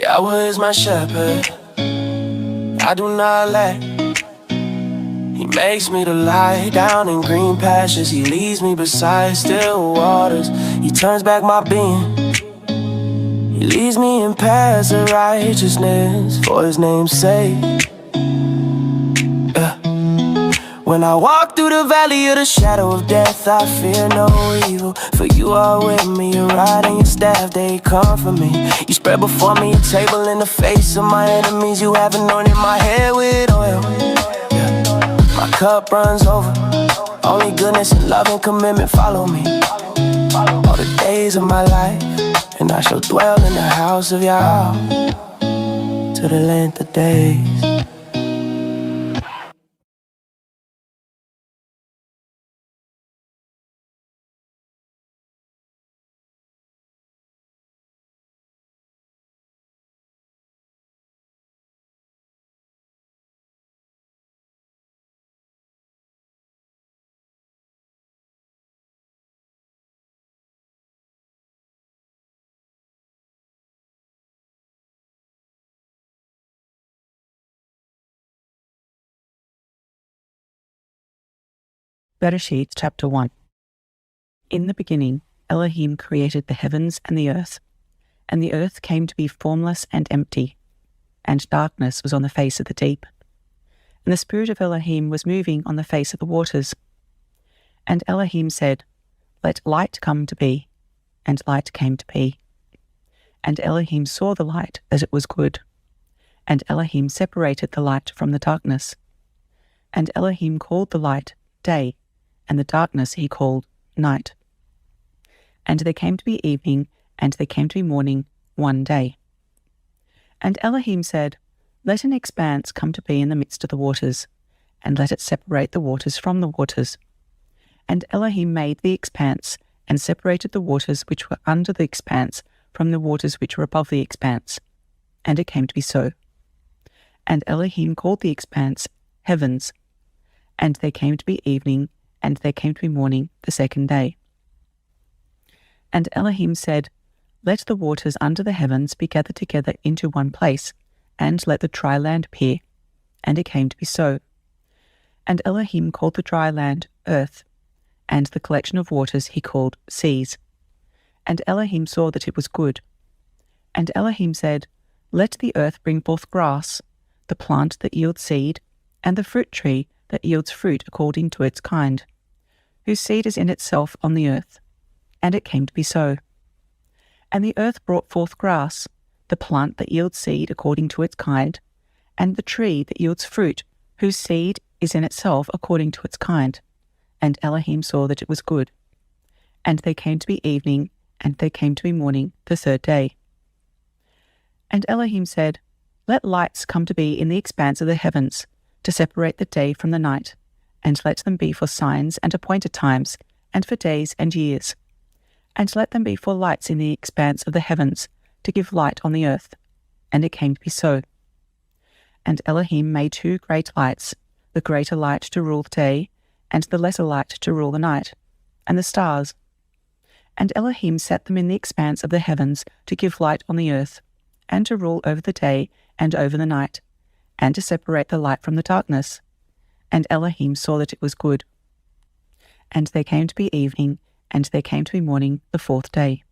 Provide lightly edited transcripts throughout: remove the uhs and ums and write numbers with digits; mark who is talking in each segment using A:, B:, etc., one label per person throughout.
A: Yahweh is my shepherd, I do not lack. He makes me to lie down in green pastures. He leads me beside still waters. He turns back my being. He leads me in paths of righteousness for his name's sake. When I walk through the valley of the shadow of death, I fear no evil, for you are with me. Your rod and your staff, they comfort me. You spread before me a table in the face of my enemies. You have anointed my head with oil. My cup runs over. Only goodness and love and commitment follow me all the days of my life, and I shall dwell in the house of Yahweh to the length of days.
B: BARASHYT chapter 1. In the beginning, Elohim created the heavens and the earth came to be formless and empty, and darkness was on the face of the deep. And the Spirit of Elohim was moving on the face of the waters. And Elohim said, "Let light come to be," and light came to be. And Elohim saw the light, that it was good. And Elohim separated the light from the darkness. And Elohim called the light day, and the darkness he called night. And there came to be evening, and there came to be morning, one day. And Elohim said, "Let an expanse come to be in the midst of the waters, and let it separate the waters from the waters." And Elohim made the expanse, and separated the waters which were under the expanse from the waters which were above the expanse. And it came to be so. And Elohim called the expanse heavens. And there came to be evening, and there came to be morning, the second day. And Elohim said, "Let the waters under the heavens be gathered together into one place, and let the dry land appear." And it came to be so. And Elohim called the dry land earth, and the collection of waters he called seas. And Elohim saw that it was good. And Elohim said, "Let the earth bring forth grass, the plant that yields seed, and the fruit tree that yields fruit according to its kind, whose seed is in itself on the earth." And it came to be so. And the earth brought forth grass, the plant that yields seed according to its kind, and the tree that yields fruit, whose seed is in itself according to its kind. And Elohim saw that it was good. And there came to be evening, and there came to be morning, the third day. And Elohim said, "Let lights come to be in the expanse of the heavens, to separate the day from the night, and let them be for signs and appointed times, and for days and years. And let them be for lights in the expanse of the heavens, to give light on the earth." And it came to be so. And Elohim made two great lights, the greater light to rule the day, and the lesser light to rule the night, and the stars. And Elohim set them in the expanse of the heavens to give light on the earth, and to rule over the day and over the night, and to separate the light from the darkness. And Elohim saw that it was good. And there came to be evening, and there came to be morning, the fourth day.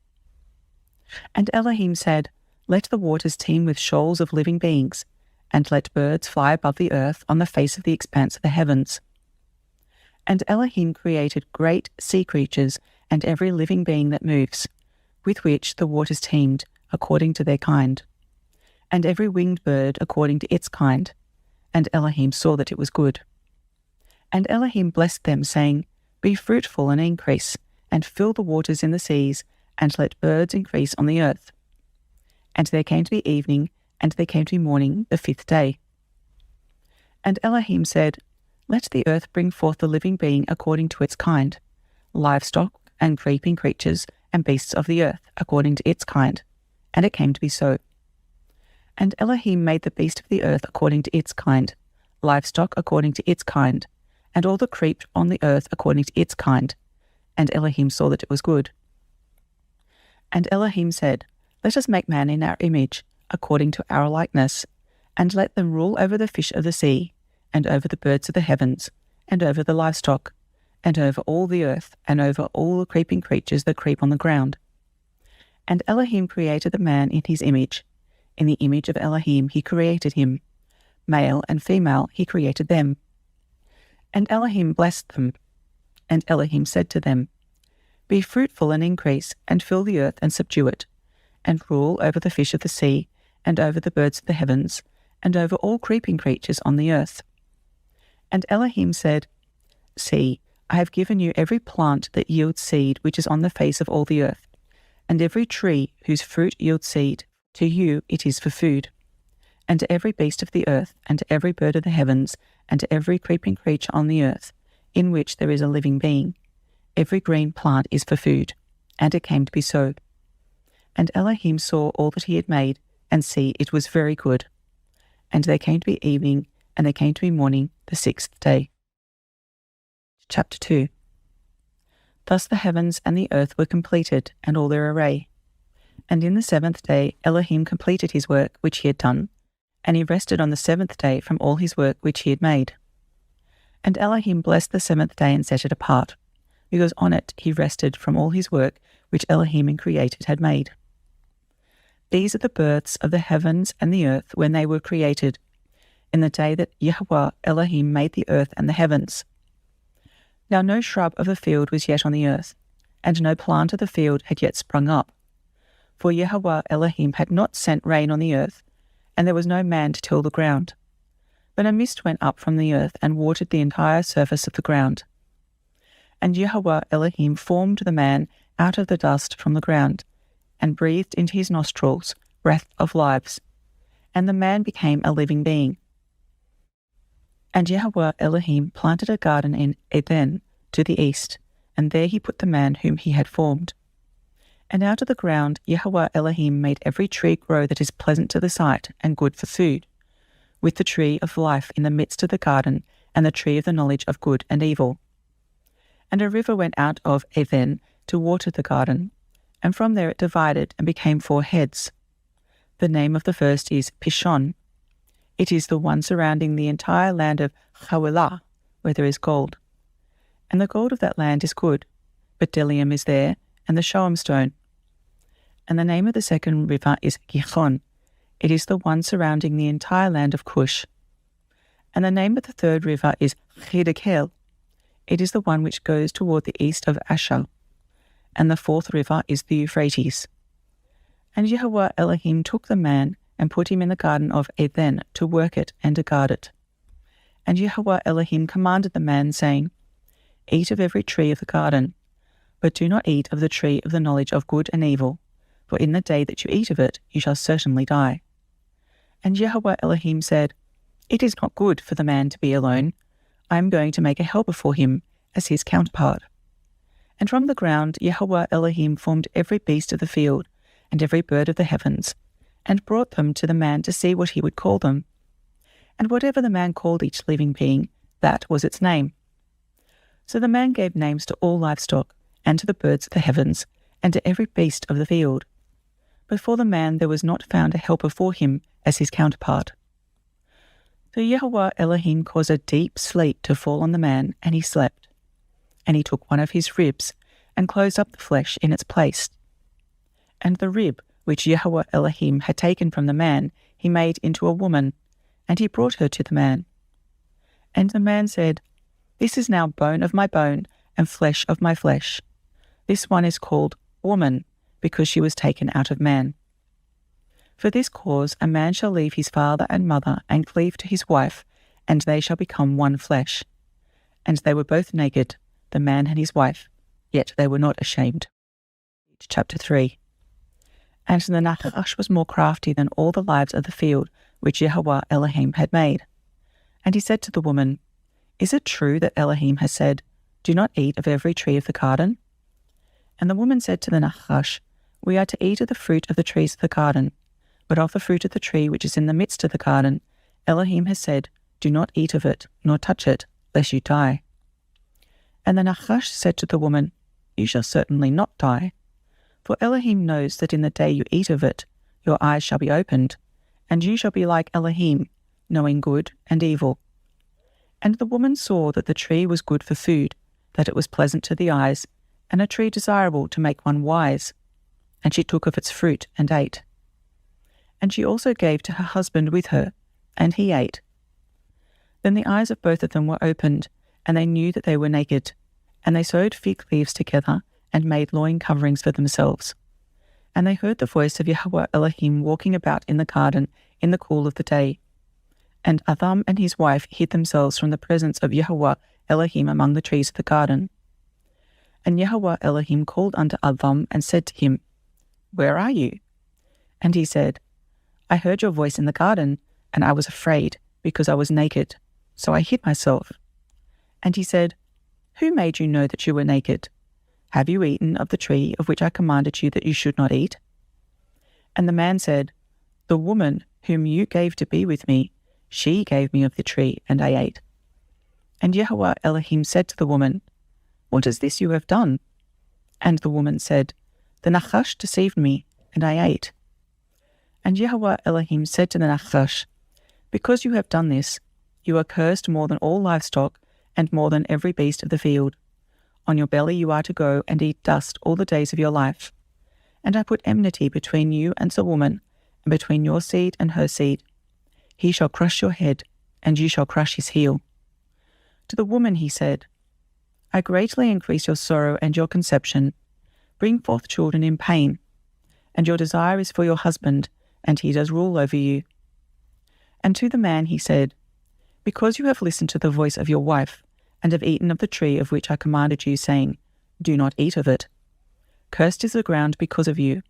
B: And Elohim said, "Let the waters teem with shoals of living beings, and let birds fly above the earth on the face of the expanse of the heavens." And Elohim created great sea creatures and every living being that moves, with which the waters teemed, according to their kind, and every winged bird according to its kind. And Elohim saw that it was good. And Elohim blessed them, saying, "Be fruitful and increase, and fill the waters in the seas, and let birds increase on the earth." And there came to be evening, and there came to be morning, the fifth day. And Elohim said, "Let the earth bring forth the living being according to its kind, livestock and creeping creatures and beasts of the earth according to its kind." And it came to be so. And Elohim made the beast of the earth according to its kind, livestock according to its kind, and all the creep on the earth according to its kind. And Elohim saw that it was good. And Elohim said, "Let us make man in our image, according to our likeness, and let them rule over the fish of the sea, and over the birds of the heavens, and over the livestock, and over all the earth, and over all the creeping creatures that creep on the ground. And Elohim created the man in his image. In the image of Elohim he created him. Male and female he created them. And Elohim blessed them. And Elohim said to them, Be fruitful and increase, and fill the earth and subdue it, and rule over the fish of the sea, and over the birds of the heavens, and over all creeping creatures on the earth. And Elohim said, See, I have given you every plant that yields seed which is on the face of all the earth, and every tree whose fruit yields seed, to you it is for food. And to every beast of the earth, and to every bird of the heavens, and to every creeping creature on the earth, in which there is a living being, every green plant is for food. And it came to be so. And Elohim saw all that he had made, and see, it was very good. And there came to be evening, and there came to be morning, the sixth day. Chapter 2. Thus the heavens and the earth were completed, and all their array. And in the seventh day Elohim completed his work which he had done, and he rested on the seventh day from all his work which he had made. And Elohim blessed the seventh day and set it apart, because on it he rested from all his work which Elohim in created had made. These are the births of the heavens and the earth when they were created, in the day that YAHUAH Elohim made the earth and the heavens. Now no shrub of the field was yet on the earth, and no plant of the field had yet sprung up. For YAHUAH Elohim had not sent rain on the earth, and there was no man to till the ground. But a mist went up from the earth and watered the entire surface of the ground. And YAHUAH Elohim formed the man out of the dust from the ground, and breathed into his nostrils breath of lives, and the man became a living being. And YAHUAH Elohim planted a garden in Eden to the east, and there he put the man whom he had formed. And out of the ground YAHUAH Elohim made every tree grow that is pleasant to the sight and good for food, with the tree of life in the midst of the garden, and the tree of the knowledge of good and evil. And a river went out of Eden to water the garden, and from there it divided and became 4 heads. The name of the first is Pishon. It is the one surrounding the entire land of Havilah, where there is gold. And the gold of that land is good, but bdellium is there, and the shoam stone. And the name of the second river is Gihon. It is the one surrounding the entire land of Cush. And the name of the third river is Hiddekel. It is the one which goes toward the east of Ashur. And the fourth river is the Euphrates. And YAHUAH Elohim took the man and put him in the garden of Eden to work it and to guard it. And YAHUAH Elohim commanded the man, saying, Eat of every tree of the garden, but do not eat of the tree of the knowledge of good and evil, for in the day that you eat of it you shall certainly die. And YAHUAH Elohim said, It is not good for the man to be alone. I am going to make a helper for him as his counterpart. And from the ground YAHUAH Elohim formed every beast of the field, and every bird of the heavens, and brought them to the man to see what he would call them. And whatever the man called each living being, that was its name. So the man gave names to all livestock, and to the birds of the heavens, and to every beast of the field. But for the man there was not found a helper for him as his counterpart. So YAHUAH Elohim caused a deep sleep to fall on the man, and he slept. And he took one of his ribs, and closed up the flesh in its place. And the rib which YAHUAH Elohim had taken from the man he made into a woman, and he brought her to the man. And the man said, This is now bone of my bone, and flesh of my flesh. This one is called woman, because she was taken out of man. For this cause a man shall leave his father and mother, and cleave to his wife, and they shall become one flesh. And they were both naked, the man and his wife, yet they were not ashamed. Chapter 3. And the Nachash was more crafty than all the lives of the field which YAHUAH Elohim had made. And he said to the woman, Is it true that Elohim has said, Do not eat of every tree of the garden? And the woman said to the Nachash, We are to eat of the fruit of the trees of the garden, but of the fruit of the tree which is in the midst of the garden, Elohim has said, Do not eat of it, nor touch it, lest you die. And the Nachash said to the woman, You shall certainly not die. For Elohim knows that in the day you eat of it, your eyes shall be opened, and you shall be like Elohim, knowing good and evil." And the woman saw that the tree was good for food, that it was pleasant to the eyes, and a tree desirable to make one wise. And she took of its fruit and ate. And she also gave to her husband with her, and he ate. Then the eyes of both of them were opened, and they knew that they were naked. And they sewed fig leaves together, and made loin coverings for themselves. And they heard the voice of YAHUAH Elohim walking about in the garden in the cool of the day. And Adam and his wife hid themselves from the presence of YAHUAH Elohim among the trees of the garden. And YAHUAH Elohim called unto Adam and said to him, "Where are you?" And he said, "I heard your voice in the garden, and I was afraid, because I was naked, so I hid myself." And he said, "Who made you know that you were naked? Have you eaten of the tree of which I commanded you that you should not eat?" And the man said, "The woman whom you gave to be with me, she gave me of the tree, and I ate." And YAHUAH Elohim said to the woman, "What is this you have done?" And the woman said, "The Nachash deceived me, and I ate." And YAHUAH Elohim said to the Nachash, "Because you have done this, you are cursed more than all livestock, and more than every beast of the field. On your belly you are to go and eat dust all the days of your life. And I put enmity between you and the woman, and between your seed and her seed. He shall crush your head, and you shall crush his heel." To the woman he said, "I greatly increase your sorrow and your conception. Bring forth children in pain. And your desire is for your husband, and he does rule over you." And to the man he said, "Because you have listened to the voice of your wife, and have eaten of the tree of which I commanded you, saying, 'Do not eat of it,' cursed is the ground because of you.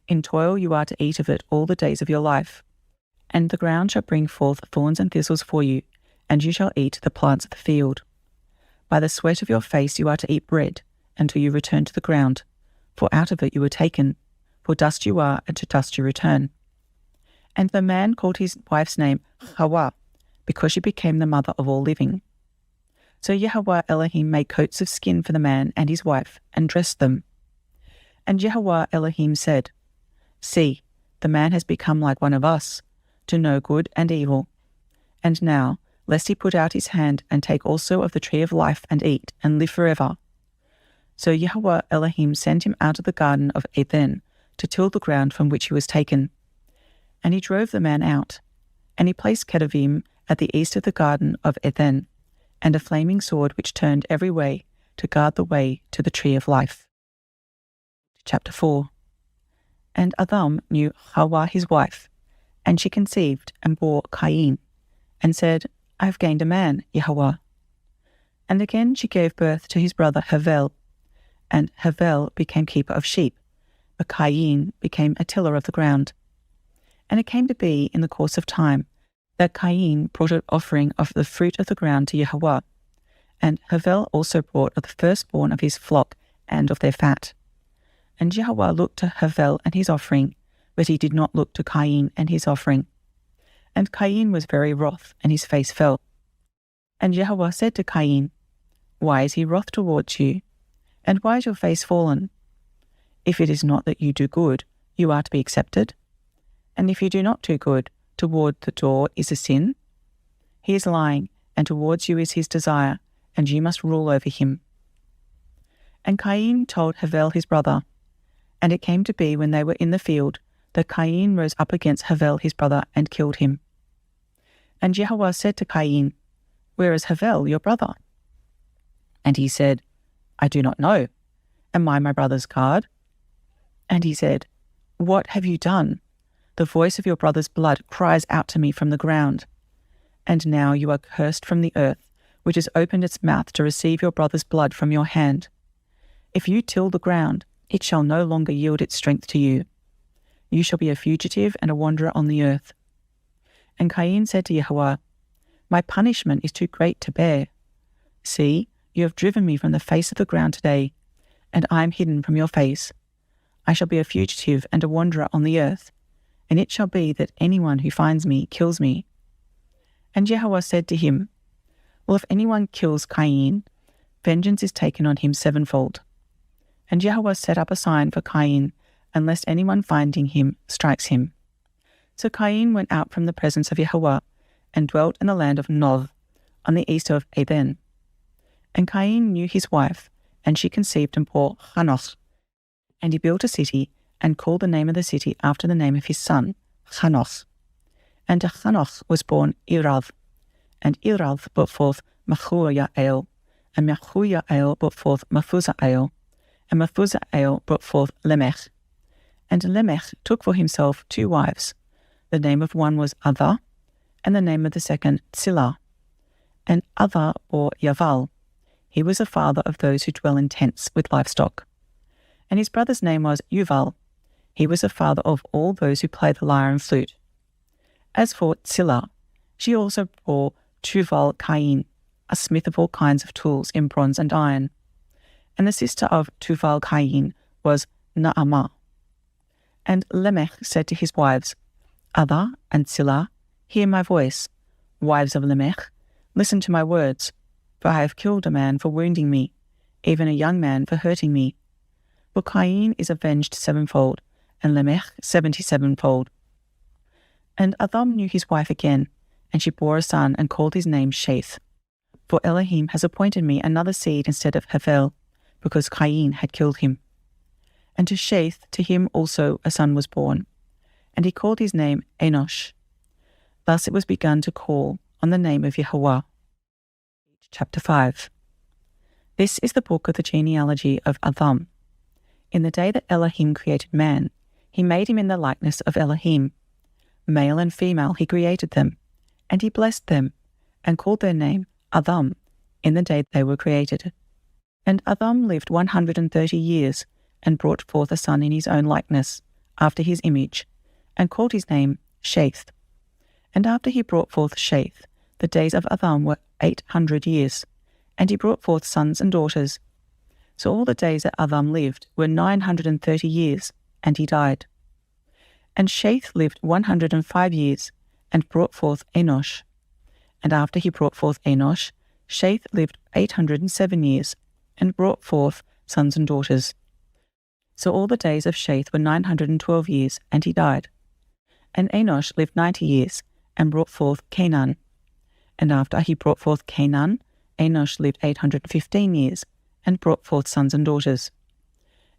B: In toil you are to eat of it all the days of your life. And the ground shall bring forth thorns and thistles for you, and you shall eat the plants of the field. By the sweat of your face you are to eat bread, until you return to the ground, for out of it you were taken, for dust you are, and to dust you return." And the man called his wife's name Hawah, because she became the mother of all living. So YAHUAH Elohim made coats of skin for the man and his wife, and dressed them. And YAHUAH Elohim said, "See, the man has become like one of us, to know good and evil. And now, lest he put out his hand and take also of the tree of life and eat, and live forever." So YAHUAH Elohim sent him out of the garden of Eden to till the ground from which he was taken. And he drove the man out, and he placed cherubim at the east of the garden of Eden, and a flaming sword which turned every way to guard the way to the tree of life. Chapter 4. And Adam knew Hawah his wife, and she conceived and bore Cain, and said, "I have gained a man, YAHUAH." And again she gave birth to his brother Havel, and Havel became keeper of sheep, but Cain became a tiller of the ground. And it came to be in the course of time that Cain brought an offering of the fruit of the ground to YAHUAH, and Havel also brought of the firstborn of his flock and of their fat. And YAHUAH looked to Havel and his offering, but he did not look to Cain and his offering. And Cain was very wroth, and his face fell. And YAHUAH said to Cain, "Why is he wroth towards you? And why is your face fallen? If it is not that you do good, you are to be accepted. And if you do not do good, toward the door is a sin. He is lying, and towards you is his desire, and you must rule over him." And Cain told Havel his brother. And it came to be when they were in the field, that Cain rose up against Havel his brother, and killed him. And YAHUAH said to Cain, "Where is Havel your brother?" And he said, "I do not know. Am I my brother's guard?" And he said, "What have you done? The voice of your brother's blood cries out to me from the ground. And now you are cursed from the earth, which has opened its mouth to receive your brother's blood from your hand. If you till the ground, it shall no longer yield its strength to you. You shall be a fugitive and a wanderer on the earth." And Cain said to YAHUAH, "My punishment is too great to bear. See, you have driven me from the face of the ground today, and I am hidden from your face. I shall be a fugitive and a wanderer on the earth, and it shall be that anyone who finds me kills me." And YAHUAH said to him, "Well, if anyone kills Cain, vengeance is taken on him sevenfold." And YAHUAH set up a sign for Cain, unless anyone finding him strikes him. So Cain went out from the presence of Yahuwah and dwelt in the land of Nod, on the east of Eden. And Cain knew his wife, and she conceived and bore Hanoch. And he built a city, and called the name of the city after the name of his son, Hanoch. And to Hanoch was born Irav, and Irav brought forth YAHUAH, and YAHUAH brought forth Methusael, and Methusael brought forth Lamech. And Lamech took for himself 2 wives. The name of one was Ada, and the name of the second Tzillah. And Ada bore Yaval. He was the father of those who dwell in tents with livestock. And his brother's name was Yuval. He was the father of all those who play the lyre and flute. As for Tzillah, she also bore Tuval Cain, a smith of all kinds of tools in bronze and iron. And the sister of Tuval Cain was Naamah. And Lamech said to his wives, Ada and Tzillah, hear my voice. Wives of Lamech, listen to my words, for I have killed a man for wounding me, even a young man for hurting me. For Cain is avenged 7-fold, and Lamech 77-fold. And Adam knew his wife again, and she bore a son and called his name Sheth. For Elohim has appointed me another seed instead of Hevel, because Cain had killed him. And to Sheth, to him also a son was born, and he called his name Enosh. Thus it was begun to call on the name of Yahuwah. Chapter 5. This is the book of the genealogy of Adam. In the day that Elohim created man, he made him in the likeness of Elohim. Male and female he created them, and he blessed them, and called their name Adam, in the day they were created. And Adam lived 130 years, and brought forth a son in his own likeness, after his image, and called his name Sheth. And after he brought forth Sheth, the days of Adam were 800 years, and he brought forth sons and daughters. So all the days that Adam lived were 930 years, and he died. And Sheth lived 105 years, and brought forth Enosh. And after he brought forth Enosh, Sheth lived 807 years, and brought forth sons and daughters. So all the days of Sheth were 912 years, and he died. And Enosh lived 90 years, and brought forth Canaan. And after he brought forth Canaan, Enosh lived 815 years, and brought forth sons and daughters.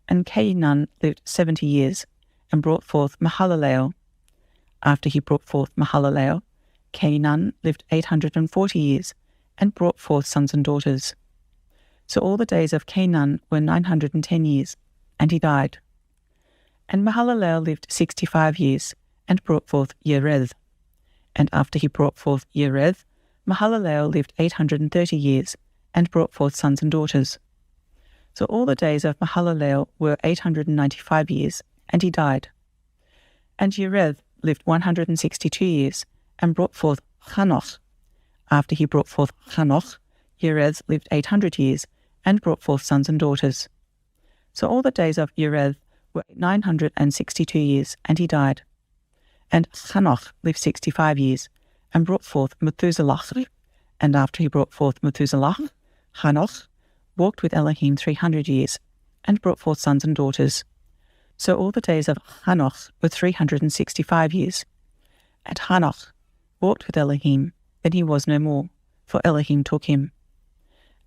B: And Canaan lived 70 years, and brought forth Mahalalel. After he brought forth Mahalalel, Canaan lived 840 years, and brought forth sons and daughters. So all the days of Canaan were 910 years, and he died. And Mahalalel lived 65 years, and brought forth Yered. And after he brought forth Yered, Mahalalel lived 830 years, and brought forth sons and daughters. So all the days of Mahalalel were 895 years, and he died. And Yered lived 162 years, and brought forth Hanoch. After he brought forth Hanoch, Yered lived 800 years, and brought forth sons and daughters. So all the days of Yered were 962 years, and he died. And Hanoch lived 65 years, and brought forth Methuselah. And after he brought forth Methuselah, Hanoch walked with Elohim 300 years, and brought forth sons and daughters. So all the days of Hanoch were 365 years. And Hanoch walked with Elohim, then he was no more, for Elohim took him.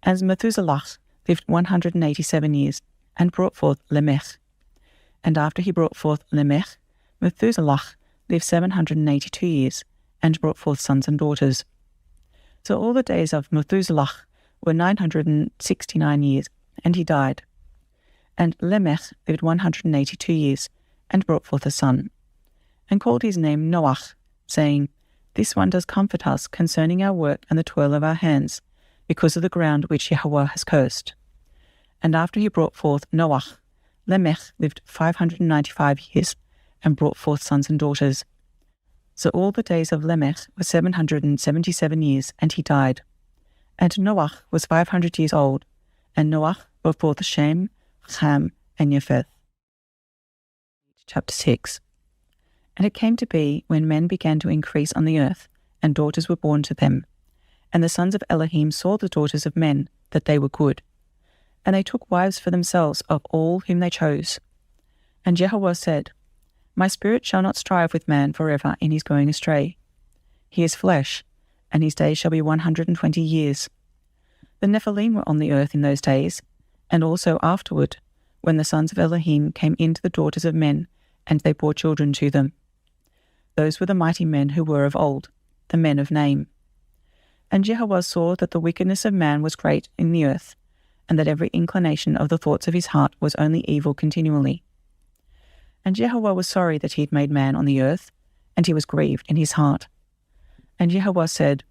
B: As Methuselah lived 187 years, and brought forth Lamech. And after he brought forth Lamech, Methuselah lived 782 years, and brought forth sons and daughters. So all the days of Methuselah were 969 years, and he died. And Lamech lived 182 years, and brought forth a son, and called his name Noach, saying, This one does comfort us concerning our work and the toil of our hands, because of the ground which Yahuwah has cursed. And after he brought forth Noach, Lamech lived 595 years, and brought forth sons and daughters. So all the days of Lamech were 777 years, and he died. And Noach was 500 years old, and Noach brought forth Shem, Ham, and Japheth. Chapter 6. And it came to be, when men began to increase on the earth, and daughters were born to them, and the sons of Elohim saw the daughters of men, that they were good, and they took wives for themselves of all whom they chose. And Jehovah said, My spirit shall not strive with man forever in his going astray. He is flesh, and his days shall be 120 years. The Nephilim were on the earth in those days, and also afterward, when the sons of Elohim came in to the daughters of men, and they bore children to them. Those were the mighty men who were of old, the men of name. And Yahuwah saw that the wickedness of man was great in the earth, and that every inclination of the thoughts of his heart was only evil continually. And Yahuwah was sorry that he had made man on the earth, and he was grieved in his heart. And Yahuwah said,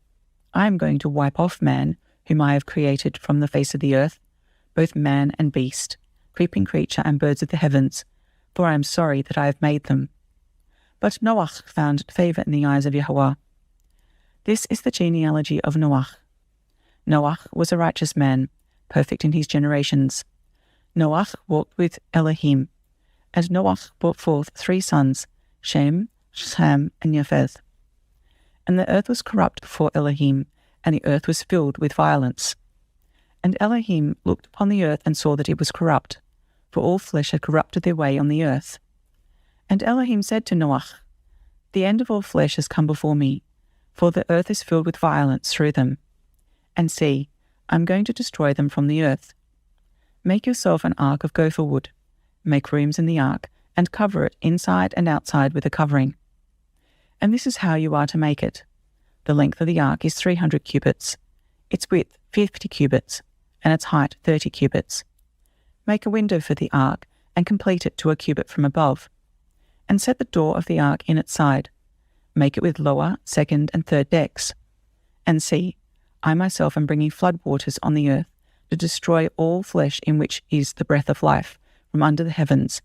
B: I am going to wipe off man, whom I have created from the face of the earth, both man and beast, creeping creature and birds of the heavens, for I am sorry that I have made them. But Noach found favour in the eyes of Yahuwah. This is the genealogy of Noach. Noach was a righteous man, perfect in his generations. Noach walked with Elohim, and Noach brought forth 3 sons, Shem, Ham, and Japheth. And the earth was corrupt before Elohim, and the earth was filled with violence. And Elohim looked upon the earth and saw that it was corrupt, for all flesh had corrupted their way on the earth. And Elohim said to Noach, The end of all flesh has come before me, for the earth is filled with violence through them. And see, I am going to destroy them from the earth. Make yourself an ark of gopher wood, make rooms in the ark, and cover it inside and outside with a covering. And this is how you are to make it. The length of the ark is 300 cubits, its width 50 cubits, and its height 30 cubits. Make a window for the ark, and complete it to a cubit from above. And set the door of the ark in its side. Make it with lower, second, and third decks. And see, I myself am bringing flood waters on the earth, to destroy all flesh in which is the breath of life, from under the heavens.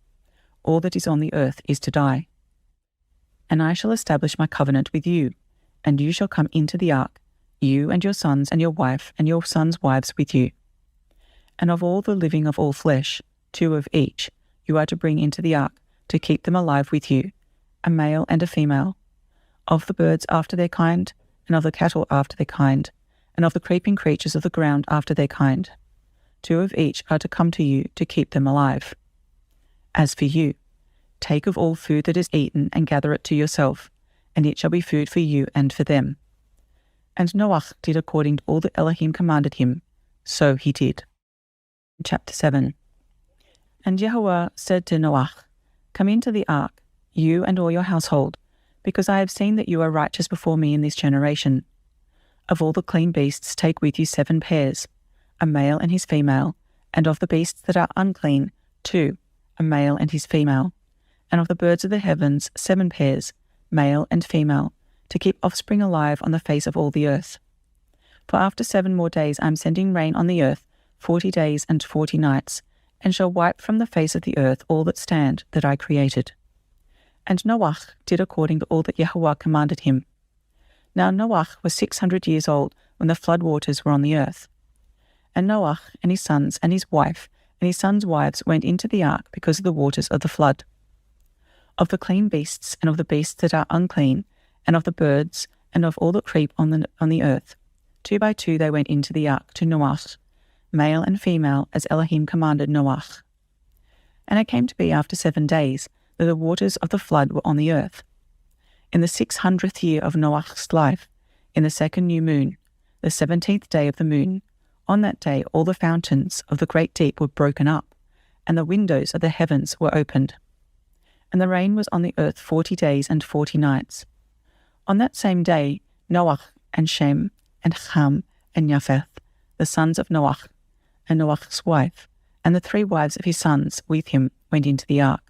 B: All that is on the earth is to die. And I shall establish my covenant with you, and you shall come into the ark, you and your sons and your wife and your sons' wives with you. And of all the living of all flesh, 2 of each, you are to bring into the ark, to keep them alive with you, a male and a female, of the birds after their kind, and of the cattle after their kind, and of the creeping creatures of the ground after their kind. 2 of each are to come to you to keep them alive. As for you, take of all food that is eaten and gather it to yourself, and it shall be food for you and for them. And Noach did according to all that Elohim commanded him, so he did. Chapter 7. And Yahuwah said to Noach, Come into the ark, you and all your household, because I have seen that you are righteous before me in this generation. Of all the clean beasts take with you 7 pairs, a male and his female, and of the beasts that are unclean, 2, a male and his female, and of the birds of the heavens 7 pairs, male and female, to keep offspring alive on the face of all the earth. For after 7 more days I am sending rain on the earth, 40 days and 40 nights, and shall wipe from the face of the earth all that stand that I created. And Noach did according to all that Yahuwah commanded him. Now Noach was 600 years old when the flood waters were on the earth. And Noach and his sons and his wife and his sons' wives went into the ark because of the waters of the flood. Of the clean beasts and of the beasts that are unclean, and of the birds and of all that creep on the earth, 2 by 2 they went into the ark to Noach, male and female, as Elohim commanded Noach. And it came to be after 7 days that the waters of the flood were on the earth. In the 600th year of Noach's life, in the 2nd new moon, the 17th day of the moon, on that day all the fountains of the great deep were broken up, and the windows of the heavens were opened. And the rain was on the earth 40 days and 40 nights. On that same day, Noach and Shem and Ham and Japheth, the sons of Noach, and Noach's wife, and the 3 wives of his sons with him went into the ark.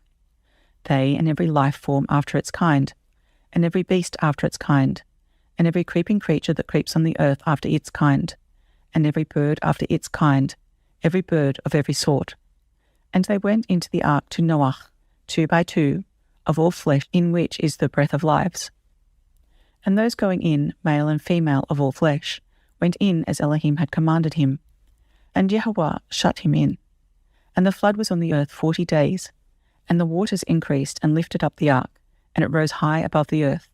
B: They and every life form after its kind, and every beast after its kind, and every creeping creature that creeps on the earth after its kind, and every bird after its kind, every bird of every sort. And they went into the ark to Noach, 2 by 2, of all flesh in which is the breath of lives. And those going in, male and female of all flesh, went in as Elohim had commanded him. And Yahuwah shut him in. And the flood was on the earth 40 days, and the waters increased and lifted up the ark, and it rose high above the earth.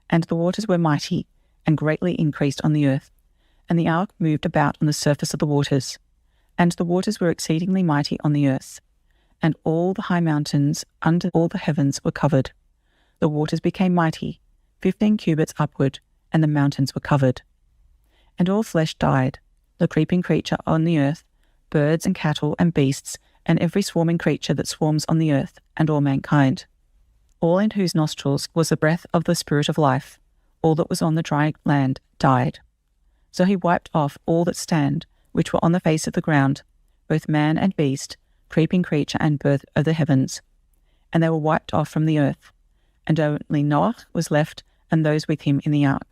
B: And the waters were mighty, and greatly increased on the earth. And the ark moved about on the surface of the waters. And the waters were exceedingly mighty on the earth. And all the high mountains under all the heavens were covered. the waters became mighty, 15 cubits upward, and the mountains were covered. And all flesh died, the creeping creature on the earth, birds and cattle and beasts, and every swarming creature that swarms on the earth, and all mankind. All in whose nostrils was the breath of the Spirit of life, all that was on the dry land, died. So he wiped off all that stand, which were on the face of the ground, both man and beast, creeping creature and bird of the heavens. And they were wiped off from the earth. And only Noah was left, and those with him in the ark.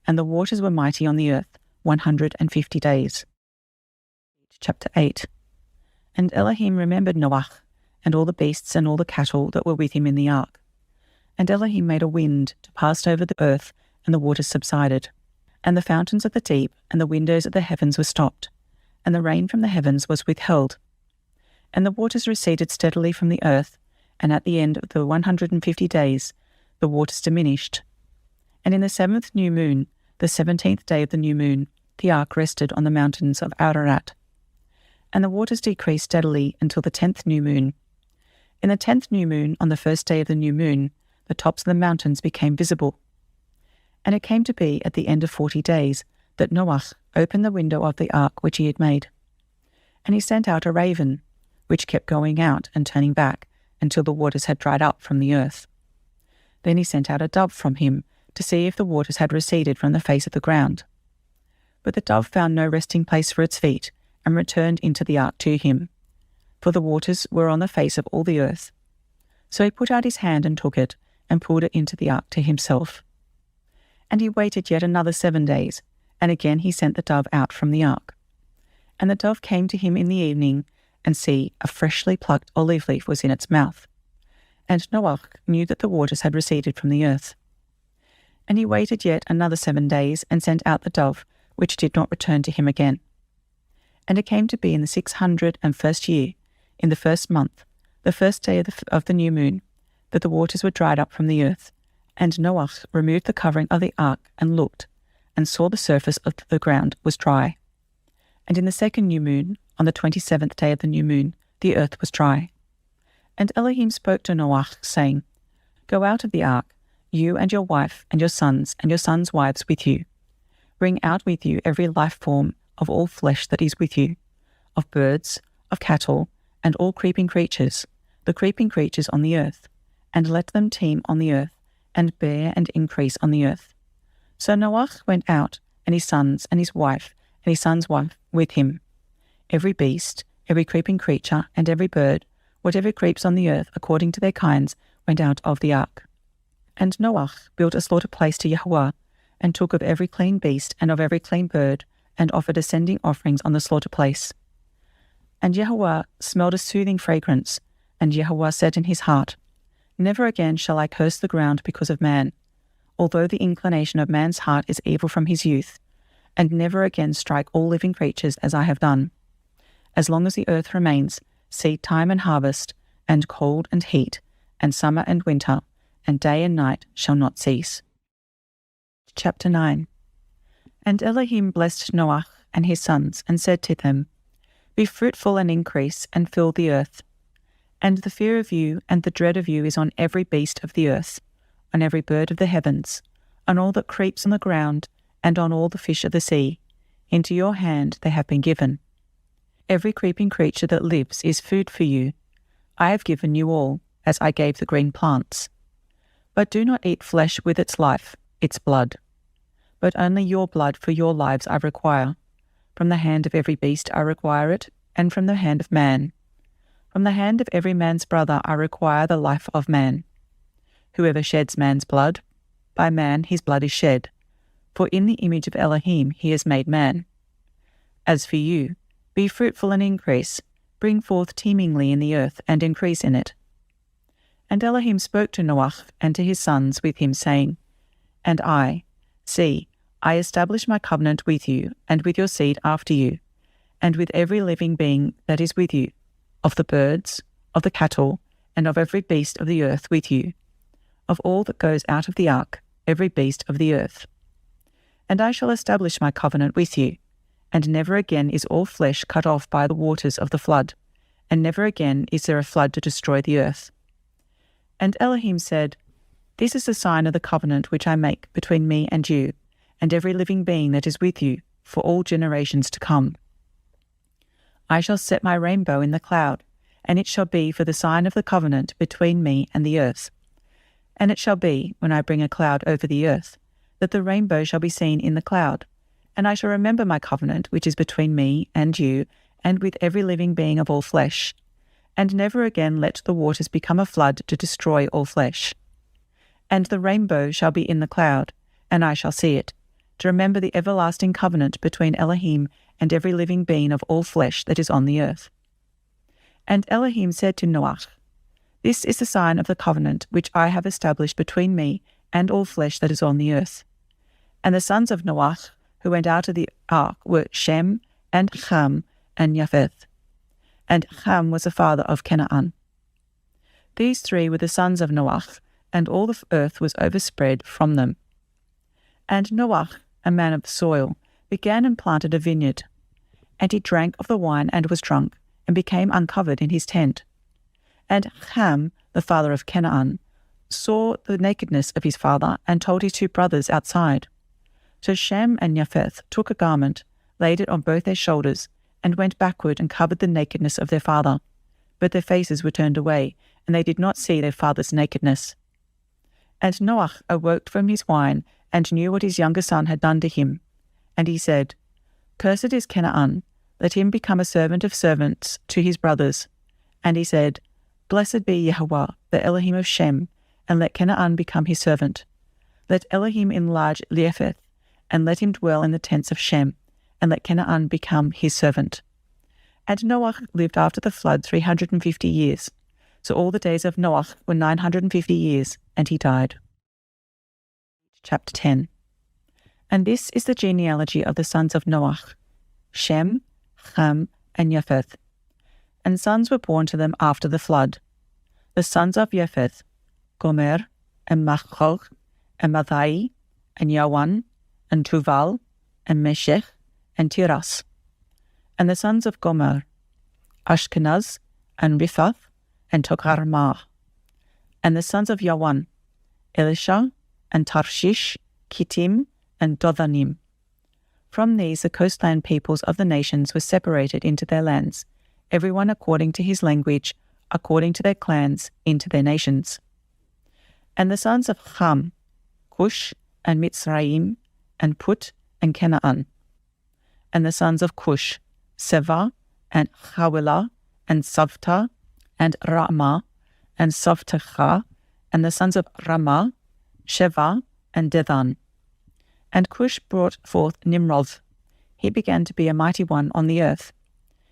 B: And the waters were mighty on the earth 150 days. Chapter 8. And Elohim remembered Noah, and all the beasts and all the cattle that were with him in the ark. And Elohim made a wind to pass over the earth, and the waters subsided. And the fountains of the deep and the windows of the heavens were stopped, and the rain from the heavens was withheld. And the waters receded steadily from the earth, and at the end of the 150 days the waters diminished. And in the 7th new moon, the 17th day of the new moon, the ark rested on the mountains of Ararat. And the waters decreased steadily until the 10th new moon. In the 10th new moon, on the 1st day of the new moon, the tops of the mountains became visible. And it came to be at the end of 40 days that Noah opened the window of the ark which he had made. And he sent out a raven, which kept going out and turning back until the waters had dried up from the earth. Then he sent out a dove from him to see if the waters had receded from the face of the ground. But the dove found no resting place for its feet, and returned into the ark to him, for the waters were on the face of all the earth. So he put out his hand and took it, and pulled it into the ark to himself. And he waited yet another 7 days, and again he sent the dove out from the ark. And the dove came to him in the evening, and see, a freshly plucked olive leaf was in its mouth. And Noah knew that the waters had receded from the earth. And he waited yet another 7 days, and sent out the dove, which did not return to him again. And it came to be in the 601st year, in the 1st month, the 1st day of the new moon, that the waters were dried up from the earth. And Noah removed the covering of the ark, and looked, and saw the surface of the ground was dry. And in the 2nd new moon, on the 27th day of the new moon, the earth was dry. And Elohim spoke to Noah, saying, Go out of the ark, you and your wife and your sons wives with you. Bring out with you every life form of all flesh that is with you, of birds, of cattle, and all creeping creatures, the creeping creatures on the earth, and let them teem on the earth, and bear and increase on the earth. So Noah went out, and his sons and his wife and his son's wife with him. Every beast, every creeping creature, and every bird, whatever creeps on the earth according to their kinds, went out of the ark. And Noah built a slaughter place to Yahuwah, and took of every clean beast and of every clean bird, and offered ascending offerings on the slaughter place. And Yahuwah smelled a soothing fragrance, and Yahuwah said in his heart, Never again shall I curse the ground because of man, although the inclination of man's heart is evil from his youth, and never again strike all living creatures as I have done. As long as the earth remains, seed time and harvest, and cold and heat, and summer and winter, and day and night shall not cease. Chapter 9. And Elohim blessed Noah and his sons, and said to them, Be fruitful and increase, and fill the earth. And the fear of you and the dread of you is on every beast of the earth, on every bird of the heavens, on all that creeps on the ground, and on all the fish of the sea. Into your hand they have been given. Every creeping creature that lives is food for you. I have given you all, as I gave the green plants. But do not eat flesh with its life, its blood. But only your blood for your lives I require. From the hand of every beast I require it, and from the hand of man. From the hand of every man's brother I require the life of man. Whoever sheds man's blood, by man his blood is shed, for in the image of Elohim he has made man. As for you, be fruitful and increase, bring forth teemingly in the earth, and increase in it. And Elohim spoke to Noah and to his sons with him, saying, And I, see, I establish my covenant with you, and with your seed after you, and with every living being that is with you, of the birds, of the cattle, and of every beast of the earth with you, of all that goes out of the ark, every beast of the earth. And I shall establish my covenant with you, and never again is all flesh cut off by the waters of the flood, and never again is there a flood to destroy the earth. And Elohim said, This is the sign of the covenant which I make between me and you, and every living being that is with you, for all generations to come. I shall set my rainbow in the cloud, and it shall be for the sign of the covenant between me and the earth. And it shall be, when I bring a cloud over the earth, that the rainbow shall be seen in the cloud, and I shall remember my covenant which is between me and you, and with every living being of all flesh, and never again let the waters become a flood to destroy all flesh. And the rainbow shall be in the cloud, and I shall see it, to remember the everlasting covenant between Elohim and every living being of all flesh that is on the earth. And Elohim said to Noach, This is the sign of the covenant which I have established between me and all flesh that is on the earth. And the sons of Noach who went out of the ark were Shem and Ham and Japheth. And Ham was the father of Canaan. These three were the sons of Noach, and all the earth was overspread from them. And Noach, a man of the soil, began and planted a vineyard. And he drank of the wine and was drunk, and became uncovered in his tent. And Ham, the father of Canaan, saw the nakedness of his father, and told his two brothers outside. So Shem and Japheth took a garment, laid it on both their shoulders, and went backward and covered the nakedness of their father. But their faces were turned away, and they did not see their father's nakedness. And Noach awoke from his wine, and knew what his younger son had done to him. And he said, Cursed is Canaan, let him become a servant of servants to his brothers. And he said, Blessed be Yahuwah, the Elohim of Shem, and let Canaan become his servant. Let Elohim enlarge Japheth, and let him dwell in the tents of Shem, and let Canaan become his servant. And Noach lived after the flood 350 years. So all the days of Noach were 950 years, and he died. Chapter 10. And this is the genealogy of the sons of Noach, Shem, Ham, and Japheth. And sons were born to them after the flood. The sons of Japheth, Gomer, and Magog, and Madai, and Yawan, and Tuval, and Meshech, and Tiras. And the sons of Gomer, Ashkenaz, and Riphath, and Togarmah. And the sons of Yawan, Elisha, and Tarshish, Kittim, and Dothanim. From these the coastland peoples of the nations were separated into their lands, everyone according to his language, according to their clans, into their nations. And the sons of Ham, Cush, and Mitzrayim, and Put, and Canaan. And the sons of Cush, Seva, and Hawilah, and Savta, and Ramah, and Savtecha, and the sons of Ramah, Sheva, and Dedan. And Cush brought forth Nimrod. He began to be a mighty one on the earth.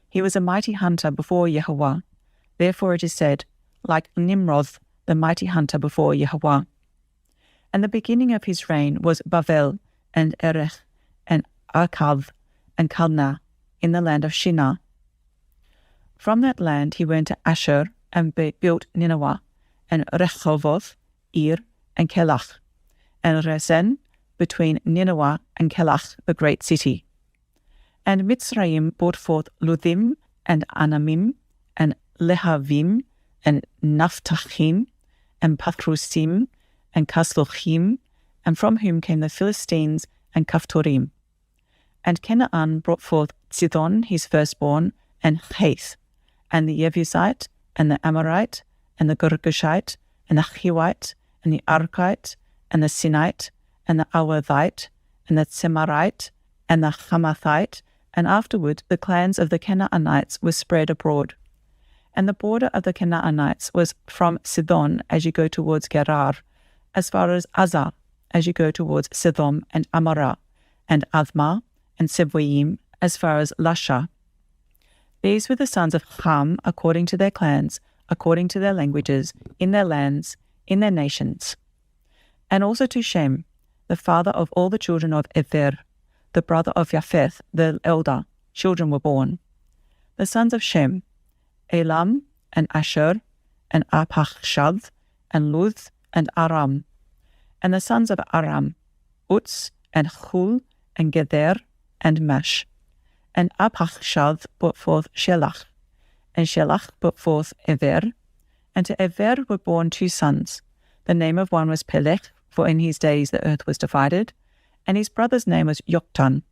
B: He was a mighty hunter before Yahuwah. Therefore it is said, like Nimrod, the mighty hunter before Yahuwah. And the beginning of his reign was Bavel, and Erech, and Akkad, and Kalna, in the land of Shinar. From that land he went to Asher, and built Nineveh, and Rehoboth, Ir, and Kelach, and Resen, between Nineveh and Kelach, the great city. And Mitzrayim brought forth Ludim, and Anamim, and Lehavim, and Naphtahim, and Pathrusim, and Kasluchim, and from whom came the Philistines and Kaphtorim. And Canaan brought forth Sidon, his firstborn, and Haith, and the Jebusite, and the Amorite, and the Girgashite, and the Hivite, and the Arkite, and the Sinite, and the Awathite, and the Tsemarite, and the Hamathite, and afterward the clans of the Canaanites were spread abroad. And the border of the Canaanites was from Sidon as you go towards Gerar, as far as Azar, as you go towards Sedom and Amorah, and Admah, and Seboim, as far as Lasha. These were the sons of Ham according to their clans, according to their languages, in their lands, in their nations. And also to Shem, the father of all the children of Ever, the brother of Japheth, the elder, children were born. The sons of Shem, Elam, and Asher, and Arpachshad, and Luz, and Aram. And the sons of Aram, Uz, and Hul, and Geder, and Mash. And Arpachshad brought forth Shelach, and Shelach brought forth Ever, and to Ever were born two sons. The name of one was Pelech, for in his days the earth was divided, and his brother's name was Yoktan.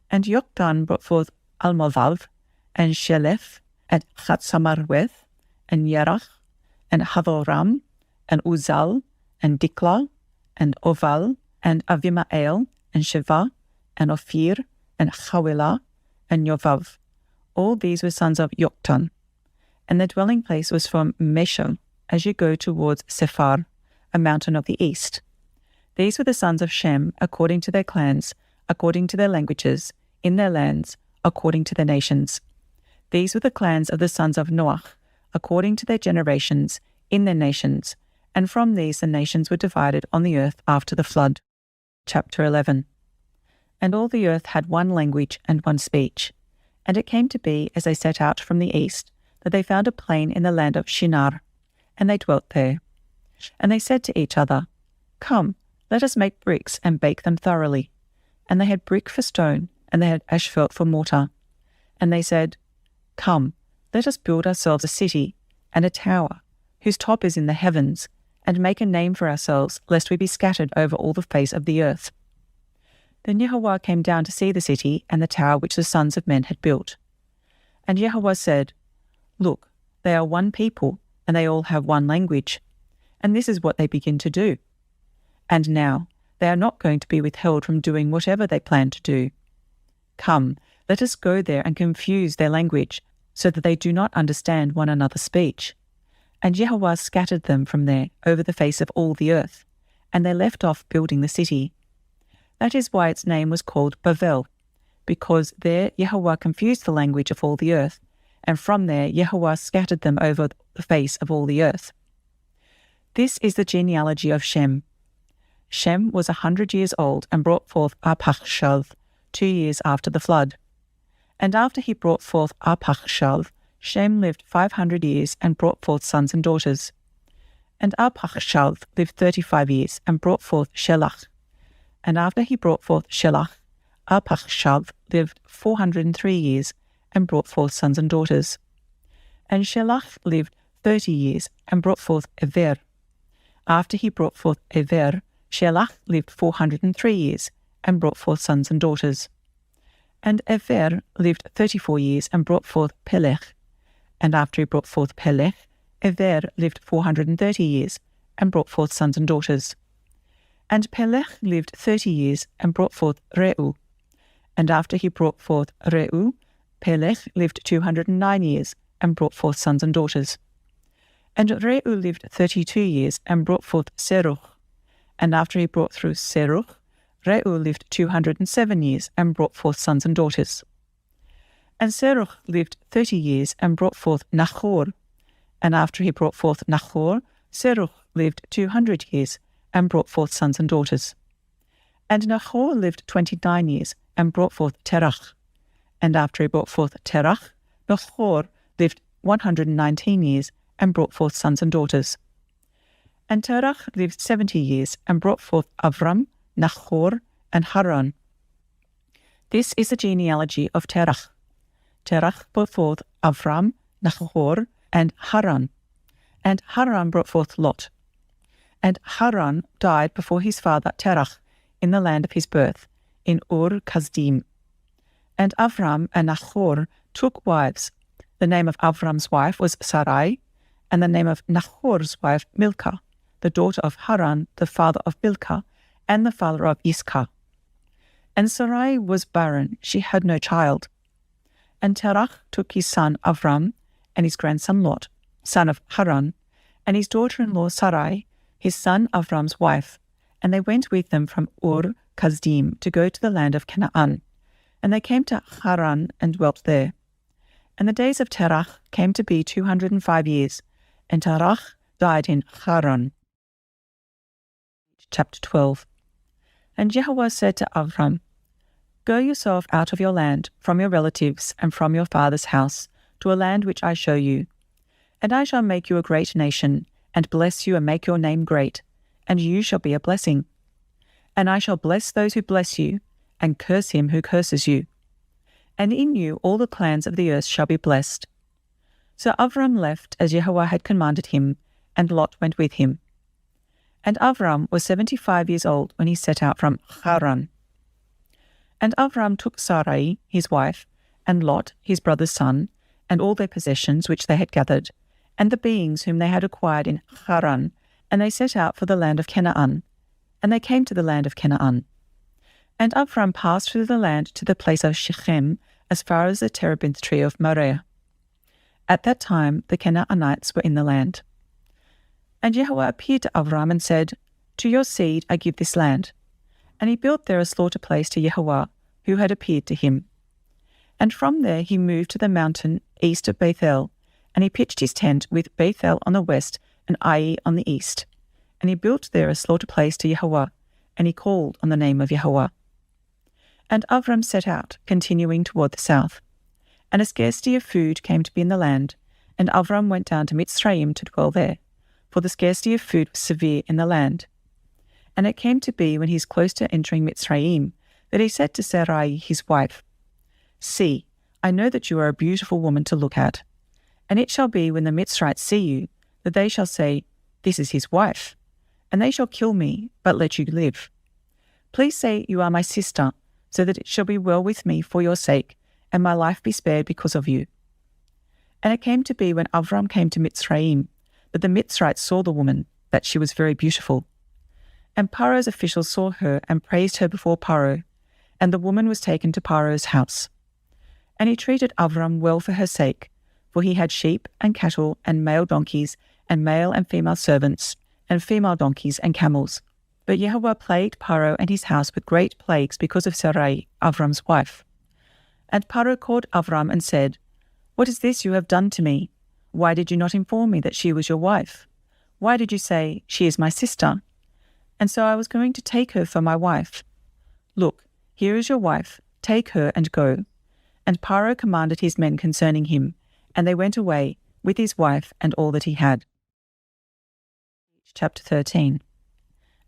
B: And Yoktan brought forth Almavav, and Shelef, and Chatzamarweth, and Yerach, and Hadoram, and Uzal, and Dikla, and Oval, and Avimael, and Sheva, and Ophir, and Hawilah, and Yovav. All these were sons of Yoktan. And their dwelling place was from Mesham, as you go towards Sephar, a mountain of the east. These were the sons of Shem, according to their clans, according to their languages, in their lands, according to their nations. These were the clans of the sons of Noach, according to their generations, in their nations, and from these the nations were divided on the earth after the flood. Chapter 11. And all the earth had one language and one speech. And it came to be, as they set out from the east, that they found a plain in the land of Shinar, and they dwelt there. And they said to each other, Come, let us make bricks and bake them thoroughly. And they had brick for stone, and they had asphalt for mortar. And they said, Come, let us build ourselves a city and a tower, whose top is in the heavens, and make a name for ourselves, lest we be scattered over all the face of the earth. Then YAHUAH came down to see the city and the tower which the sons of men had built. And YAHUAH said, Look, they are one people, and they all have one language. And this is what they begin to do. And now, they are not going to be withheld from doing whatever they plan to do. Come, let us go there and confuse their language, so that they do not understand one another's speech. And YAHUAH scattered them from there over the face of all the earth, and they left off building the city. That is why its name was called Bavel, because there YAHUAH confused the language of all the earth, and from there YAHUAH scattered them over the face of all the earth. This is the genealogy of Shem. Shem was 100 years old and brought forth Arpachshad 2 years after the flood. And after he brought forth Arpachshad, Shem lived 500 years and brought forth sons and daughters. And Arpachshad lived 35 years and brought forth Shelach. And after he brought forth Shelach, Arpachshad lived 403 years and brought forth sons and daughters. And Shelach lived 30 years and brought forth Ever. After he brought forth Ever, Shelach lived 403 years and brought forth sons and daughters. And Ever lived 34 years and brought forth Pelech. And after he brought forth Pelech, Ever lived 430 years and brought forth sons and daughters. And Pelech lived 30 years and brought forth Reu. And after he brought forth Reu, Pelech lived 209 years and brought forth sons and daughters. And Reu lived 32 years and brought forth Seruch. And after he brought through Seruch, Reu lived 207 years and brought forth sons and daughters. And Seruch lived 30 years and brought forth Nachor. And after he brought forth Nachor, Seruch lived 200 years and brought forth sons and daughters. And Nachor lived 29 years and brought forth Terach. And after he brought forth Terach, Nachor lived 119 years and brought forth sons and daughters. And Terach lived 70 years and brought forth Avram, Nachor, and Haran. This is the genealogy of Terach. Terach brought forth Avram, Nachor, and Haran. And Haran brought forth Lot. And Haran died before his father Terach in the land of his birth, in Ur-Kasdim. And Avram and Nachor took wives. The name of Avram's wife was Sarai, and the name of Nachor's wife Milcah, the daughter of Haran, the father of Milcah, and the father of Iscah. And Sarai was barren, she had no child. And Terach took his son Avram, and his grandson Lot, son of Haran, and his daughter-in-law Sarai, his son Avram's wife, and they went with them from Ur-Kasdim to go to the land of Canaan. And they came to Haran and dwelt there. And the days of Terach came to be 205 years, and Terach died in Haran. Chapter 12. And YAHUAH said to Avram, Go yourself out of your land, from your relatives, and from your father's house, to a land which I show you. And I shall make you a great nation, and bless you and make your name great, and you shall be a blessing. And I shall bless those who bless you, and curse him who curses you. And in you all the clans of the earth shall be blessed. So Avram left as YAHUAH had commanded him, and Lot went with him. And Avram was 75 years old when he set out from Haran. And Avram took Sarai, his wife, and Lot, his brother's son, and all their possessions which they had gathered, and the beings whom they had acquired in Haran, and they set out for the land of Canaan. And they came to the land of Canaan. And Avram passed through the land to the place of Shechem, as far as the terebinth tree of Moreh. At that time the Canaanites were in the land. And Yahuwah appeared to Avram and said, To your seed I give this land. And he built there a slaughter place to Yahuwah, who had appeared to him. And from there he moved to the mountain east of Bethel, and he pitched his tent with Bethel on the west and Ai on the east. And he built there a slaughter place to Yahuwah, and he called on the name of Yahuwah. And Avram set out, continuing toward the south. And a scarcity of food came to be in the land, and Avram went down to Mitzrayim to dwell there, for the scarcity of food was severe in the land. And it came to be, when he is close to entering Mitzrayim, that he said to Sarai his wife, See, I know that you are a beautiful woman to look at. And it shall be, when the Mitzrites see you, that they shall say, This is his wife. And they shall kill me, but let you live. Please say you are my sister, so that it shall be well with me for your sake, and my life be spared because of you. And it came to be, when Avram came to Mitzrayim, that the Mitzrites saw the woman, that she was very beautiful. And Paro's officials saw her and praised her before Paro, and the woman was taken to Paro's house. And he treated Avram well for her sake, for he had sheep and cattle and male donkeys and male and female servants and female donkeys and camels. But Yahuwah plagued Paro and his house with great plagues because of Sarai, Avram's wife. And Paro called Avram and said, What is this you have done to me? Why did you not inform me that she was your wife? Why did you say, She is my sister? And so I was going to take her for my wife. Look, here is your wife, take her and go. And Paro commanded his men concerning him, and they went away with his wife and all that he had. Chapter 13.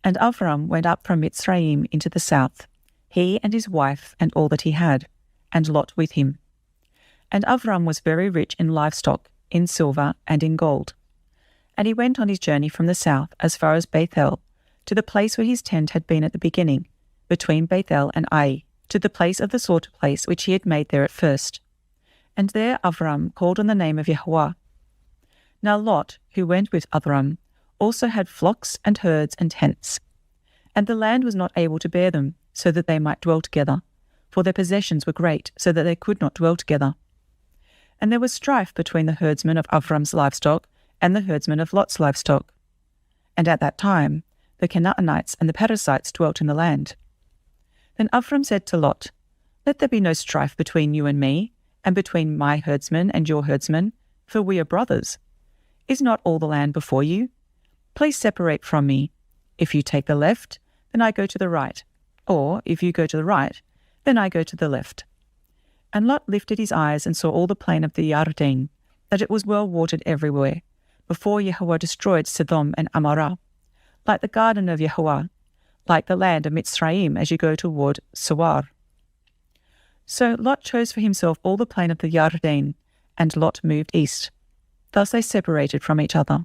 B: And Avram went up from Mitzrayim into the south, he and his wife and all that he had, and Lot with him. And Avram was very rich in livestock, in silver, and in gold. And he went on his journey from the south as far as Bethel, to the place where his tent had been at the beginning, between Bethel and Ai, to the place of the slaughter place which he had made there at first. And there Avram called on the name of Yahuwah. Now Lot, who went with Avram, also had flocks and herds and tents. And the land was not able to bear them, so that they might dwell together, for their possessions were great, so that they could not dwell together. And there was strife between the herdsmen of Avram's livestock and the herdsmen of Lot's livestock. And at that time the Canaanites and the Perizzites dwelt in the land. Then Avram said to Lot, Let there be no strife between you and me, and between my herdsmen and your herdsmen, for we are brothers. Is not all the land before you? Please separate from me. If you take the left, then I go to the right, or if you go to the right, then I go to the left. And Lot lifted his eyes and saw all the plain of the Yarden, that it was well watered everywhere, before Yahuwah destroyed Sodom and Amorah, like the garden of Yahuwah, like the land of Mitzrayim as you go toward Sawar. So Lot chose for himself all the plain of the Yarden, and Lot moved east. Thus they separated from each other,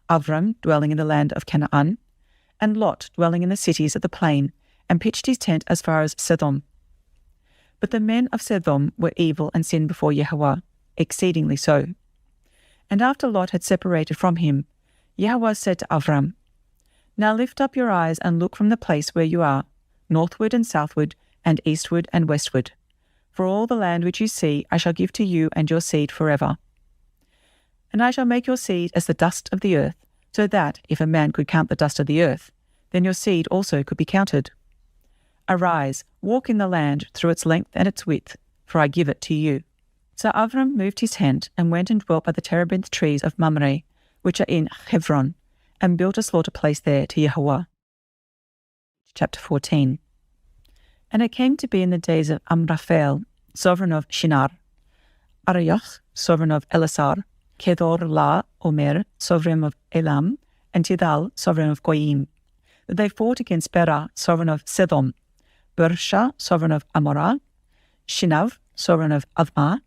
B: Avram dwelling in the land of Canaan, and Lot dwelling in the cities of the plain, and pitched his tent as far as Sodom. But the men of Sodom were evil and sinned before Yahuwah, exceedingly so. And after Lot had separated from him, Yahuwah said to Avram, Now lift up your eyes and look from the place where you are, northward and southward, and eastward and westward. For all the land which you see I shall give to you and your seed forever. And I shall make your seed as the dust of the earth, so that, if a man could count the dust of the earth, then your seed also could be counted. Arise, walk in the land through its length and its width, for I give it to you. So Avram moved his tent and went and dwelt by the terebinth trees of Mamre, which are in Hebron, and built a slaughter place there to Yahuwah. Chapter 14. And it came to be in the days of Amraphel, sovereign of Shinar, Arioch, sovereign of Elasar, Kedor La Omer, sovereign of Elam, and Tidal, sovereign of Goyim, that they fought against Bera, sovereign of Sedom, Bersha, sovereign of Amorah, Shinav, sovereign of Admah,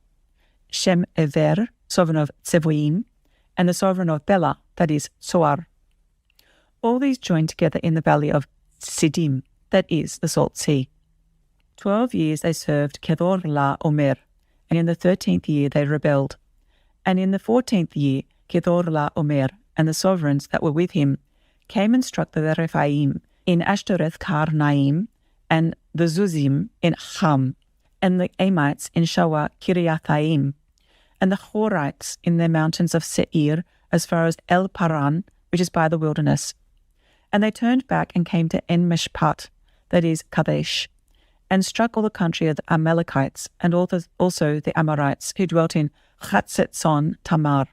B: Shem Ever, sovereign of Tsevoim, and the sovereign of Bela, that is, Soar. All these joined together in the valley of Siddim, that is, the Salt Sea. 12 years they served Kedorlaomer, and in the 13th year they rebelled. And in the 14th year, Kedorlaomer and the sovereigns that were with him came and struck the Rephaim in Ashtoreth Karnaim, and the Zuzim in Ham, and the Amites in Shawah Kiriathaim, and the Horites in the mountains of Seir as far as El Paran, which is by the wilderness. And they turned back and came to En-Mishpat, that is, Kadesh, and struck all the country of the Amalekites, and also the Amorites, who dwelt in Chatzetzon Tamar,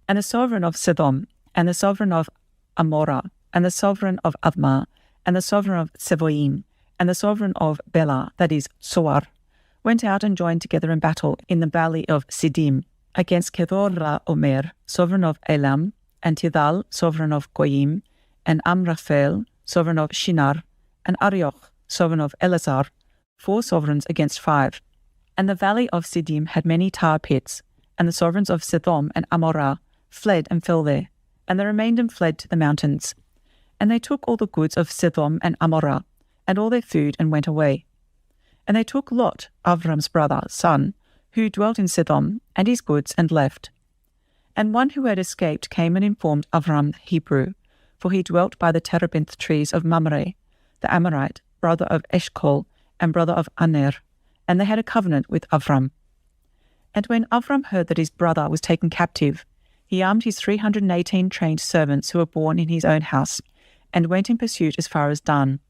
B: and the sovereign of Sedom, and the sovereign of Amorah, and the sovereign of Admah, and the sovereign of Seboim, and the sovereign of Bela, that is, Soar, went out and joined together in battle in the valley of Siddim, against Kedorlaomer, sovereign of Elam, and Tidal, sovereign of Goyim, and Amraphel, sovereign of Shinar, and Arioch, sovereign of Elazar, 4 sovereigns against 5. And the valley of Siddim had many tar pits, and the sovereigns of Sedom and Amorah fled and fell there, and they remained and fled to the mountains. And they took all the goods of Sedom and Amorah, and all their food, and went away. And they took Lot, Avram's brother, son, who dwelt in Sedom, and his goods, and left. And one who had escaped came and informed Avram the Hebrew, for he dwelt by the terebinth trees of Mamre, the Amorite, brother of Eshcol, and brother of Aner, and they had a covenant with Avram. And when Avram heard that his brother was taken captive, he armed his 318 trained servants who were born in his own house, and went in pursuit as far as Dan.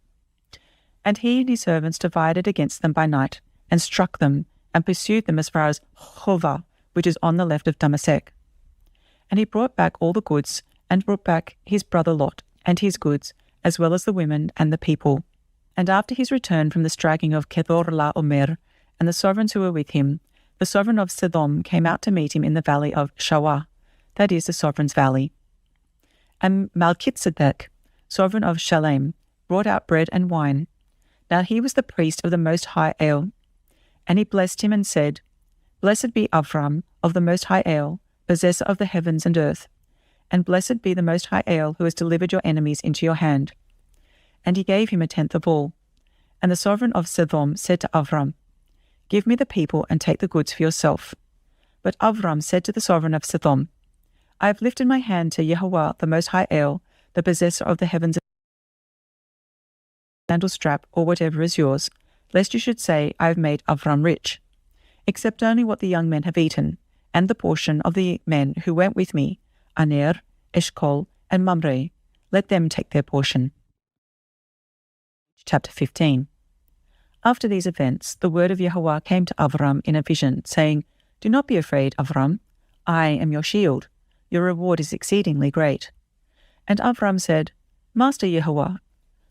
B: And he and his servants divided against them by night, and struck them, and pursued them as far as Hovah, which is on the left of Damasek. And he brought back all the goods, and brought back his brother Lot, and his goods, as well as the women and the people. And after his return from the striking of Kedorlaomer, and the sovereigns who were with him, the sovereign of Sedom came out to meet him in the valley of Shawah, that is, the sovereign's valley. And Melchizedek, sovereign of Shalem, brought out bread and wine. Now he was the priest of the Most High El. And he blessed him and said, Blessed be Avram of the Most High El, possessor of the heavens and earth. And blessed be the Most High El, who has delivered your enemies into your hand. And he gave him 1/10 of all. And the sovereign of Sedom said to Avram, Give me the people and take the goods for yourself. But Avram said to the sovereign of Sedom, I have lifted my hand to Yahuwah the Most High El, the possessor of the heavens and sandal strap, or whatever is yours, lest you should say, I have made Avram rich, except only what the young men have eaten, and the portion of the men who went with me, Aner, Eshcol, and Mamre, let them take their portion. Chapter 15. After these events, the word of Yahuwah came to Avram in a vision, saying, Do not be afraid, Avram. I am your shield. Your reward is exceedingly great. And Avram said, Master Yahuwah,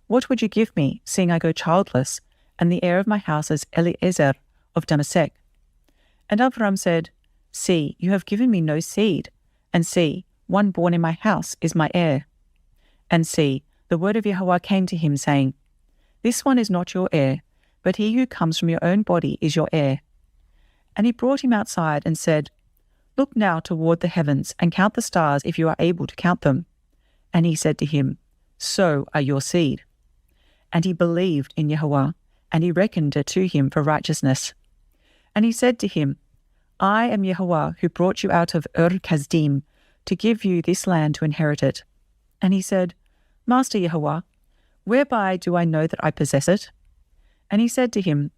B: what would you give me, seeing I go childless, and the heir of my house is Eliezer of Damasek? And Avram said, See, you have given me no seed, and see, one born in my house is my heir. And see, the word of Yahuwah came to him, saying, This one is not your heir, but he who comes from your own body is your heir. And he brought him outside and said, Look now toward the heavens, and count the stars if you are able to count them. And he said to him, So are your seed. And he believed in Yahuwah, and he reckoned it to him for righteousness. And he said to him, I am Yahuwah, who brought you out of Ur-Kasdim, to give you this land to inherit it. And he said, Master Yahuwah, whereby do I know that I possess it? And he said to him,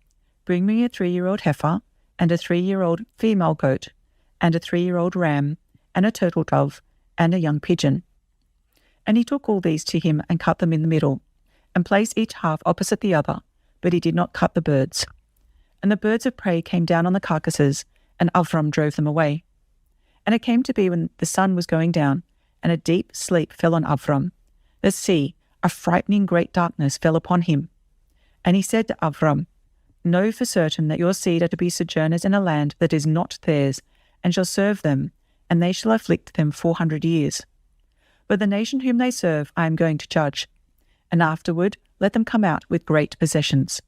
B: Bring me a 3-year-old heifer, and a 3-year-old female goat, and a 3-year-old ram, and a turtle dove, and a young pigeon. And he took all these to him and cut them in the middle, and placed each half opposite the other, but he did not cut the birds. And the birds of prey came down on the carcasses, and Avram drove them away. And it came to be when the sun was going down, and a deep sleep fell on Avram, that see, a frightening great darkness fell upon him. And he said to Avram, Know for certain that your seed are to be sojourners in a land that is not theirs, and shall serve them, and they shall afflict them 400 years. But the nation whom they serve I am going to judge, and afterward let them come out with great possessions.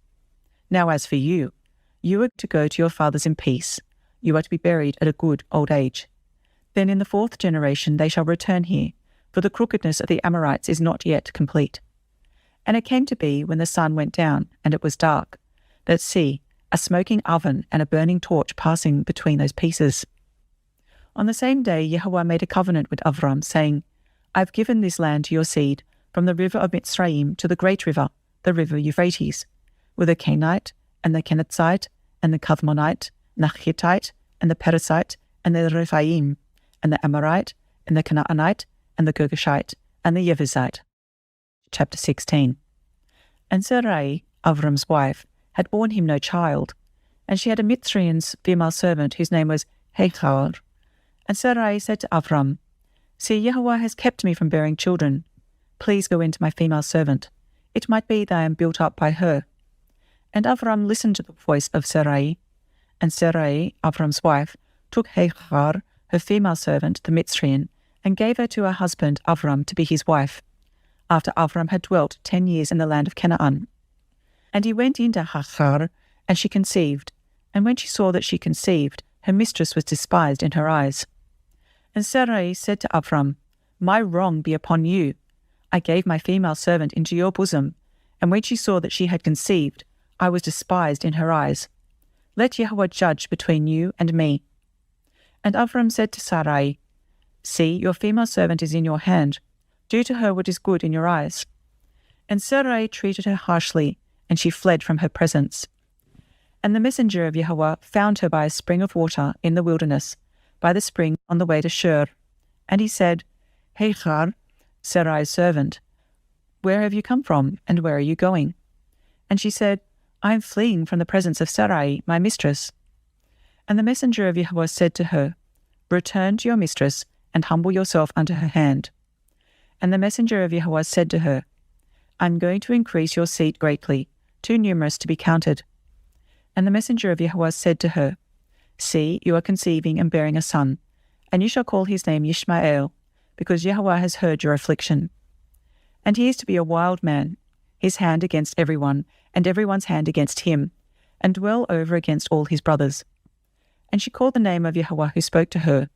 B: Now as for you, you are to go to your fathers in peace. You are to be buried at a good old age. Then in the 4th generation they shall return here, for the crookedness of the Amorites is not yet complete. And it came to be, when the sun went down, and it was dark, that see, a smoking oven and a burning torch passing between those pieces. On the same day Yahuwah made a covenant with Avram, saying, I have given this land to your seed, from the river of Mitzrayim to the great river, the river Euphrates, with the Canaanite, and the Kenizzite, and the Kadmonite, and the Hittite, and the Perizzite, and the Rephaim, and the Amorite, and the Canaanite, and the Girgashite, and the Jebusite. Chapter 16. And Sarai, Avram's wife, had borne him no child, and she had a Mitzrayim's female servant whose name was Hagar. And Sarai said to Avram, See, Yahuwah has kept me from bearing children. Please go into my female servant. It might be that I am built up by her. And Avram listened to the voice of Sarai. And Sarai, Avram's wife, took Hagar, her female servant, the Mitzrayim, and gave her to her husband Avram to be his wife, after Avram had dwelt 10 years in the land of Canaan. And he went into Hagar, and she conceived. And when she saw that she conceived, her mistress was despised in her eyes. And Sarai said to Avram, My wrong be upon you. I gave my female servant into your bosom, and when she saw that she had conceived, I was despised in her eyes. Let Yahuwah judge between you and me. And Avram said to Sarai, See, your female servant is in your hand. Do to her what is good in your eyes. And Sarai treated her harshly, and she fled from her presence. And the messenger of Yahuwah found her by a spring of water in the wilderness, by the spring on the way to Shur. And he said, Hagar, Sarai's servant, where have you come from, and where are you going? And she said, I am fleeing from the presence of Sarai, my mistress. And the messenger of Yahuwah said to her, Return to your mistress, and humble yourself under her hand. And the messenger of Yahuwah said to her, I am going to increase your seed greatly, too numerous to be counted. And the messenger of Yahuwah said to her, See, you are conceiving and bearing a son, and you shall call his name Yishmael, because Yahuwah has heard your affliction. And he is to be a wild man, his hand against everyone, and everyone's hand against him, and dwell over against all his brothers. And she called the name of Yahuwah who spoke to her,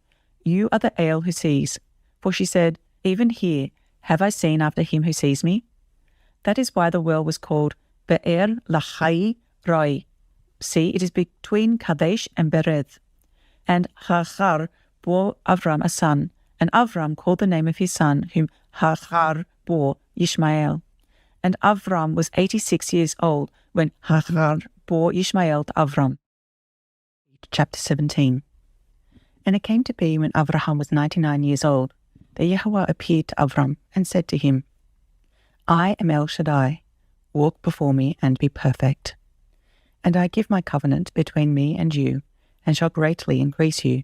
B: You are the El who sees. For she said, Even here have I seen after him who sees me. That is why the well was called Be'er Lahai Roi. See, it is between Kadesh and Bereth. And Hagar bore Avram a son, and Avram called the name of his son, whom Hagar bore, Yishmael. And Avram was 86 years old when Hagar bore Yishmael to Avram. Chapter 17. And it came to be when Avraham was 99 years old, that Yahuwah appeared to Avram and said to him, I am El Shaddai, walk before me and be perfect. And I give my covenant between me and you, and shall greatly increase you.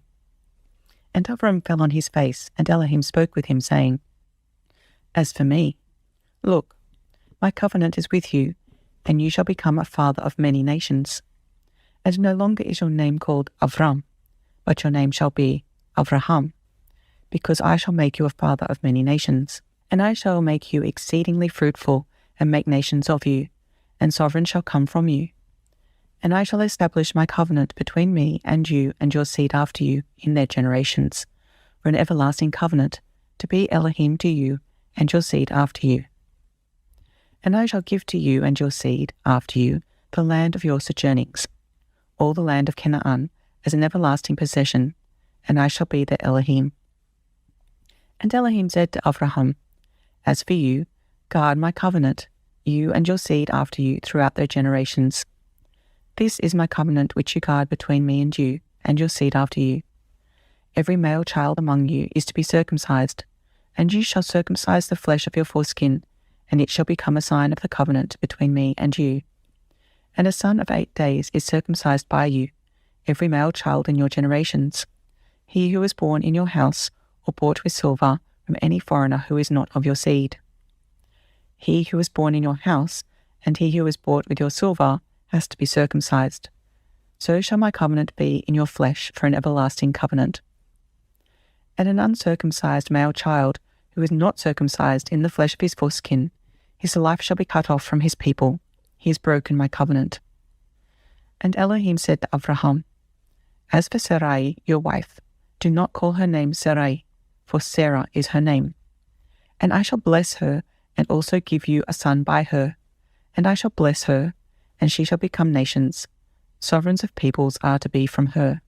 B: And Avram fell on his face, and Elohim spoke with him, saying, As for me, look, my covenant is with you, and you shall become a father of many nations. And no longer is your name called Avram, but your name shall be Avraham, because I shall make you a father of many nations, and I shall make you exceedingly fruitful, and make nations of you, and sovereigns shall come from you. And I shall establish my covenant between me and you and your seed after you in their generations, for an everlasting covenant, to be Elohim to you and your seed after you. And I shall give to you and your seed after you the land of your sojournings, all the land of Canaan, as an everlasting possession, and I shall be their Elohim. And Elohim said to Avraham, As for you, guard my covenant, you and your seed after you throughout their generations. This is my covenant which you guard between me and you, and your seed after you. Every male child among you is to be circumcised, and you shall circumcise the flesh of your foreskin, and it shall become a sign of the covenant between me and you. And a son of 8 days is circumcised by you, every male child in your generations, he who is born in your house, or bought with silver from any foreigner who is not of your seed. He who is born in your house, and he who is bought with your silver, has to be circumcised. So shall my covenant be in your flesh for an everlasting covenant. And an uncircumcised male child, who is not circumcised in the flesh of his foreskin, his life shall be cut off from his people. He has broken my covenant. And Elohim said to Avraham, As for Sarai, your wife, do not call her name Sarai, for Sarah is her name. And I shall bless her, and also give you a son by her. And I shall bless her, and she shall become nations. Sovereigns of peoples are to be from her.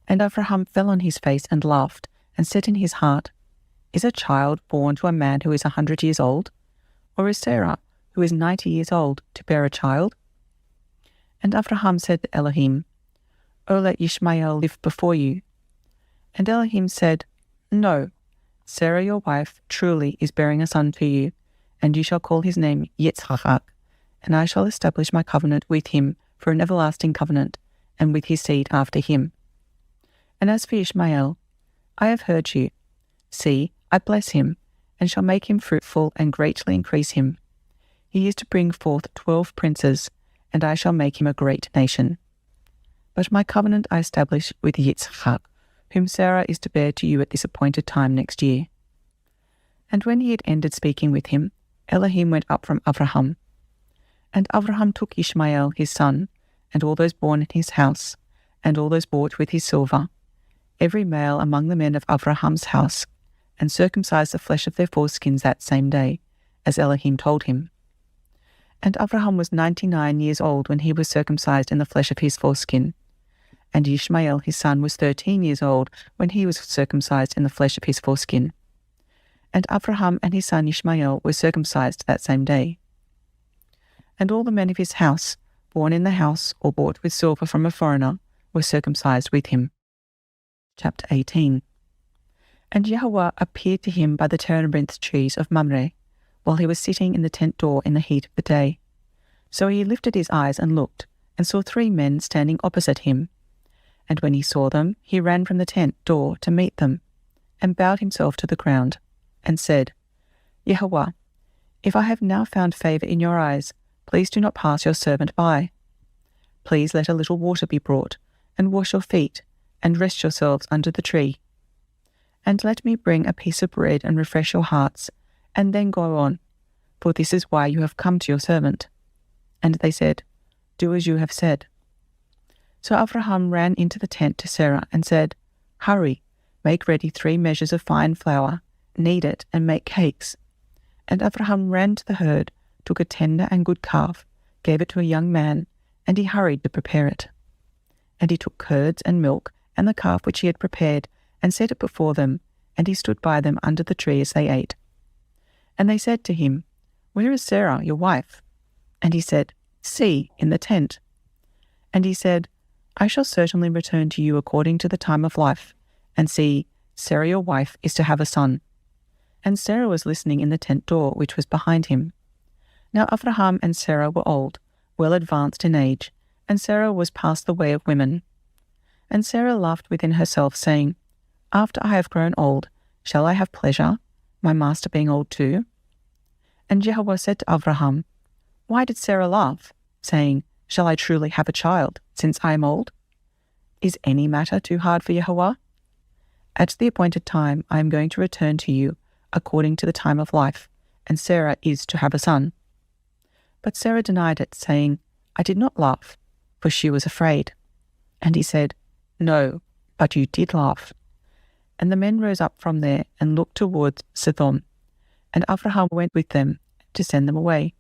B: And Avraham fell on his face and laughed, and said in his heart, Is a child born to a man who is 100 years old? Or is Sarah, who is 90 years old, to bear a child? And Avraham said to Elohim, O let Ishmael live before you. And Elohim said, No, Sarah your wife truly is bearing a son to you, and you shall call his name Yitzchak, and I shall establish my covenant with him for an everlasting covenant, and with his seed after him. And as for Ishmael, I have heard you. See, I bless him, and shall make him fruitful and greatly increase him. He is to bring forth 12 princes, and I shall make him a great nation. But my covenant I establish with Yitzchak, whom Sarah is to bear to you at this appointed time next year. And when he had ended speaking with him, Elohim went up from Avraham. And Avraham took Ishmael his son, and all those born in his house, and all those bought with his silver, every male among the men of Avraham's house, and circumcised the flesh of their foreskins that same day, as Elohim told him. And Avraham was 99 years old when he was circumcised in the flesh of his foreskin. And Ishmael his son was 13 years old when he was circumcised in the flesh of his foreskin. And Avraham and his son Ishmael were circumcised that same day. And all the men of his house, born in the house or bought with silver from a foreigner, were circumcised with him. Chapter 18. And Yahuwah appeared to him by the terebinth trees of Mamre, while he was sitting in the tent door in the heat of the day. So he lifted his eyes and looked, and saw 3 men standing opposite him. And when he saw them, he ran from the tent door to meet them, and bowed himself to the ground, and said, Yahuwah, if I have now found favour in your eyes, please do not pass your servant by. Please let a little water be brought, and wash your feet, and rest yourselves under the tree. And let me bring a piece of bread and refresh your hearts, and then go on, for this is why you have come to your servant. And they said, Do as you have said. So Avraham ran into the tent to Sarah and said, Hurry, make ready 3 measures of fine flour, knead it, and make cakes. And Avraham ran to the herd, took a tender and good calf, gave it to a young man, and he hurried to prepare it. And he took curds and milk, and the calf which he had prepared, and set it before them, and he stood by them under the tree as they ate. And they said to him, Where is Sarah, your wife? And he said, See, in the tent. And he said, I shall certainly return to you according to the time of life, and see, Sarah your wife is to have a son. And Sarah was listening in the tent door which was behind him. Now Avraham and Sarah were old, well advanced in age, and Sarah was past the way of women. And Sarah laughed within herself, saying, After I have grown old, shall I have pleasure, my master being old too? And Yahuwah said to Avraham, Why did Sarah laugh, saying, Shall I truly have a child, since I am old? Is any matter too hard for Yahuwah? At the appointed time I am going to return to you, according to the time of life, and Sarah is to have a son. But Sarah denied it, saying, I did not laugh, for she was afraid. And he said, No, but you did laugh. And the men rose up from there and looked towards Sodom, and Avraham went with them to send them away.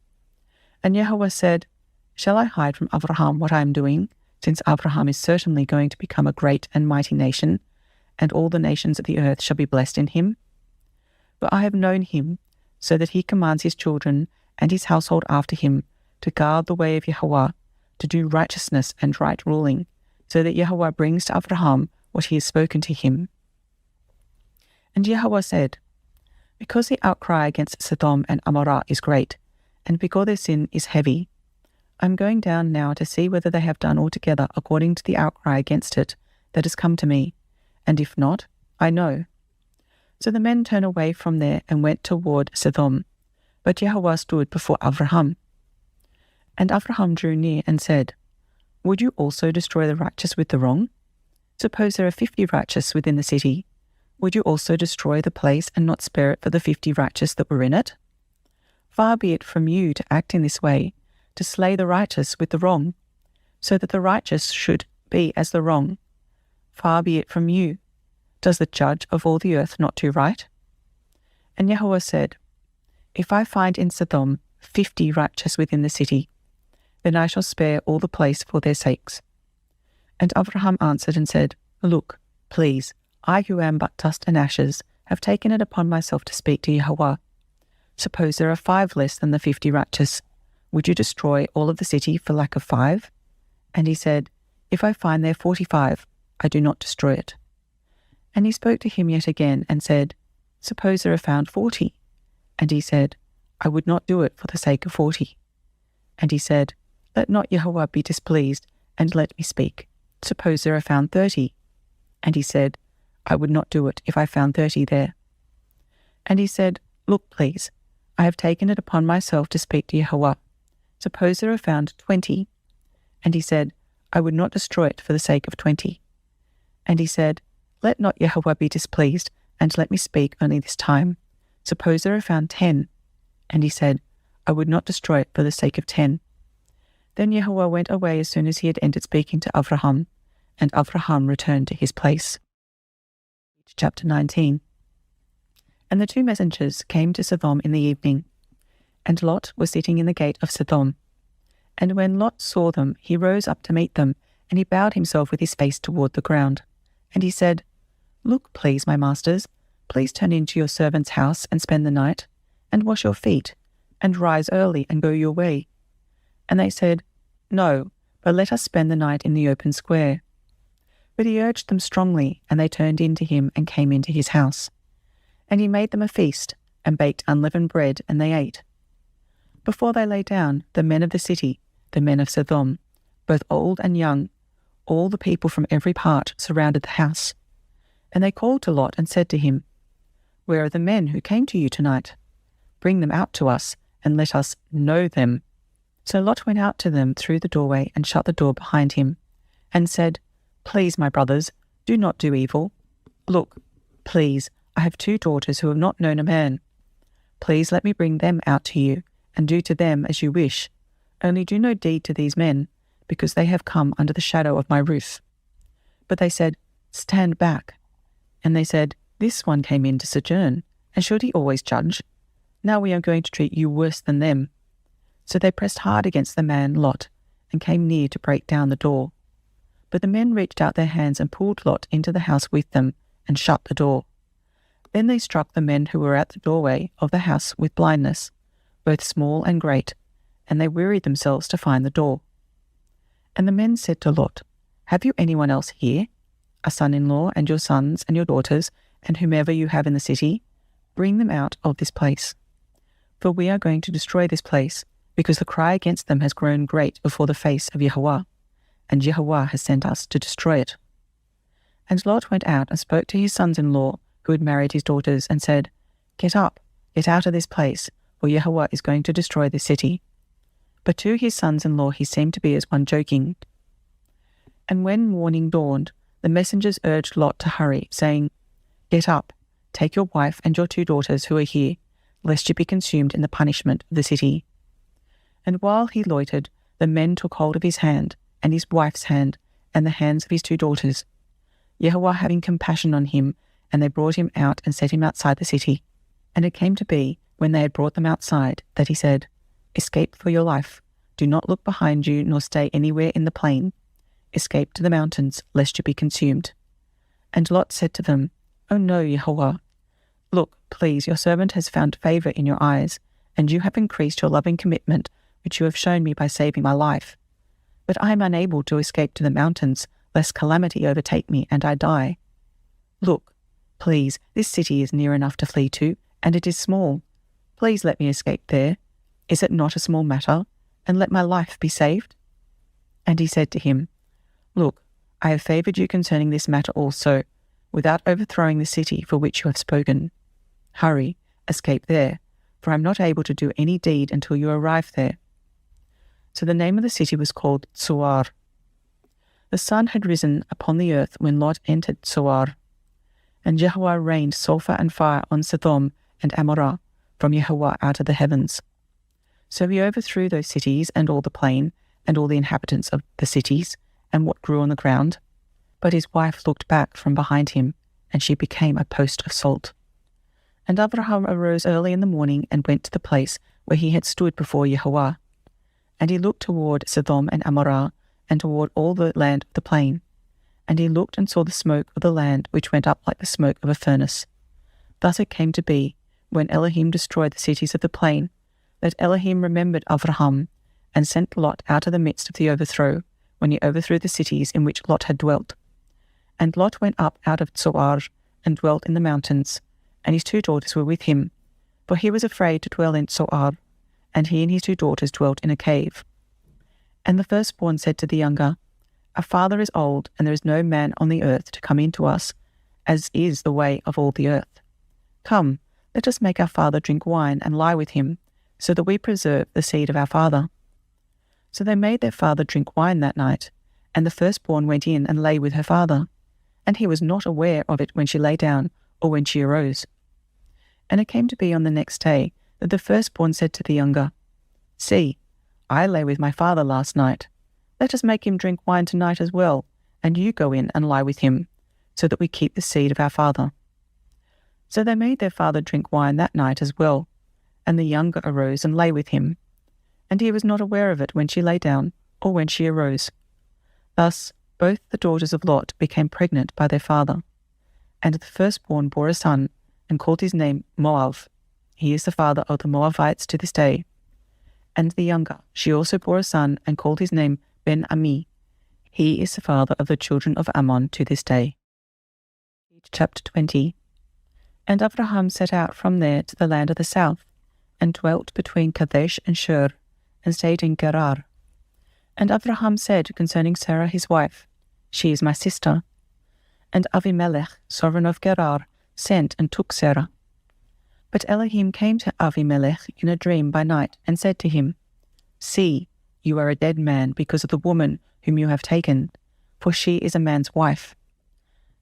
B: And Yahuwah said, Shall I hide from Avraham what I am doing, since Avraham is certainly going to become a great and mighty nation, and all the nations of the earth shall be blessed in him? For I have known him, so that he commands his children and his household after him to guard the way of Yahuwah, to do righteousness and right ruling, so that Yahuwah brings to Avraham what he has spoken to him. And Yahuwah said, Because the outcry against Sodom and Amorah is great, and because their sin is heavy, I am going down now to see whether they have done altogether according to the outcry against it that has come to me, and if not, I know. So the men turned away from there and went toward Sodom, but Yahuwah stood before Avraham. And Avraham drew near and said, Would you also destroy the righteous with the wrong? Suppose there are 50 righteous within the city. Would you also destroy the place and not spare it for the 50 righteous that were in it? Far be it from you to act in this way, to slay the righteous with the wrong, so that the righteous should be as the wrong. Far be it from you. Does the judge of all the earth not do right? And Yahuwah said, if I find in Sodom 50 righteous within the city, then I shall spare all the place for their sakes. And Abraham answered and said, look, please, I who am but dust and ashes, have taken it upon myself to speak to Yahuwah. Suppose there are 5 less than the 50 righteous. Would you destroy all of the city for lack of 5? And he said, if I find there 45, I do not destroy it. And he spoke to him yet again and said, suppose there are found 40. And he said, I would not do it for the sake of 40. And he said, let not Yahuwah be displeased, and let me speak. Suppose there are found 30. And he said, I would not do it if I found 30 there. And he said, look, please, I have taken it upon myself to speak to Yahuwah. Suppose there are found 20. And he said, I would not destroy it for the sake of 20. And he said, let not Yahuwah be displeased, and let me speak only this time. Suppose there are found 10. And he said, I would not destroy it for the sake of 10. Then Yahuwah went away as soon as he had ended speaking to Abraham, and Abraham returned to his place. Chapter 19. And the 2 messengers came to Sodom in the evening, and Lot was sitting in the gate of Sodom. And when Lot saw them, he rose up to meet them, and he bowed himself with his face toward the ground. And he said, look, please, my masters, please turn into your servant's house and spend the night, and wash your feet, and rise early and go your way. And they said, no, but let us spend the night in the open square. But he urged them strongly, and they turned in to him and came into his house. And he made them a feast, and baked unleavened bread, and they ate. Before they lay down, the men of the city, the men of Sodom, both old and young, all the people from every part, surrounded the house. And they called to Lot and said to him, where are the men who came to you tonight? Bring them out to us, and let us know them. So Lot went out to them through the doorway and shut the door behind him, and said, please, my brothers, do not do evil. Look, please, I have 2 daughters who have not known a man. Please let me bring them out to you, and do to them as you wish. Only do no deed to these men, because they have come under the shadow of my roof. But they said, stand back. And they said, this one came in to sojourn, and should he always judge? Now we are going to treat you worse than them. So they pressed hard against the man Lot, and came near to break down the door. But the men reached out their hands and pulled Lot into the house with them, and shut the door. Then they struck the men who were at the doorway of the house with blindness, both small and great, and they wearied themselves to find the door. And the men said to Lot, have you anyone else here? A son-in-law, and your sons, and your daughters, and whomever you have in the city? Bring them out of this place. For we are going to destroy this place, because the cry against them has grown great before the face of Yahuwah, and Yahuwah has sent us to destroy it. And Lot went out and spoke to his sons-in-law, who had married his daughters, and said, get up, get out of this place, for Yahuwah is going to destroy this city. But to his sons-in-law he seemed to be as one joking. And when morning dawned, the messengers urged Lot to hurry, saying, get up, take your wife and your 2 daughters who are here, lest you be consumed in the punishment of the city. And while he loitered, the men took hold of his hand, and his wife's hand, and the hands of his 2 daughters, Yahuwah having compassion on him, and they brought him out and set him outside the city. And it came to be, when they had brought them outside, that he said, escape for your life. Do not look behind you, nor stay anywhere in the plain. Escape to the mountains, lest you be consumed. And Lot said to them, oh no, Yahuwah. Look, please, your servant has found favor in your eyes, and you have increased your loving commitment, which you have shown me by saving my life. But I am unable to escape to the mountains, lest calamity overtake me and I die. Look, please, this city is near enough to flee to, and it is small. Please let me escape there. Is it not a small matter? And let my life be saved? And he said to him, look, I have favored you concerning this matter also, without overthrowing the city for which you have spoken. Hurry, escape there, for I am not able to do any deed until you arrive there. So the name of the city was called Zoar. The sun had risen upon the earth when Lot entered Zoar, and Yahuwah rained sulphur and fire on Sodom and Amorah from Yahuwah out of the heavens. So he overthrew those cities and all the plain, and all the inhabitants of the cities, and what grew on the ground. But his wife looked back from behind him, and she became a post of salt. And Abraham arose early in the morning and went to the place where he had stood before Yahuwah. And he looked toward Sodom and Amorah, and toward all the land of the plain. And he looked and saw the smoke of the land, which went up like the smoke of a furnace. Thus it came to be, when Elohim destroyed the cities of the plain, that Elohim remembered Abraham, and sent Lot out of the midst of the overthrow, when he overthrew the cities in which Lot had dwelt. And Lot went up out of Zoar, and dwelt in the mountains, and his 2 daughters were with him, for he was afraid to dwell in Zoar, and he and his 2 daughters dwelt in a cave. And the firstborn said to the younger, Our father is old, and there is no man on the earth to come in to us, as is the way of all the earth. Come, let us make our father drink wine and lie with him, so that we preserve the seed of our father. So they made their father drink wine that night, and the firstborn went in and lay with her father, and he was not aware of it when she lay down or when she arose. And it came to be on the next day that the firstborn said to the younger, See, I lay with my father last night. Let us make him drink wine tonight as well, and you go in and lie with him, so that we keep the seed of our father. So they made their father drink wine that night as well, and the younger arose and lay with him. And he was not aware of it when she lay down or when she arose. Thus both the daughters of Lot became pregnant by their father. And the firstborn bore a son, and called his name Moab. He is the father of the Moabites to this day. And the younger, she also bore a son, and called his name Ben-Ami. He is the father of the children of Ammon to this day. Chapter 20. And Abraham set out from there to the land of the south, and dwelt between Kadesh and Shur, and stayed in Gerar. And Abraham said concerning Sarah his wife, She is my sister. And Avimelech, sovereign of Gerar, sent and took Sarah. But Elohim came to Avimelech in a dream by night, and said to him, See, you are a dead man because of the woman whom you have taken, for she is a man's wife.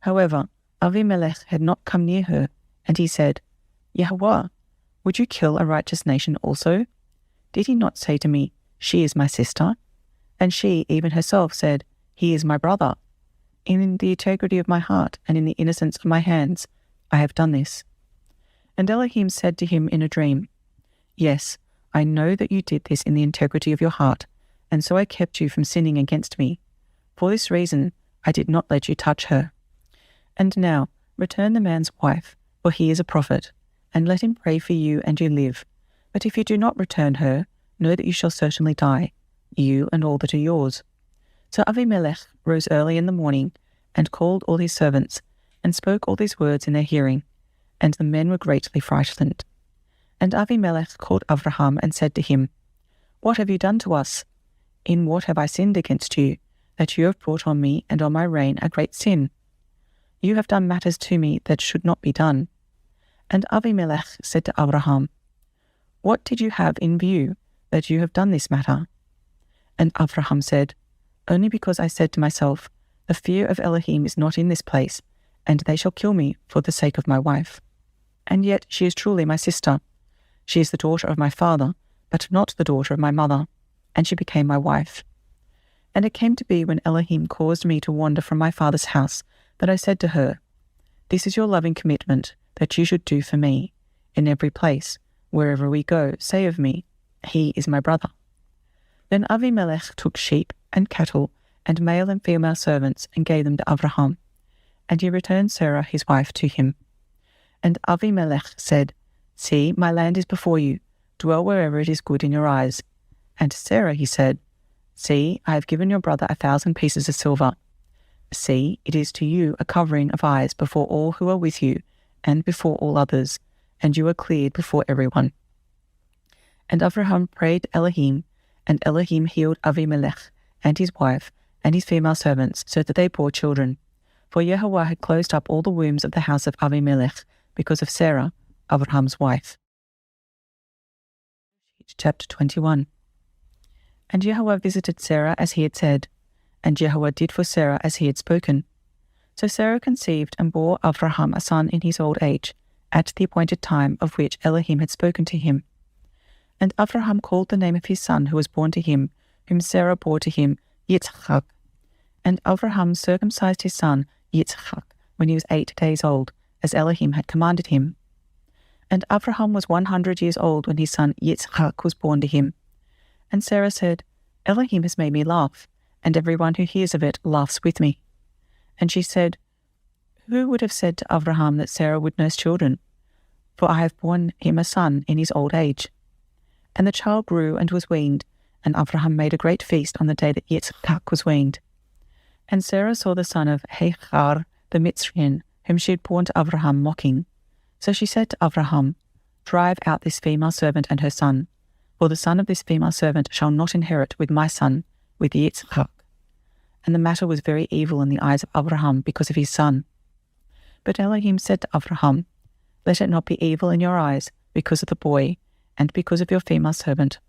B: However, Avimelech had not come near her, and he said, Yahuwah, would you kill a righteous nation also? Did he not say to me, She is my sister? And she, even herself, said, He is my brother. In the integrity of my heart and in the innocence of my hands, I have done this. And Elohim said to him in a dream, Yes, I know that you did this in the integrity of your heart, and so I kept you from sinning against me. For this reason, I did not let you touch her. And now, return the man's wife, for he is a prophet, and let him pray for you and you live. But if you do not return her, know that you shall certainly die, you and all that are yours. So Avimelech rose early in the morning, and called all his servants, and spoke all these words in their hearing, and the men were greatly frightened. And Avimelech called Abraham, and said to him, What have you done to us? In what have I sinned against you, that you have brought on me and on my reign a great sin? You have done matters to me that should not be done. And Avimelech said to Abraham, What did you have in view, that you have done this matter? And Abraham said, Only because I said to myself, The fear of Elohim is not in this place, and they shall kill me for the sake of my wife. And yet she is truly my sister. She is the daughter of my father, but not the daughter of my mother, and she became my wife. And it came to be when Elohim caused me to wander from my father's house, that I said to her, This is your loving commitment that you should do for me. In every place, wherever we go, say of me, He is my brother. Then Avimelech took sheep and cattle and male and female servants and gave them to Abraham. And he returned Sarah his wife to him. And Avimelech said, See, my land is before you. Dwell wherever it is good in your eyes. And to Sarah he said, See, I have given your brother 1,000 pieces of silver. See, it is to you a covering of eyes before all who are with you, and before all others, and you are cleared before everyone. And Abraham prayed to Elohim, and Elohim healed Avimelech and his wife and his female servants, so that they bore children. For Yahuwah had closed up all the wombs of the house of Avimelech because of Sarah, Abraham's wife. Chapter 21. And Yahuwah visited Sarah as he had said, and Yahuwah did for Sarah as he had spoken. So Sarah conceived and bore Abraham a son in his old age, at the appointed time of which Elohim had spoken to him. And Abraham called the name of his son who was born to him, whom Sarah bore to him, Yitzchak. And Abraham circumcised his son Yitzchak when he was 8 days old, as Elohim had commanded him. And Abraham was 100 years old when his son Yitzchak was born to him. And Sarah said, Elohim has made me laugh, and everyone who hears of it laughs with me. And she said, Who would have said to Abraham that Sarah would nurse children? For I have borne him a son in his old age. And the child grew and was weaned, and Abraham made a great feast on the day that Yitzchak was weaned. And Sarah saw the son of Hagar the Mitzrian, whom she had borne to Abraham, mocking. So she said to Abraham, Drive out this female servant and her son, for the son of this female servant shall not inherit with my son, with Yitzchak. And the matter was very evil in the eyes of Abraham because of his son. But Elohim said to Abraham, Let it not be evil in your eyes because of the boy, and because of your female servant.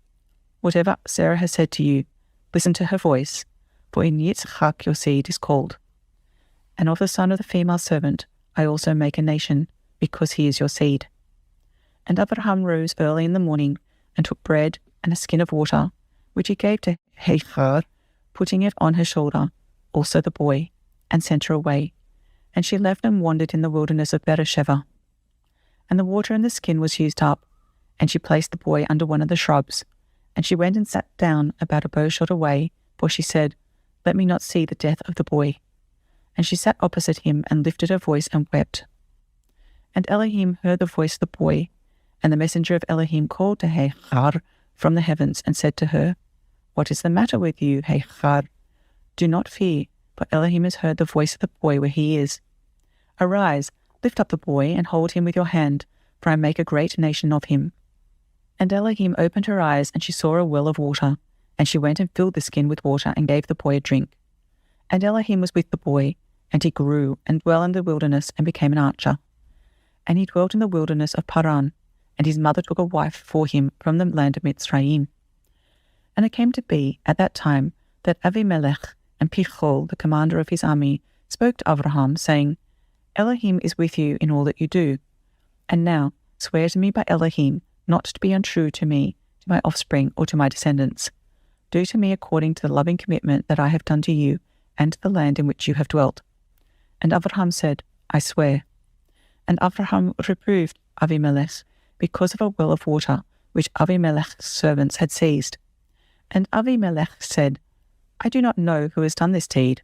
B: Whatever Sarah has said to you, listen to her voice, for in Yitzchak your seed is called. And of the son of the female servant I also make a nation, because he is your seed. And Abraham rose early in the morning, and took bread and a skin of water, which he gave to Hagar, putting it on her shoulder, also the boy, and sent her away. And she left and wandered in the wilderness of Beersheba. And the water in the skin was used up, and she placed the boy under one of the shrubs. And she went and sat down about a bowshot away, for she said, Let me not see the death of the boy. And she sat opposite him, and lifted her voice, and wept. And Elohim heard the voice of the boy, and the messenger of Elohim called to Hagar from the heavens, and said to her, What is the matter with you, Hagar? Do not fear, for Elohim has heard the voice of the boy where he is. Arise, lift up the boy, and hold him with your hand, for I make a great nation of him. And Elohim opened her eyes, and she saw a well of water, and she went and filled the skin with water, and gave the boy a drink. And Elohim was with the boy, and he grew, and dwelt in the wilderness, and became an archer. And he dwelt in the wilderness of Paran, and his mother took a wife for him from the land of Mitzrayim. And it came to be at that time that Avimelech and Pichol, the commander of his army, spoke to Abraham, saying, Elohim is with you in all that you do. And now swear to me by Elohim not to be untrue to me, to my offspring, or to my descendants. Do to me according to the loving commitment that I have done to you, and to the land in which you have dwelt. And Abraham said, I swear. And Abraham reproved Avimelech because of a well of water which Avimelech's servants had seized. And Avimelech said, I do not know who has done this deed,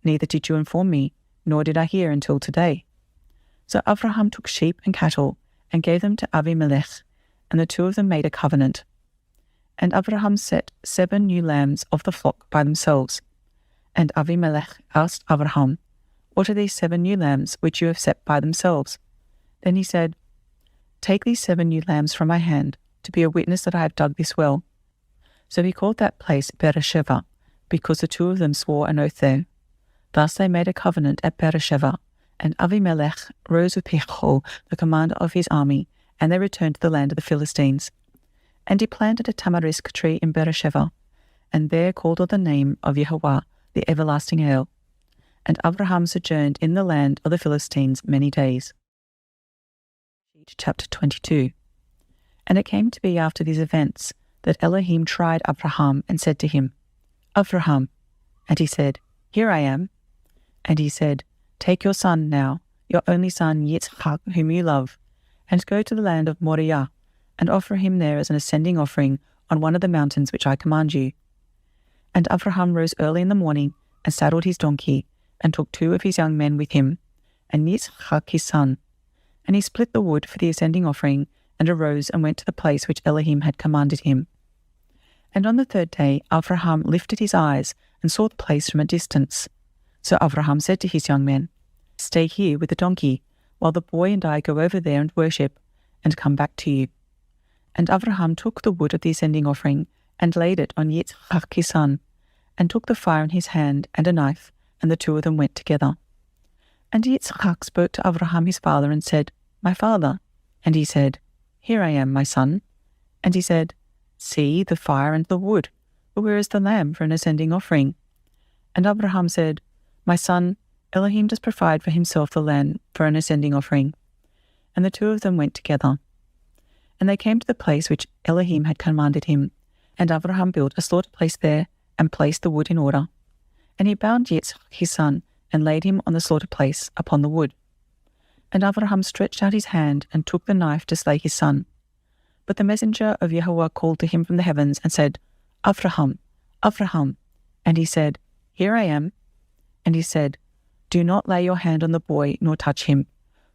B: neither did you inform me, nor did I hear until today. So Abraham took sheep and cattle, and gave them to Avimelech, and the two of them made a covenant. And Abraham set 7 new lambs of the flock by themselves. And Avimelech asked Abraham, What are these 7 new lambs which you have set by themselves? Then he said, Take these 7 new lambs from my hand, to be a witness that I have dug this well. So he called that place Beersheba, because the two of them swore an oath there. Thus they made a covenant at Beersheba, and Avimelech rose with Pichol, the commander of his army, and they returned to the land of the Philistines. And he planted a tamarisk tree in Beersheba, and there called on the name of YAHUAH, the everlasting El. And Abraham sojourned in the land of the Philistines many days. Chapter 22. And it came to be after these events that Elohim tried Abraham and said to him, Abraham. And he said, Here I am. And he said, Take your son now, your only son Yitzchak, whom you love, and go to the land of Moriah, and offer him there as an ascending offering on one of the mountains which I command you. And Abraham rose early in the morning, and saddled his donkey, and took 2 of his young men with him, and Yitzchak his son. And he split the wood for the ascending offering, and arose and went to the place which Elohim had commanded him. And on the 3rd day Abraham lifted his eyes, and saw the place from a distance. So Abraham said to his young men, Stay here with the donkey, while the boy and I go over there and worship, and come back to you. And Abraham took the wood of the ascending offering, and laid it on Yitzchak his son, and took the fire in his hand and a knife, and the 2 of them went together. And Yitzchak spoke to Abraham his father, and said, My father. And he said, Here I am, my son. And he said, See the fire and the wood, but where is the lamb for an ascending offering? And Abraham said, My son, Elohim does provide for himself the lamb for an ascending offering. And the 2 of them went together. And they came to the place which Elohim had commanded him, and Abraham built a slaughter place there, and placed the wood in order. And he bound Yitzchak his son, and laid him on the slaughter place upon the wood. And Abraham stretched out his hand and took the knife to slay his son. But the messenger of Yahuwah called to him from the heavens and said, Abraham, Abraham. And he said, Here I am. And he said, Do not lay your hand on the boy, nor touch him.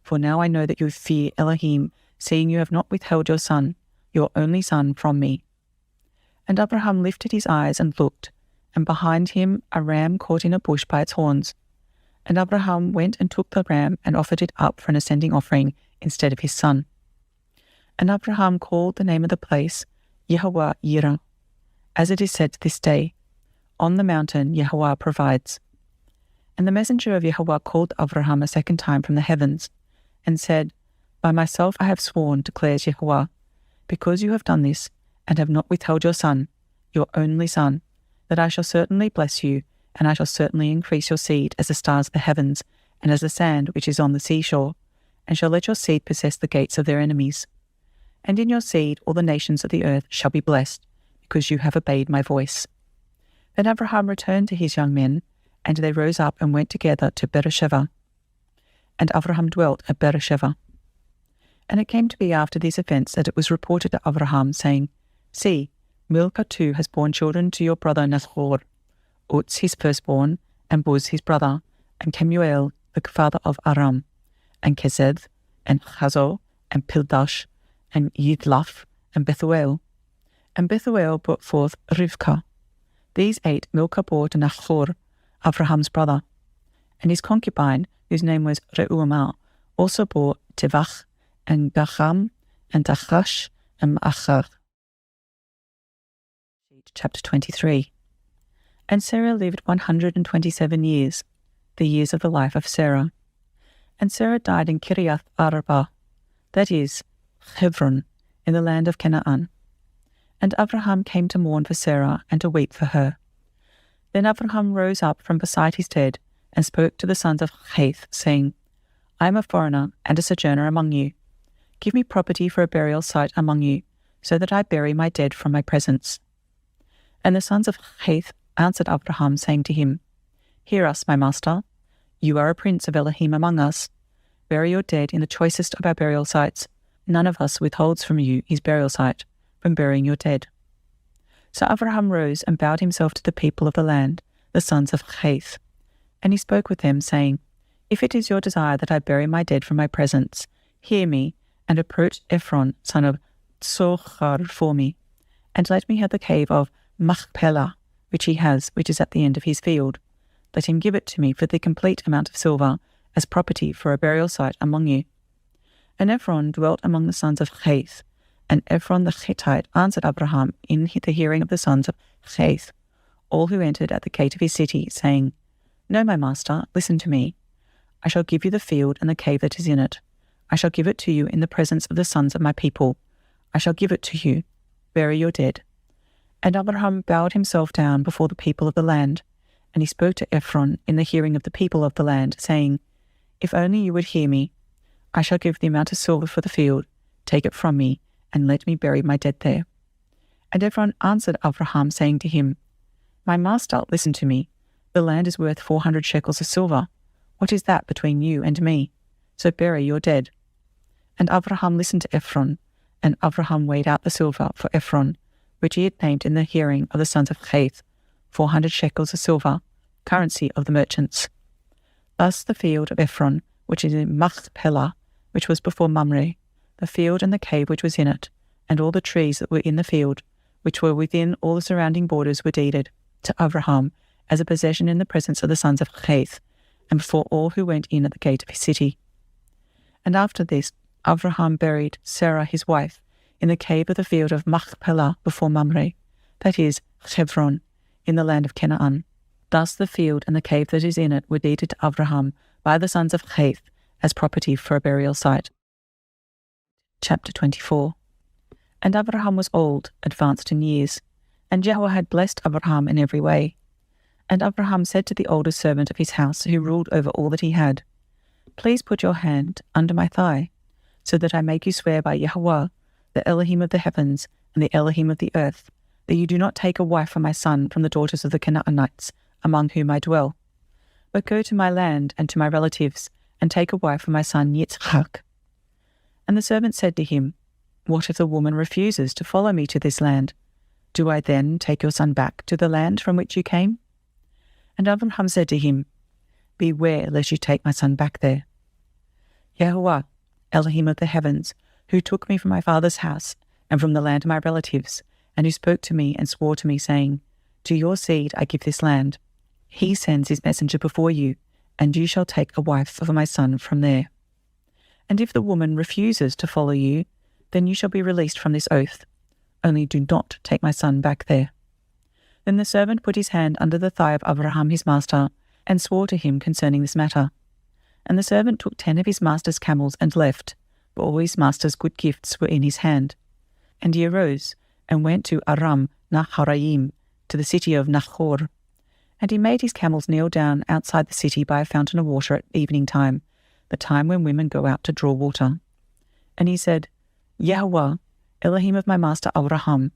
B: For now I know that you fear Elohim, seeing you have not withheld your son, your only son, from me. And Abraham lifted his eyes and looked, and behind him a ram caught in a bush by its horns. And Abraham went and took the ram and offered it up for an ascending offering instead of his son. And Abraham called the name of the place YAHUAH Yireh, as it is said to this day, On the mountain Yahuwah provides. And the messenger of Yahuwah called Abraham a second time from the heavens, and said, By myself I have sworn, declares Yahuwah, because you have done this, and have not withheld your son, your only son, that I shall certainly bless you, and I shall certainly increase your seed as the stars of the heavens, and as the sand which is on the seashore, and shall let your seed possess the gates of their enemies. And in your seed all the nations of the earth shall be blessed, because you have obeyed my voice. Then Abraham returned to his young men, and they rose up and went together to Beersheba. And Abraham dwelt at Beersheba. And it came to be after these events that it was reported to Abraham, saying, See, Milcah too has borne children to your brother Nahor, Uz his firstborn, and Buz his brother, and Kemuel the father of Aram, and Kezed, and Chazor, and Pildash, and Yidlaf, and Bethuel. And Bethuel brought forth Rivkah. These 8 Milcah bore to Nahor, Abraham's brother. And his concubine, whose name was Reuamah, also bore Tevach, and Gacham, and Tachash, and Ma'achar. Chapter 23. And Sarah lived 127 years, the years of the life of Sarah. And Sarah died in Kiriath Arba, that is, Hebron, in the land of Canaan. And Abraham came to mourn for Sarah and to weep for her. Then Abraham rose up from beside his dead and spoke to the sons of Heth, saying, I am a foreigner and a sojourner among you. Give me property for a burial site among you, so that I bury my dead from my presence. And the sons of Heth answered Abraham, saying to him, Hear us, my master. You are a prince of Elohim among us. Bury your dead in the choicest of our burial sites. None of us withholds from you his burial site, from burying your dead. So Abraham rose and bowed himself to the people of the land, the sons of Heth. And he spoke with them, saying, If it is your desire that I bury my dead from my presence, hear me, and approach Ephron, son of Tsochar, for me, and let me have the cave of Machpelah, which he has, which is at the end of his field. Let him give it to me for the complete amount of silver, as property for a burial site among you. And Ephron dwelt among the sons of Heth, and Ephron the Hittite answered Abraham in the hearing of the sons of Heth, all who entered at the gate of his city, saying, No, my master, listen to me. I shall give you the field and the cave that is in it. I shall give it to you in the presence of the sons of my people. I shall give it to you. Bury your dead. And Abraham bowed himself down before the people of the land, and he spoke to Ephron in the hearing of the people of the land, saying, If only you would hear me. I shall give the amount of silver for the field. Take it from me, and let me bury my dead there. And Ephron answered Abraham, saying to him, My master, listen to me. The land is worth 400 shekels of silver. What is that between you and me? So bury your dead. And Abraham listened to Ephron, and Abraham weighed out the silver for Ephron, which he had named in the hearing of the sons of Heth, 400 shekels of silver, currency of the merchants. Thus the field of Ephron, which is in Machpelah, which was before Mamre, the field and the cave which was in it, and all the trees that were in the field, which were within all the surrounding borders, were deeded to Abraham as a possession in the presence of the sons of Heth, and before all who went in at the gate of his city. And after this, Abraham buried Sarah his wife in the cave of the field of Machpelah before Mamre, that is, Hebron, in the land of Canaan. Thus the field and the cave that is in it were deeded to Abraham by the sons of Heth as property for a burial site. Chapter 24. And Abraham was old, advanced in years, and Yahuwah had blessed Abraham in every way. And Abraham said to the oldest servant of his house, who ruled over all that he had, Please put your hand under my thigh, so that I make you swear by Yahuwah, the Elohim of the heavens and the Elohim of the earth, that you do not take a wife for my son from the daughters of the Canaanites, among whom I dwell. But go to my land and to my relatives, and take a wife for my son Yitzchak. And the servant said to him, What if the woman refuses to follow me to this land? Do I then take your son back to the land from which you came? And Abraham said to him, Beware lest you take my son back there. YAHUAH, Elohim of the heavens, who took me from my father's house and from the land of my relatives, and who spoke to me and swore to me, saying, To your seed I give this land. He sends his messenger before you, and you shall take a wife for my son from there. And if the woman refuses to follow you, then you shall be released from this oath. Only do not take my son back there. Then the servant put his hand under the thigh of Abraham his master, and swore to him concerning this matter. And the servant took 10 of his master's camels and left, for all his master's good gifts were in his hand. And he arose, and went to Aram Naharaim, to the city of Nahor. And he made his camels kneel down outside the city by a fountain of water at evening time, the time when women go out to draw water. And he said, YAHUAH, Elohim of my master Abraham,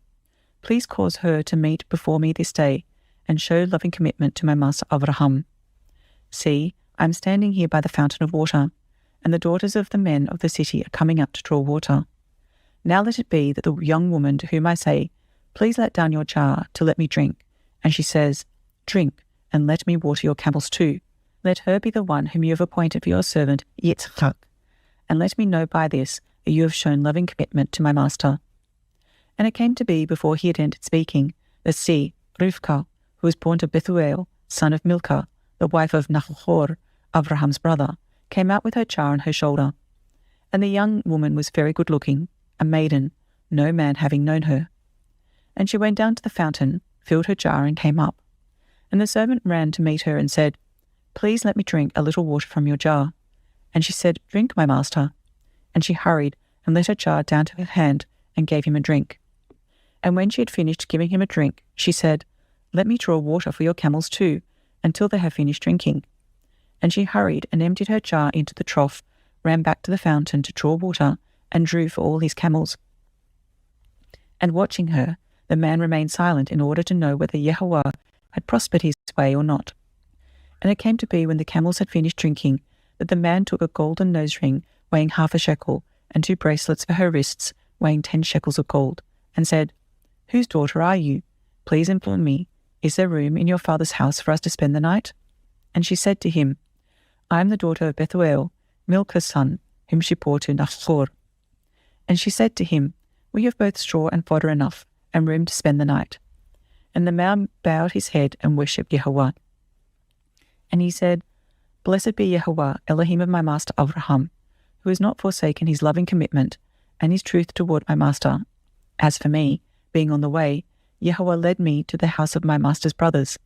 B: please cause her to meet before me this day, and show loving commitment to my master Abraham. See, I am standing here by the fountain of water, and the daughters of the men of the city are coming up to draw water. Now let it be that the young woman to whom I say, Please let down your jar to let me drink, and she says, Drink, and let me water your camels too. Let her be the one whom you have appointed for your servant Yitzchak, and let me know by this that you have shown loving commitment to my master. And it came to be, before he had ended speaking, that see, Rivkah, who was born to Bethuel, son of Milcah, the wife of Nahor, Abraham's brother, came out with her jar on her shoulder. And the young woman was very good-looking, a maiden, no man having known her. And she went down to the fountain, filled her jar, and came up. And the servant ran to meet her and said, Please let me drink a little water from your jar. And she said, Drink, my master. And she hurried and let her jar down to her hand and gave him a drink. And when she had finished giving him a drink, she said, Let me draw water for your camels too, until they have finished drinking. And she hurried and emptied her jar into the trough, ran back to the fountain to draw water, and drew for all his camels. And watching her, the man remained silent in order to know whether YAHUAH had prospered his way or not. And it came to be, when the camels had finished drinking, that the man took a golden nose ring weighing 1/2 shekel, and 2 bracelets for her wrists weighing 10 shekels of gold, and said, Whose daughter are you? Please inform me. Is there room in your father's house for us to spend the night? And she said to him, I am the daughter of Bethuel, Milcah's son, whom she bore to Nahor. And she said to him, We have both straw and fodder enough, and room to spend the night. And the man bowed his head and worshipped YAHUAH. And he said, Blessed be YAHUAH, Elohim of my master Abraham, who has not forsaken his loving commitment and his truth toward my master. As for me, being on the way, YAHUAH led me to the house of my master's brothers.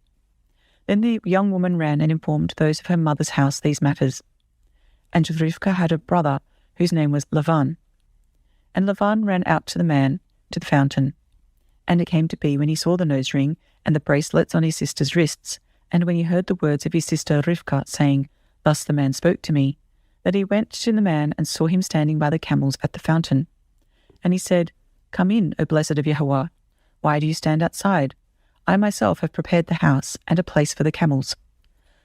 B: Then the young woman ran and informed those of her mother's house these matters. And Rivkah had a brother whose name was Lavan. And Lavan ran out to the man to the fountain. And it came to be, when he saw the nose ring and the bracelets on his sister's wrists, and when he heard the words of his sister Rivkah, saying, Thus the man spoke to me, that he went to the man and saw him standing by the camels at the fountain. And he said, Come in, O blessed of YAHUAH. Why do you stand outside? I myself have prepared the house and a place for the camels.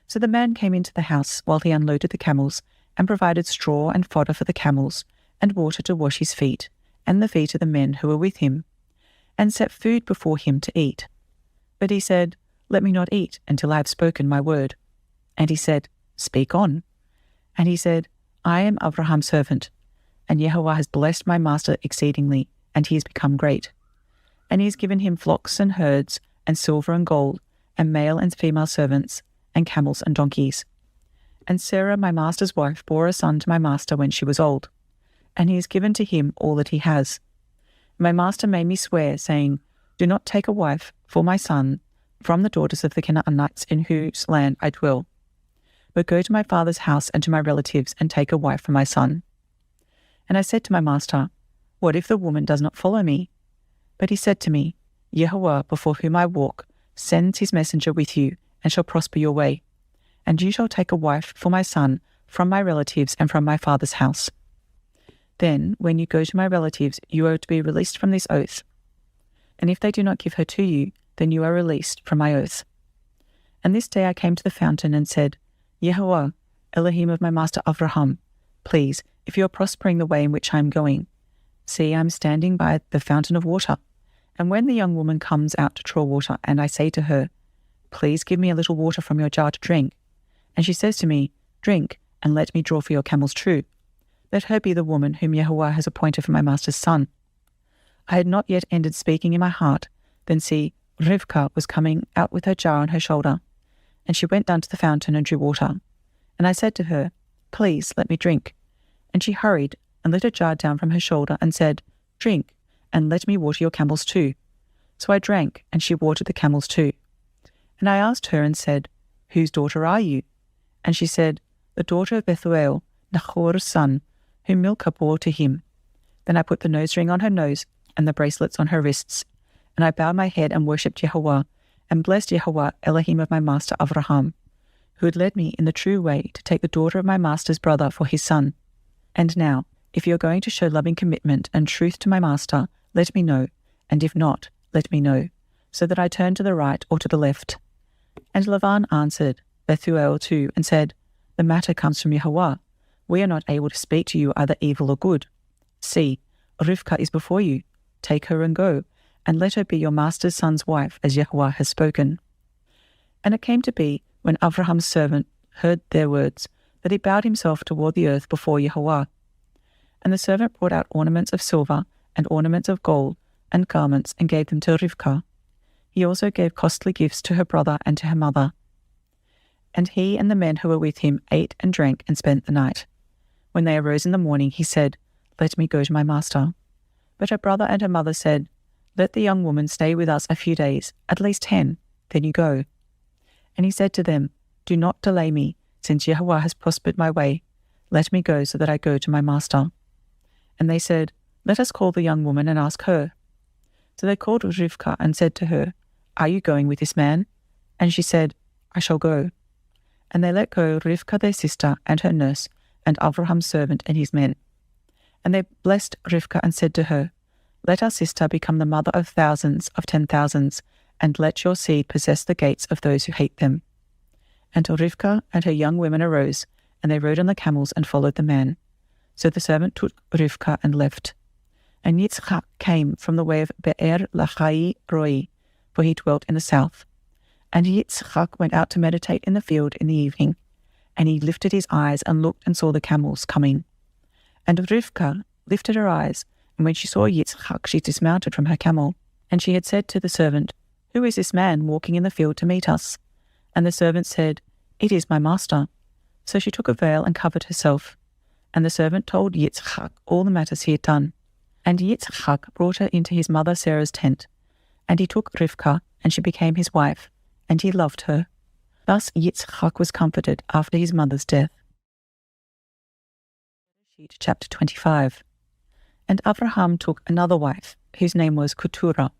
B: So the man came into the house while he unloaded the camels, and provided straw and fodder for the camels, and water to wash his feet, and the feet of the men who were with him, and set food before him to eat. But he said, Let me not eat until I have spoken my word. And he said, Speak on. And he said, I am Abraham's servant, and YAHUAH has blessed my master exceedingly, and he has become great. And he has given him flocks and herds, and silver and gold, and male and female servants, and camels and donkeys. And Sarah, my master's wife, bore a son to my master when she was old, and he has given to him all that he has. My master made me swear, saying, Do not take a wife for my son from the daughters of the Canaanites in whose land I dwell, but go to my father's house and to my relatives, and take a wife for my son. And I said to my master, What if the woman does not follow me? But he said to me, YAHUAH, before whom I walk, sends his messenger with you, and shall prosper your way. And you shall take a wife for my son from my relatives and from my father's house. Then, when you go to my relatives, you are to be released from this oath. And if they do not give her to you, then you are released from my oath. And this day I came to the fountain and said, YAHUAH, Elohim of my master Avraham, please, if you are prospering the way in which I am going, see, I am standing by the fountain of water. And when the young woman comes out to draw water, and I say to her, please give me a little water from your jar to drink, and she says to me, drink, and let me draw for your camels too, let her be the woman whom Yahuwah has appointed for my master's son. I had not yet ended speaking in my heart, then see, Rivka was coming out with her jar on her shoulder, and she went down to the fountain and drew water. And I said to her, please let me drink. And she hurried and let her jar down from her shoulder and said, drink, and let me water your camels too. So I drank, and she watered the camels too. And I asked her and said, whose daughter are you? And she said, the daughter of Bethuel, Nahor's son, whom Milcah bore to him. Then I put the nose ring on her nose and the bracelets on her wrists. And I bowed my head and worshipped Yahuwah, and blessed Yahuwah Elohim of my master Avraham, who had led me in the true way to take the daughter of my master's brother for his son. And now, if you are going to show loving commitment and truth to my master, let me know, and if not, let me know, so that I turn to the right or to the left. And Lavan answered Bethuel too, and said, the matter comes from Yahuwah. We are not able to speak to you either evil or good. See, Rivka is before you. Take her and go, and let her be your master's son's wife, as Yahuwah has spoken. And it came to be, when Avraham's servant heard their words, that he bowed himself toward the earth before Yahuwah. And the servant brought out ornaments of silver and ornaments of gold and garments and gave them to Rivka. He also gave costly gifts to her brother and to her mother. And he and the men who were with him ate and drank and spent the night. When they arose in the morning, he said, let me go to my master. But her brother and her mother said, let the young woman stay with us a few days, at least 10, then you go. And he said to them, do not delay me, since Yahuwah has prospered my way. Let me go so that I go to my master. And they said, let us call the young woman and ask her. So they called Rivka and said to her, are you going with this man? And she said, I shall go. And they let go Rivka their sister and her nurse, and Avraham's servant and his men. And they blessed Rivka and said to her, let our sister become the mother of thousands of 10,000s, and let your seed possess the gates of those who hate them. And Rivka and her young women arose, and they rode on the camels and followed the man. So the servant took Rivka and left. And Yitzchak came from the way of Be'er Lahai Roi, for he dwelt in the south. And Yitzchak went out to meditate in the field in the evening, and he lifted his eyes and looked and saw the camels coming. And Rivka lifted her eyes, and when she saw Yitzchak, she dismounted from her camel. And she had said to the servant, who is this man walking in the field to meet us? And the servant said, it is my master. So she took a veil and covered herself. And the servant told Yitzchak all the matters he had done. And Yitzchak brought her into his mother Sarah's tent. And he took Rivka, and she became his wife, and he loved her. Thus Yitzchak was comforted after his mother's death. Chapter 25. And Avraham took another wife, whose name was Keturah.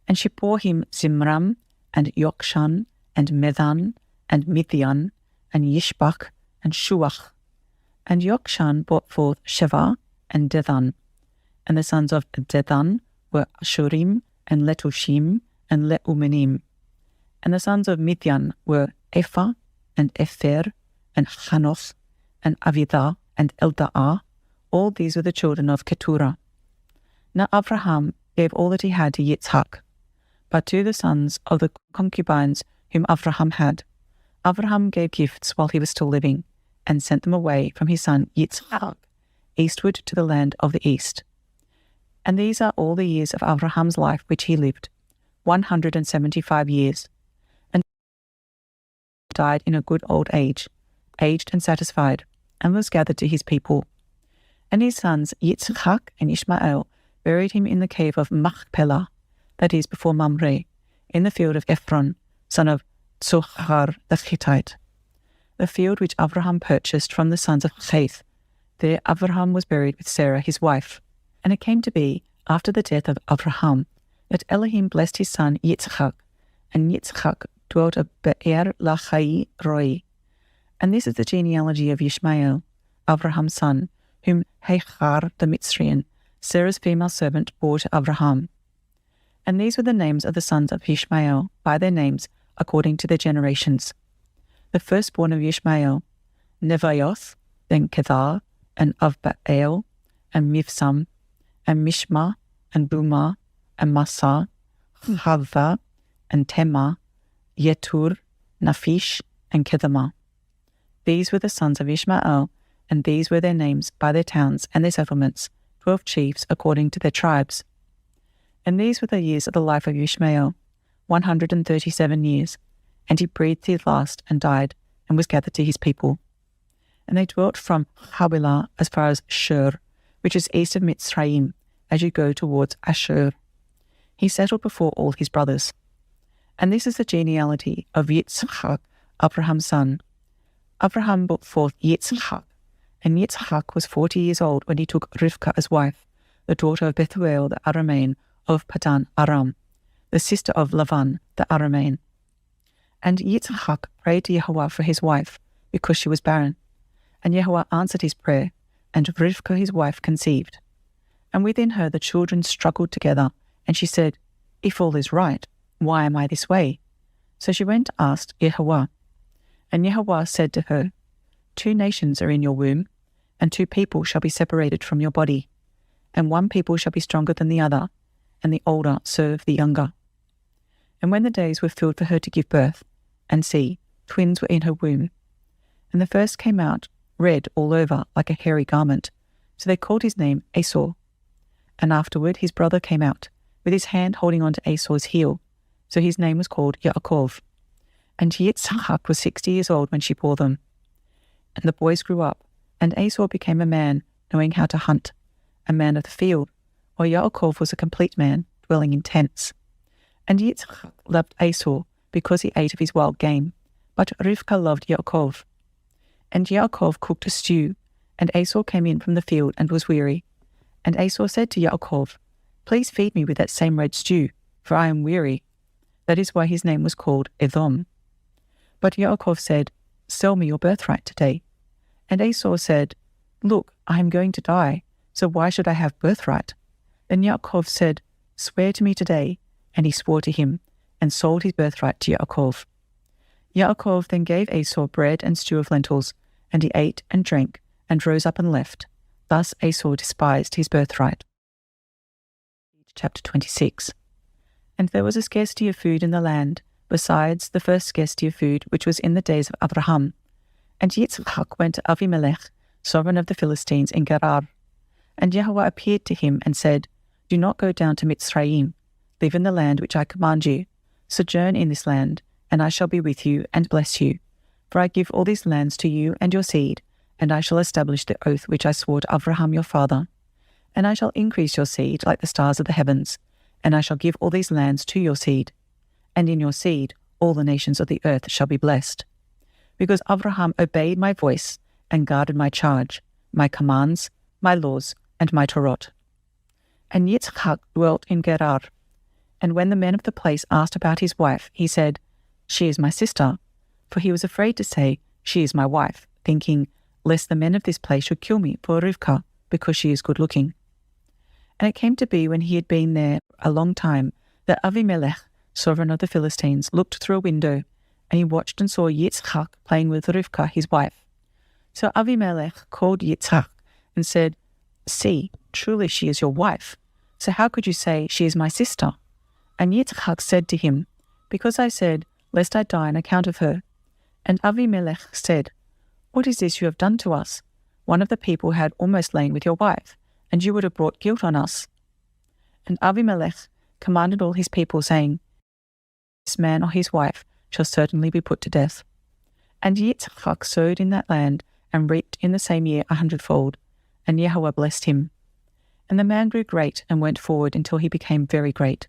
B: And she bore him Zimram, and Yokshan, and Methan, and Midian, and Yishbak, and Shuach. And Yokshan brought forth Sheva, and Dethan. And the sons of Dethan were Ashurim, and Letushim, and Leumenim. And the sons of Midian were Ephah, and Epher, and Chanoch, and Avidah, and Elda'ah. All these were the children of Keturah. Now Avraham gave all that he had to Yitzhak. But to the sons of the concubines whom Avraham had, Avraham gave gifts while he was still living, and sent them away from his son Yitzhak, eastward to the land of the east. And these are all the years of Avraham's life which he lived, 175 years, and died in a good old age, aged and satisfied, and was gathered to his people. And his sons Yitzchak and Ishmael buried him in the cave of Machpelah, that is before Mamre, in the field of Ephron, son of Tzohar the Hittite, the field which Avraham purchased from the sons of Cheth. There Avraham was buried with Sarah his wife. And it came to be, after the death of Avraham, that Elohim blessed his son Yitzchak, and Yitzchak dwelt at Be'er Lahai Roi. And this is the genealogy of Ishmael, Avraham's son, whom Hagar the Mitzrian, Sarah's female servant, bore to Avraham. And these were the names of the sons of Ishmael, by their names, according to their generations. The firstborn of Ishmael, Nevaioth, then Kedar, and Avbaal, and Mivsam, and Mishma, and Buma, and Massa, Havva, and Tema, Yetur, Naphish, and Kedema. These were the sons of Ishmael, and these were their names by their towns and their settlements, 12 chiefs according to their tribes. And these were the years of the life of Ishmael, 137 years, and he breathed his last and died, and was gathered to his people. And they dwelt from Havilah as far as Shur, which is east of Mitzrayim, as you go towards Ashur. He settled before all his brothers. And this is the genealogy of Yitzchak, Abraham's son. Abraham brought forth Yitzchak, and Yitzchak was 40 years old when he took Rivkah as wife, the daughter of Bethuel the Aramean of Padan Aram, the sister of Lavan the Aramean. And Yitzchak prayed to Yahuwah for his wife, because she was barren. And Yahuwah answered his prayer, and Rivkah his wife conceived. And within her the children struggled together, and she said, If all is right, why am I this way? So she went to ask Yahuwah. And Yahuwah said to her, 2 nations are in your womb, and 2 people shall be separated from your body, and 1 people shall be stronger than the other, and the older serve the younger. And when the days were filled for her to give birth, and see, twins were in her womb, and the first came out red all over like a hairy garment, so they called his name Esau. And afterward his brother came out, with his hand holding on to Esau's heel, so his name was called Yaakov. And Yitzchak was 60 years old when she bore them. And the boys grew up, and Esau became a man, knowing how to hunt, a man of the field, while Yaakov was a complete man, dwelling in tents. And Yitzchak loved Esau, because he ate of his wild game, but Rivkah loved Yaakov. And Yaakov cooked a stew, and Esau came in from the field and was weary. And Esau said to Yaakov, Please feed me with that same red stew, for I am weary. That is why his name was called Edom. But Yaakov said, Sell me your birthright today. And Esau said, Look, I am going to die, so why should I have birthright? Then Yaakov said, Swear to me today. And he swore to him, and sold his birthright to Yaakov. Yaakov then gave Esau bread and stew of lentils, and he ate and drank, and rose up and left. Thus Esau despised his birthright. Chapter 26. And there was a scarcity of food in the land, besides the first scarcity of food which was in the days of Abraham. And Yitzchak went to Avimelech, sovereign of the Philistines, in Gerar. And Yahuwah appeared to him and said, Do not go down to Mitzrayim. Live in the land which I command you. Sojourn in this land, and I shall be with you and bless you. For I give all these lands to you and your seed, and I shall establish the oath which I swore to Abraham your father. And I shall increase your seed like the stars of the heavens, and I shall give all these lands to your seed. And in your seed all the nations of the earth shall be blessed. Because Abraham obeyed my voice, and guarded my charge, my commands, my laws, and my Torot. And Yitzchak dwelt in Gerar. And when the men of the place asked about his wife, he said, She is my sister. For he was afraid to say, She is my wife, thinking, lest the men of this place should kill me for Rivkah, because she is good looking. And it came to be, when he had been there a long time, that Avimelech, sovereign of the Philistines, looked through a window, and he watched and saw Yitzchak playing with Rivkah his wife. So Avimelech called Yitzchak and said, See, truly she is your wife. So how could you say, She is my sister? And Yitzchak said to him, Because I said, Lest I die on account of her. And Avimelech said, What is this you have done to us? One of the people had almost lain with your wife, and you would have brought guilt on us. And Avimelech commanded all his people, saying, This man or his wife shall certainly be put to death. And Yitzchak sowed in that land, and reaped in the same year 100-fold, and Yahuwah blessed him. And the man grew great, and went forward until he became very great.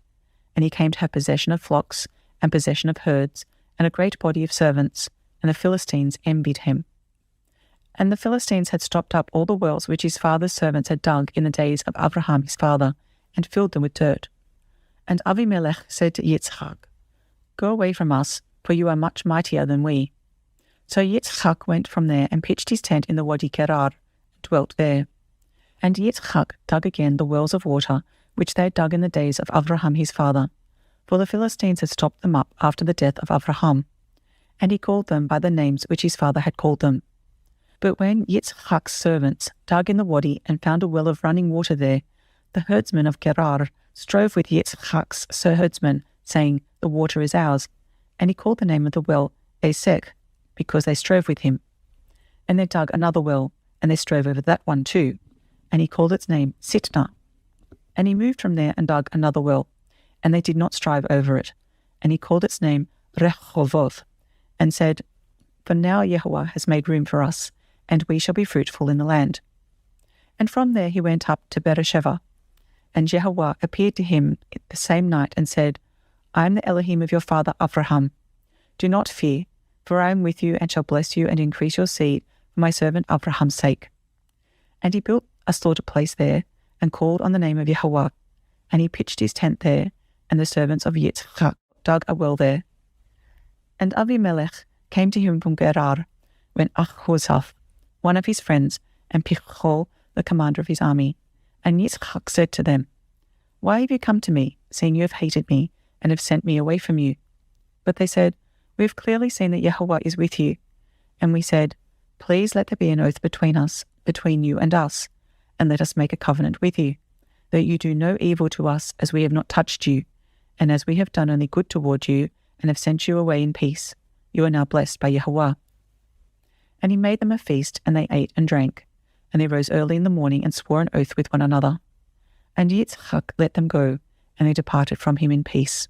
B: And he came to have possession of flocks, and possession of herds, and a great body of servants, and the Philistines envied him. And the Philistines had stopped up all the wells which his father's servants had dug in the days of Abraham his father, and filled them with dirt. And Avimelech said to Yitzchak, Go away from us, for you are much mightier than we. So Yitzchak went from there, and pitched his tent in the Wadi Gerar, and dwelt there. And Yitzchak dug again the wells of water, which they had dug in the days of Abraham his father, for the Philistines had stopped them up after the death of Abraham. And he called them by the names which his father had called them. But when Yitzchak's servants dug in the wadi and found a well of running water there, the herdsmen of Gerar strove with Yitzchak's herdsmen, saying, "The water is ours." And he called the name of the well Esek, because they strove with him. And they dug another well, and they strove over that one too. And he called its name Sitnah. And he moved from there and dug another well, and they did not strive over it. And he called its name Rehovoth, and said, "For now Yahuwah has made room for us, and we shall be fruitful in the land." And from there he went up to Beersheba. And Yahuwah appeared to him the same night and said, "I am the Elohim of your father Abraham. Do not fear, for I am with you and shall bless you and increase your seed for my servant Abraham's sake." And he built a slaughter place there, and called on the name of Yahuwah. And he pitched his tent there, and the servants of Yitzchak dug a well there. And Avimelech came to him from Gerar, when Achuzaph, one of his friends, and Pichol, the commander of his army. And Yitzchak said to them, "Why have you come to me, seeing you have hated me, and have sent me away from you?" But they said, "We have clearly seen that Yahuwah is with you." And we said, "Please let there be an oath between us, between you and us, and let us make a covenant with you, that you do no evil to us, as we have not touched you, and as we have done only good toward you, and have sent you away in peace. You are now blessed by Yahuwah." And he made them a feast, and they ate and drank. And they rose early in the morning and swore an oath with one another. And Yitzchak let them go, and they departed from him in peace.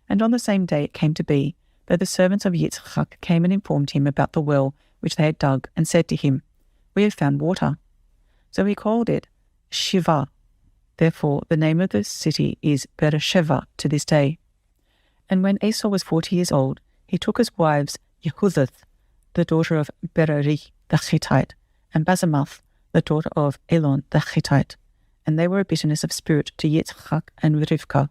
B: And on the same day it came to be that the servants of Yitzchak came and informed him about the well which they had dug, and said to him, "We have found water." So he called it Shiva. Therefore the name of the city is Beersheba to this day. And when Esau was 40 years old, he took as wives Yehudith, the daughter of Berari the Hittite, and Basemath, the daughter of Elon the Hittite, and they were a bitterness of spirit to Yitzchak and Rivkah.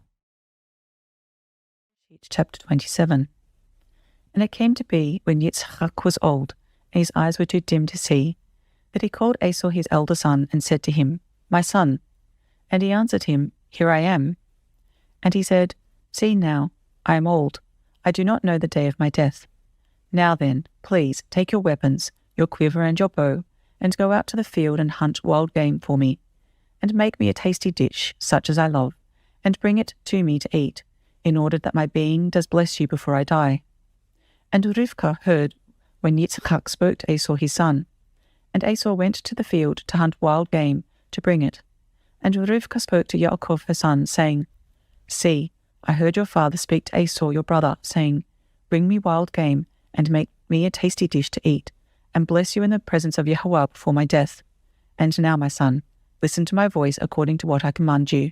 B: Chapter 27. And it came to be, when Yitzchak was old, and his eyes were too dim to see, that he called Esau his elder son, and said to him, "My son." And he answered him, "Here I am." And he said, "See now, I am old. I do not know the day of my death. Now then, please take your weapons, your quiver and your bow, and go out to the field and hunt wild game for me, and make me a tasty dish, such as I love, and bring it to me to eat, in order that my being does bless you before I die." And Rivkah heard when Yitzchak spoke to Esau his son. And Esau went to the field to hunt wild game, to bring it. And Rivkah spoke to Yaakov her son, saying, "See, I heard your father speak to Esau your brother, saying, 'Bring me wild game, and make me a tasty dish to eat, and bless you in the presence of Yahuwah before my death. And now, my son, listen to my voice according to what I command you.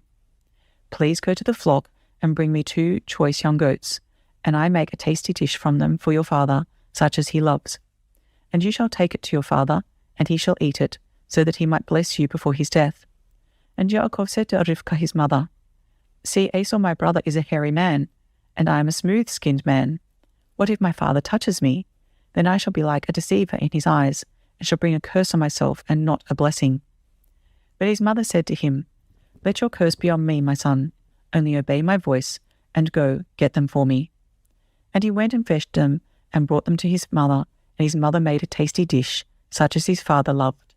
B: Please go to the flock and bring me 2 choice young goats, and I make a tasty dish from them for your father, such as he loves. And you shall take it to your father, and he shall eat it, so that he might bless you before his death." And Yaakov said to Rivkah his mother, "See, Esau my brother is a hairy man, and I am a smooth-skinned man. What if my father touches me? Then I shall be like a deceiver in his eyes, and shall bring a curse on myself and not a blessing." But his mother said to him, "Let your curse be on me, my son. Only obey my voice, and go, get them for me." And he went and fetched them, and brought them to his mother, and his mother made a tasty dish, such as his father loved.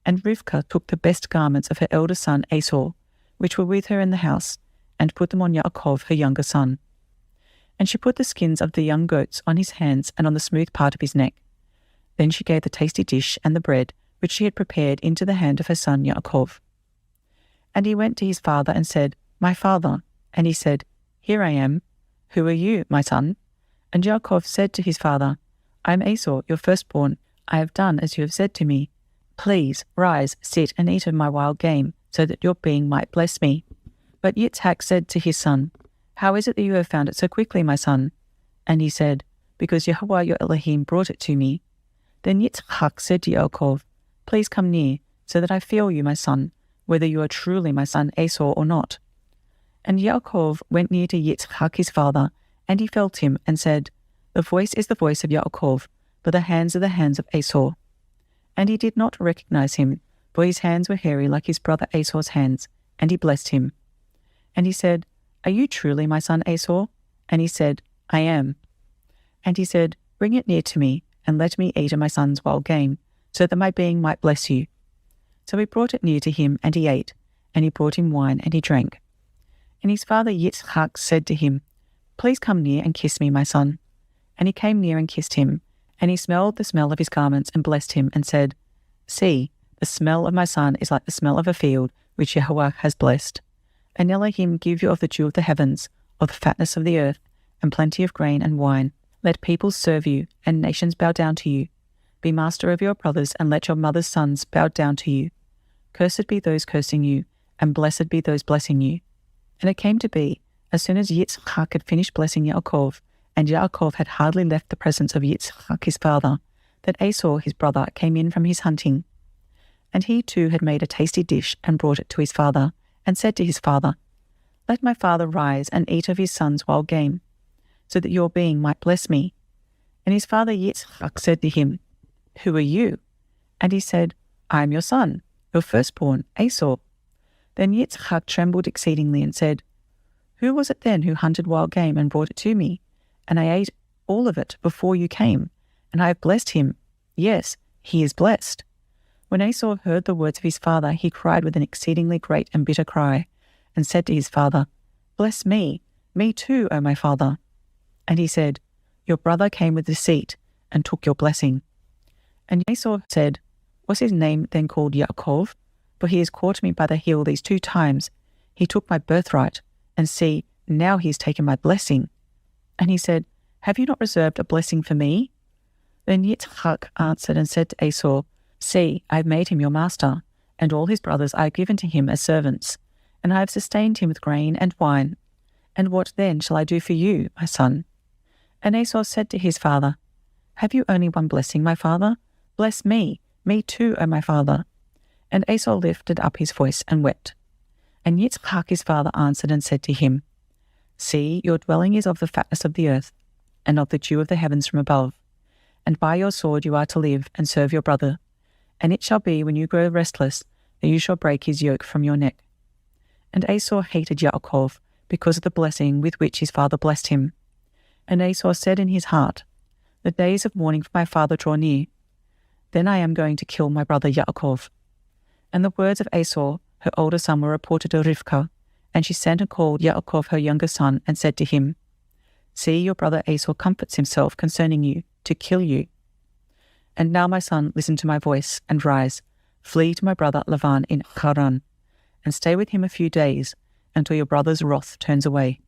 B: And Rivkah took the best garments of her elder son Esau, which were with her in the house, and put them on Yaakov her younger son. And she put the skins of the young goats on his hands and on the smooth part of his neck. Then she gave the tasty dish and the bread, which she had prepared, into the hand of her son Yaakov. And he went to his father and said, "My father." And he said, "Here I am. Who are you, my son?" And Yaakov said to his father, "I am Esau, your firstborn. I have done as you have said to me. Please rise, sit, and eat of my wild game, so that your being might bless me." But Yitzhak said to his son, "How is it that you have found it so quickly, my son?" And he said, "Because Yahuwah your Elohim brought it to me." Then Yitzhak said to Yaakov, "Please come near, so that I feel you, my son, whether you are truly my son Esau or not." And Yaakov went near to Yitzhak his father, and he felt him, and said, "The voice is the voice of Yaakov, but the hands are the hands of Esau." And he did not recognize him, for his hands were hairy like his brother Esau's hands, and he blessed him. And he said, "Are you truly my son Esau?" And he said, "I am." And he said, "Bring it near to me, and let me eat of my son's wild game, so that my being might bless you. So he brought it near to him, and he ate, and he brought him wine, and he drank. And his father Yitzchak said to him, Please come near and kiss me, my son. And he came near and kissed him, and he smelled the smell of his garments, and blessed him, and said, See, the smell of my son is like the smell of a field which Yahuwah has blessed. And Elohim give you of the dew of the heavens, of the fatness of the earth, and plenty of grain and wine. Let peoples serve you, and nations bow down to you. Be master of your brothers, and let your mother's sons bow down to you. Cursed be those cursing you, and blessed be those blessing you. And it came to be, as soon as Yitzchak had finished blessing Yaakov, and Yaakov had hardly left the presence of Yitzchak his father, that Esau his brother came in from his hunting. And he too had made a tasty dish, and brought it to his father, and said to his father, Let my father rise and eat of his son's wild game, so that your being might bless me. And his father Yitzchak said to him, Who are you? And he said, I am your son, your firstborn, Esau. Then Yitzchak trembled exceedingly and said, Who was it then who hunted wild game and brought it to me? And I ate all of it before you came, and I have blessed him. Yes, he is blessed. When Esau heard the words of his father, he cried with an exceedingly great and bitter cry, and said to his father, Bless me too, O my father. And he said, Your brother came with deceit, and took your blessing. And Esau said, Was his name then called Yaakov? For he has caught me by the heel these 2 times. He took my birthright, and see, now he has taken my blessing. And he said, Have you not reserved a blessing for me? Then Yitzchak answered and said to Esau, See, I have made him your master, and all his brothers I have given to him as servants, and I have sustained him with grain and wine. And what then shall I do for you, my son? And Esau said to his father, Have you only one blessing, my father? Bless me too, O my father. And Esau lifted up his voice and wept. And Yitzchak his father answered and said to him, See, your dwelling is of the fatness of the earth, and of the dew of the heavens from above. And by your sword you are to live, and serve your brother. And it shall be, when you grow restless, that you shall break his yoke from your neck. And Esau hated Yaakov, because of the blessing with which his father blessed him. And Esau said in his heart, The days of mourning for my father draw near. Then I am going to kill my brother Yaakov. And the words of Esau, her older son, were reported to Rivkah, and she sent and called Yaakov her younger son, and said to him, See, your brother Esau comforts himself concerning you, to kill you. And now, my son, listen to my voice, and rise, flee to my brother Lavan in Haran, and stay with him a few days, until your brother's wrath turns away,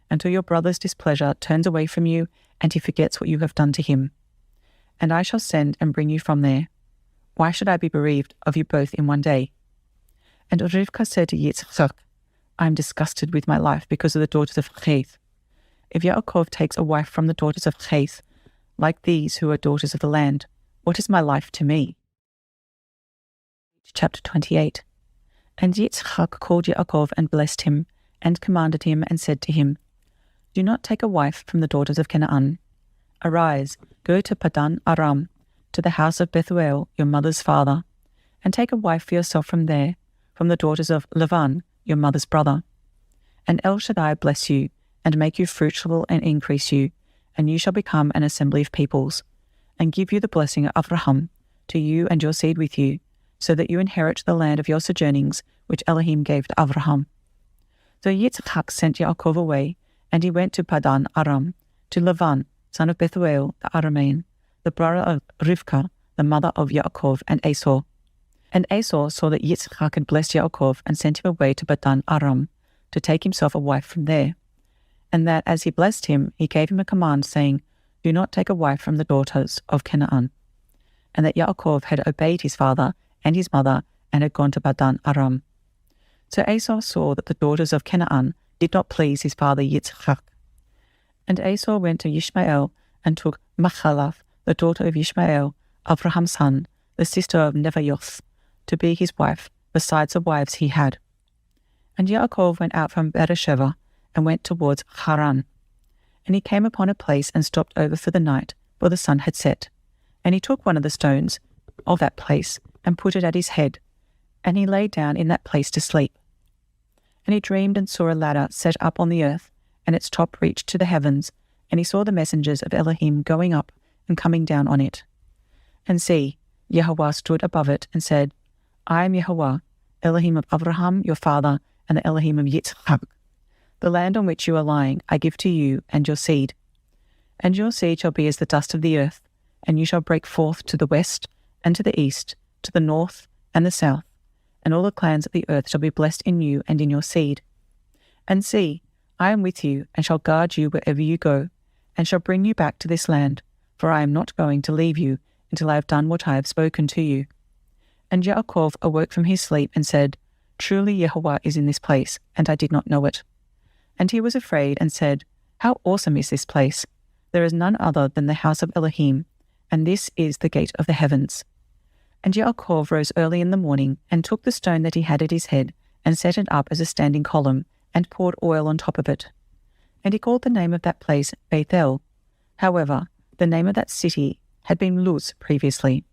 B: until your brother's displeasure turns away from you, and he forgets what you have done to him. And I shall send and bring you from there. Why should I be bereaved of you both in one day? And Rivkah said to Yitzchak, I am disgusted with my life because of the daughters of Cheth. If Yaakov takes a wife from the daughters of Cheth, like these who are daughters of the land, what is my life to me? Chapter 28. And Yitzchak called Yaakov and blessed him, and commanded him, and said to him, Do not take a wife from the daughters of Canaan. Arise, go to Padan Aram, to the house of Bethuel, your mother's father, and take a wife for yourself from there, from the daughters of Lavan, your mother's brother. And El Shaddai bless you, and make you fruitful and increase you, and you shall become an assembly of peoples, and give you the blessing of Abraham, to you and your seed with you, so that you inherit the land of your sojournings, which Elohim gave to Abraham. So Yitzchak sent Yaakov away, and he went to Padan Aram, to Lavan, son of Bethuel the Aramean, the brother of Rivkah, the mother of Yaakov and Esau. And Esau saw that Yitzchak had blessed Yaakov, and sent him away to Padan Aram, to take himself a wife from there. And that as he blessed him, he gave him a command, saying, Do not take a wife from the daughters of Canaan. And that Yaakov had obeyed his father and his mother, and had gone to Padan Aram. So Esau saw that the daughters of Canaan did not please his father Yitzchak. And Esau went to Ishmael, and took Mahalath, the daughter of Ishmael, Abraham's son, the sister of Nebaioth, to be his wife, besides the wives he had. And Yaakov went out from Beersheba, and went towards Haran. And he came upon a place, and stopped over for the night, for the sun had set. And he took one of the stones of that place, and put it at his head, and he lay down in that place to sleep. And he dreamed, and saw a ladder set up on the earth, and its top reached to the heavens, and he saw the messengers of Elohim going up and coming down on it. And see, Yahuwah stood above it and said, I am Yahuwah, Elohim of Abraham, your father, and the Elohim of Yitzchak. The land on which you are lying I give to you and your seed. And your seed shall be as the dust of the earth, and you shall break forth to the west and to the east, to the north and the south, and all the clans of the earth shall be blessed in you and in your seed. And see, I am with you, and shall guard you wherever you go, and shall bring you back to this land, for I am not going to leave you until I have done what I have spoken to you. And Yaakov awoke from his sleep and said, Truly Yahuwah is in this place, and I did not know it. And he was afraid and said, How awesome is this place! There is none other than the house of Elohim, and this is the gate of the heavens. And Yaakov rose early in the morning, and took the stone that he had at his head, and set it up as a standing column, and poured oil on top of it. And he called the name of that place Bethel. However, the name of that city had been Luz previously.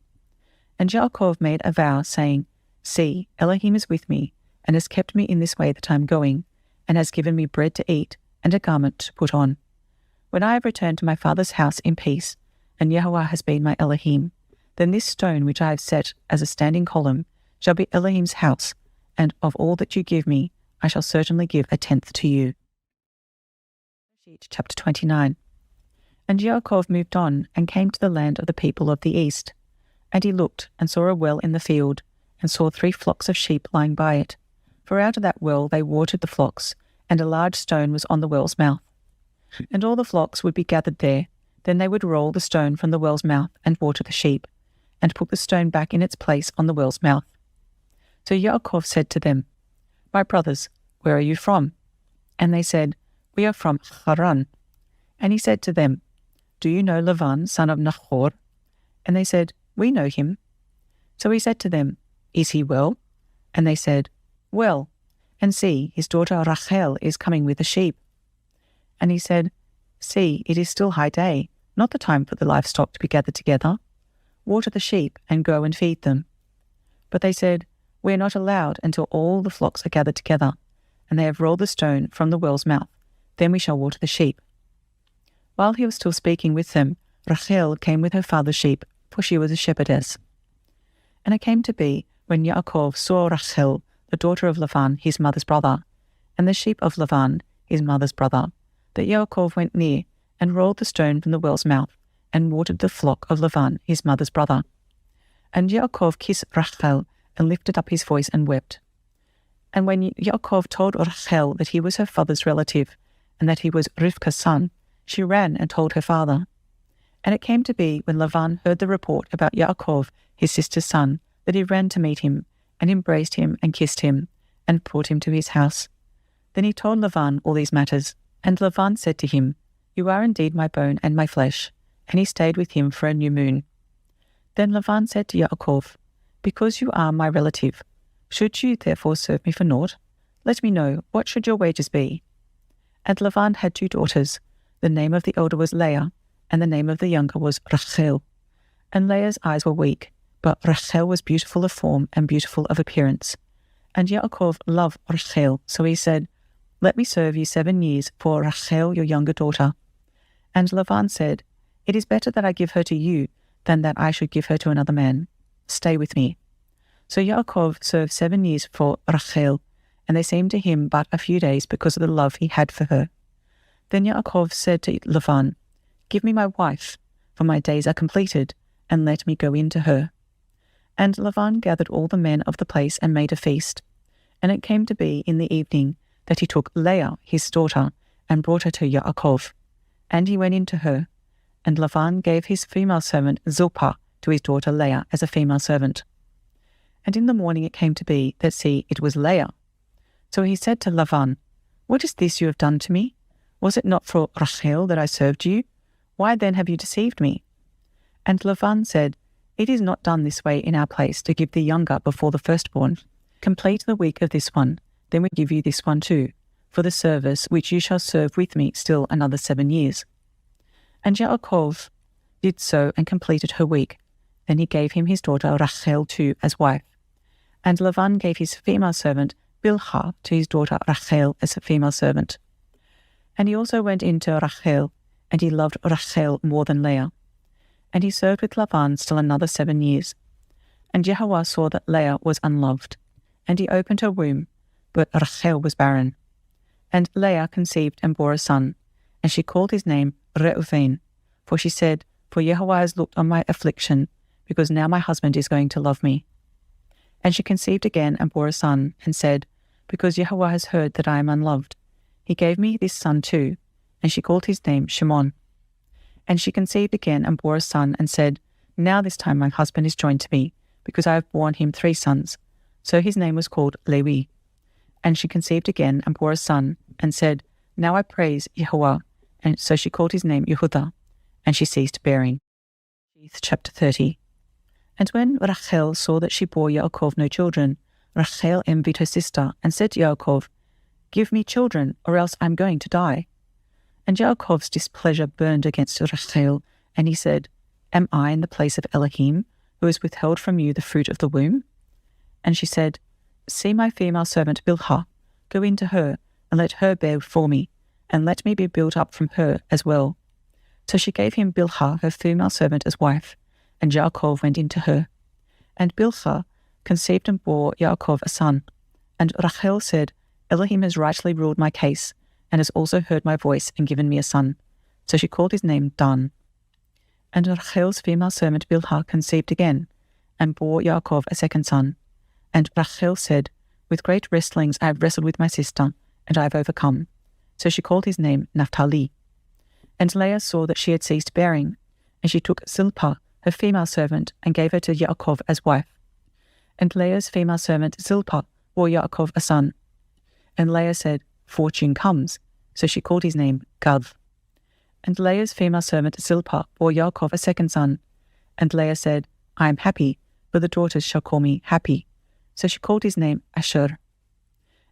B: And Yaakov made a vow, saying, See, Elohim is with me, and has kept me in this way that I am going, and has given me bread to eat, and a garment to put on. When I have returned to my father's house in peace, and Yahuwah has been my Elohim, then this stone which I have set as a standing column shall be Elohim's house, and of all that you give me, I shall certainly give a tenth to you. Chapter 29. And Yaakov moved on, and came to the land of the people of the east. And he looked, and saw a well in the field, and saw 3 flocks of sheep lying by it. For out of that well they watered the flocks, and a large stone was on the well's mouth. And all the flocks would be gathered there. Then they would roll the stone from the well's mouth, and water the sheep, and put the stone back in its place on the well's mouth. So Yaakov said to them, My brothers, where are you from? And they said, We are from Haran. And he said to them, Do you know Lavan, son of Nahor? And they said, We know him. So he said to them, Is he well? And they said, Well, and see, his daughter Rachel is coming with the sheep. And he said, See, it is still high day, not the time for the livestock to be gathered together. Water the sheep, and go and feed them. But they said, We are not allowed until all the flocks are gathered together, and they have rolled the stone from the well's mouth. Then we shall water the sheep. While he was still speaking with them, Rachel came with her father's sheep, for she was a shepherdess. And it came to be, when Yaakov saw Rachel, the daughter of Lavan, his mother's brother, and the sheep of Lavan, his mother's brother, that Yaakov went near, and rolled the stone from the well's mouth, and watered the flock of Lavan, his mother's brother. And Yaakov kissed Rachel, and lifted up his voice and wept. And when Yaakov told Rachel that he was her father's relative, and that he was Rivka's son, she ran and told her father. And it came to be, when Lavan heard the report about Yaakov, his sister's son, that he ran to meet him, and embraced him, and kissed him, and brought him to his house. Then he told Lavan all these matters, and Lavan said to him, You are indeed my bone and my flesh. And he stayed with him for a new moon. Then Lavan said to Yaakov, Because you are my relative, should you therefore serve me for naught? Let me know, what should your wages be? And Lavan had 2 daughters. The name of the elder was Leah, and the name of the younger was Rachel. And Leah's eyes were weak, but Rachel was beautiful of form and beautiful of appearance. And Yaakov loved Rachel, so he said, Let me serve you 7 years for Rachel your younger daughter. And Lavan said, It is better that I give her to you than that I should give her to another man. Stay with me. So Yaakov served 7 years for Rachel, and they seemed to him but a few days because of the love he had for her. Then Yaakov said to Lavan, Give me my wife, for my days are completed, and let me go in to her. And Lavan gathered all the men of the place and made a feast. And it came to be in the evening that he took Leah, his daughter, and brought her to Yaakov. And he went in to her. And Lavan gave his female servant Zilpah to his daughter Leah as a female servant. And in the morning it came to be that, see, it was Leah. So he said to Lavan, What is this you have done to me? Was it not for Rachel that I served you? Why then have you deceived me? And Lavan said, It is not done this way in our place to give the younger before the firstborn. Complete the week of this one, then we give you this one too, for the service which you shall serve with me still another 7 years. And Yaakov did so and completed her week. Then he gave him his daughter Rachel too as wife. And Lavan gave his female servant Bilhah to his daughter Rachel as a female servant. And he also went in to Rachel, and he loved Rachel more than Leah. And he served with Lavan still another 7 years. And YAHUAH saw that Leah was unloved, and he opened her womb, but Rachel was barren. And Leah conceived and bore a son, and she called his name Reuven, for she said, For YAHUAH has looked on my affliction, because now my husband is going to love me. And she conceived again and bore a son, and said, Because YAHUAH has heard that I am unloved, he gave me this son too, and she called his name Shimon. And she conceived again and bore a son, and said, Now this time my husband is joined to me, because I have borne him 3 sons. So his name was called Lewi. And she conceived again and bore a son, and said, Now I praise YAHUAH. And so she called his name Yehudah, and she ceased bearing. Chapter 30. And when Rachel saw that she bore Yaakov no children, Rachel envied her sister, and said to Yaakov, Give me children, or else I am going to die. And Yaakov's displeasure burned against Rachel, and he said, Am I in the place of Elohim, who has withheld from you the fruit of the womb? And she said, See my female servant Bilhah, go in to her, and let her bear for me, and let me be built up from her as well. So she gave him Bilhah, her female servant, as wife, and Yaakov went in to her. And Bilhah conceived and bore Yaakov a son. And Rachel said, Elohim has rightly ruled my case, and has also heard my voice and given me a son. So she called his name Dan. And Rachel's female servant Bilhah conceived again, and bore Yaakov a second son. And Rachel said, With great wrestlings I have wrestled with my sister, and I have overcome. So she called his name Naphtali. And Leah saw that she had ceased bearing, and she took Zilpah, her female servant, and gave her to Yaakov as wife. And Leah's female servant Zilpah bore Yaakov a son. And Leah said, Fortune comes. So she called his name Gad. And Leah's female servant Zilpah bore Yaakov a second son. And Leah said, I am happy, for the daughters shall call me happy. So she called his name Asher.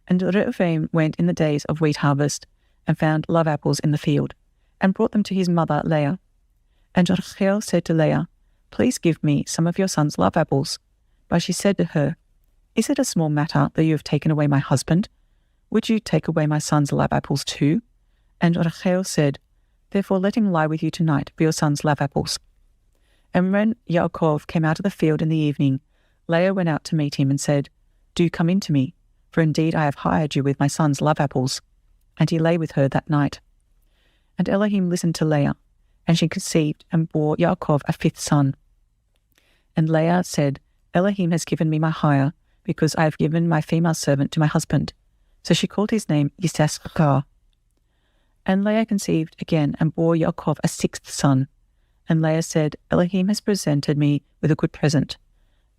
B: And Reuven went in the days of wheat harvest, and found love apples in the field, and brought them to his mother Leah. And Rachel said to Leah, Please give me some of your son's love apples. But she said to her, Is it a small matter that you have taken away my husband? Would you take away my son's love apples too? And Rachel said, Therefore let him lie with you tonight for your son's love apples. And when Yaakov came out of the field in the evening, Leah went out to meet him and said, Do come in to me, for indeed I have hired you with my son's love apples. And he lay with her that night. And Elohim listened to Leah, and she conceived and bore Yaakov a 5th son. And Leah said, Elohim has given me my hire, because I have given my female servant to my husband. So she called his name Yisachar. And Leah conceived again and bore Yaakov a 6th son. And Leah said, Elohim has presented me with a good present.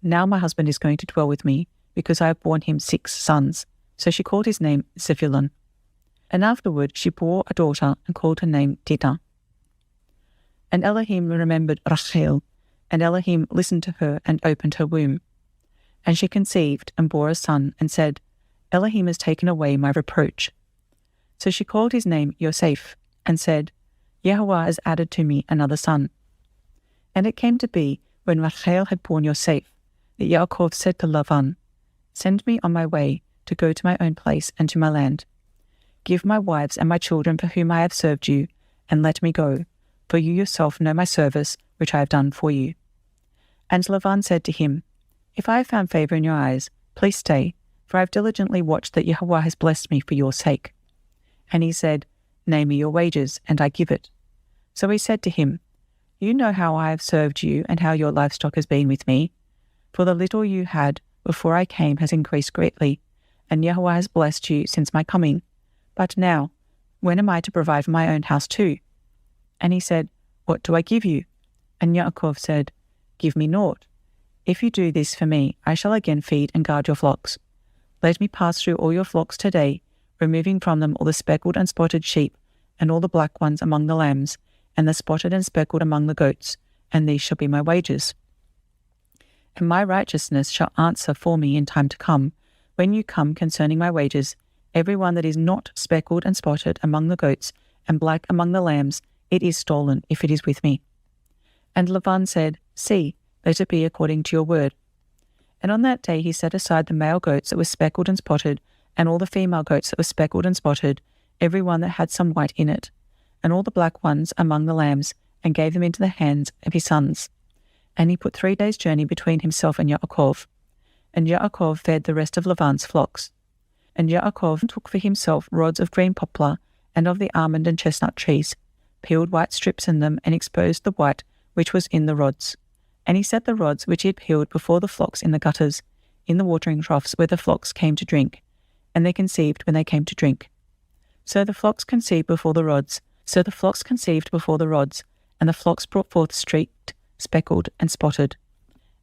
B: Now my husband is going to dwell with me, because I have borne him 6 sons. So she called his name Zebulun. And afterward she bore a daughter, and called her name Dinah. And Elohim remembered Rachel, and Elohim listened to her and opened her womb. And she conceived and bore a son, and said, Elohim has taken away my reproach. So she called his name Yosef, and said, YAHUAH has added to me another son. And it came to be, when Rachel had borne Yosef, that Yaakov said to Lavan, Send me on my way to go to my own place and to my land. Give my wives and my children for whom I have served you, and let me go, for you yourself know my service which I have done for you. And Lavan said to him, If I have found favor in your eyes, please stay, for I have diligently watched that YAHUAH has blessed me for your sake. And he said, Name me your wages, and I give it. So he said to him, You know how I have served you, and how your livestock has been with me. For the little you had before I came has increased greatly, and YAHUAH has blessed you since my coming. But now, when am I to provide for my own house too? And he said, What do I give you? And Yaakov said, Give me naught. If you do this for me, I shall again feed and guard your flocks. Let me pass through all your flocks today, removing from them all the speckled and spotted sheep, and all the black ones among the lambs, and the spotted and speckled among the goats, and these shall be my wages. And my righteousness shall answer for me in time to come, when you come concerning my wages, every one that is not speckled and spotted among the goats, and black among the lambs, it is stolen, if it is with me. And Lavan said, See, let it be according to your word. And on that day he set aside the male goats that were speckled and spotted, and all the female goats that were speckled and spotted, every one that had some white in it, and all the black ones among the lambs, and gave them into the hands of his sons. And he put 3 days' journey between himself and Yaakov. And Yaakov fed the rest of Laban's flocks. And Yaakov took for himself rods of green poplar and of the almond and chestnut trees, peeled white strips in them, and exposed the white which was in the rods. And he set the rods which he had peeled before the flocks in the gutters, in the watering troughs where the flocks came to drink, and they conceived when they came to drink. So the flocks conceived before the rods, and the flocks brought forth streaked, speckled, and spotted.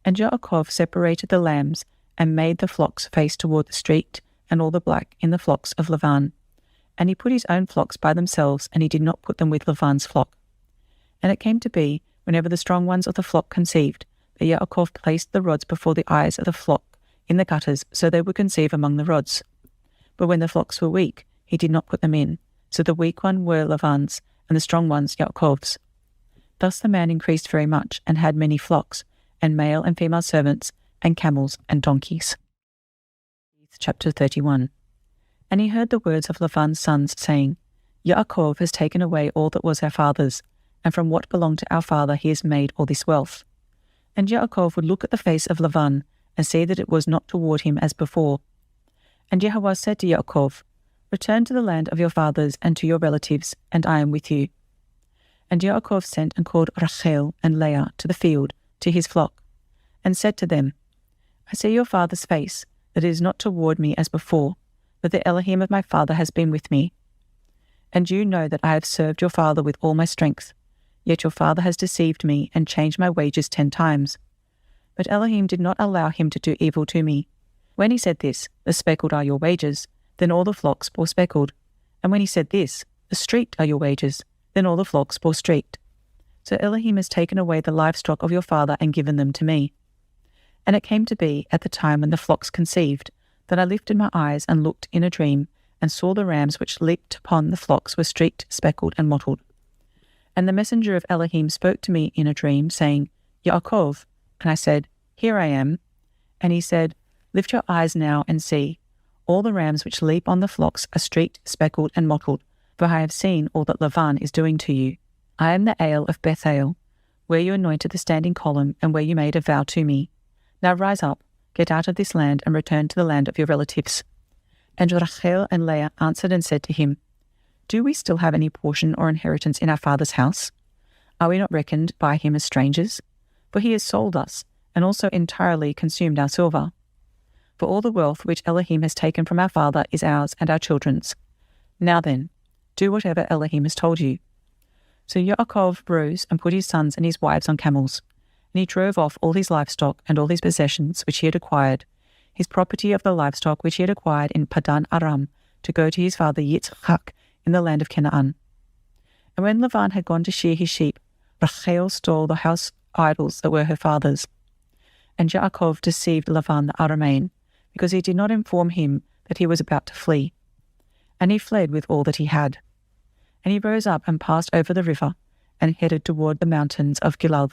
B: And Yaakov separated the lambs, and made the flocks face toward the streaked, and all the black in the flocks of Laban. And he put his own flocks by themselves, and he did not put them with Laban's flock. And it came to be, whenever the strong ones of the flock conceived, that Yaakov placed the rods before the eyes of the flock in the gutters, so they would conceive among the rods. But when the flocks were weak, he did not put them in, so the weak ones were Laban's, and the strong ones Yaakov's. Thus the man increased very much, and had many flocks, and male and female servants, and camels and donkeys. Chapter 31. And he heard the words of Laban's sons, saying, Yaakov has taken away all that was our father's, and from what belonged to our father he has made all this wealth. And Yaakov would look at the face of Laban, and see that it was not toward him as before. And YAHUAH said to Yaakov, Return to the land of your fathers and to your relatives, and I am with you. And Yaakov sent and called Rachel and Leah to the field, to his flock, and said to them, I see your father's face, that it is not toward me as before, but the Elohim of my father has been with me. And you know that I have served your father with all my strength. Yet your father has deceived me, and changed my wages 10 times. But Elohim did not allow him to do evil to me. When he said this, the speckled are your wages, then all the flocks bore speckled. And when he said this, the streaked are your wages, then all the flocks bore streaked. So Elohim has taken away the livestock of your father and given them to me. And it came to be, at the time when the flocks conceived, that I lifted my eyes and looked in a dream, and saw the rams which leaped upon the flocks were streaked, speckled, and mottled. And the messenger of Elohim spoke to me in a dream, saying, Yaakov. And I said, Here I am. And he said, Lift your eyes now and see. All the rams which leap on the flocks are streaked, speckled, and mottled, for I have seen all that Laban is doing to you. I am the Ale of Bethel, where you anointed the standing column, and where you made a vow to me. Now rise up, get out of this land, and return to the land of your relatives. And Rachel and Leah answered and said to him, Do we still have any portion or inheritance in our father's house? Are we not reckoned by him as strangers? For he has sold us, and also entirely consumed our silver. For all the wealth which Elohim has taken from our father is ours and our children's. Now then, do whatever Elohim has told you. So Yaakov rose and put his sons and his wives on camels, and he drove off all his livestock and all his possessions which he had acquired, his property of the livestock which he had acquired in Padan Aram, to go to his father Yitzchak in the land of Canaan. And when Laban had gone to shear his sheep, Rachel stole the house idols that were her father's. And Yaakov deceived Laban the Aramean, because he did not inform him that he was about to flee. And he fled with all that he had. And he rose up and passed over the river, and headed toward the mountains of Gilead.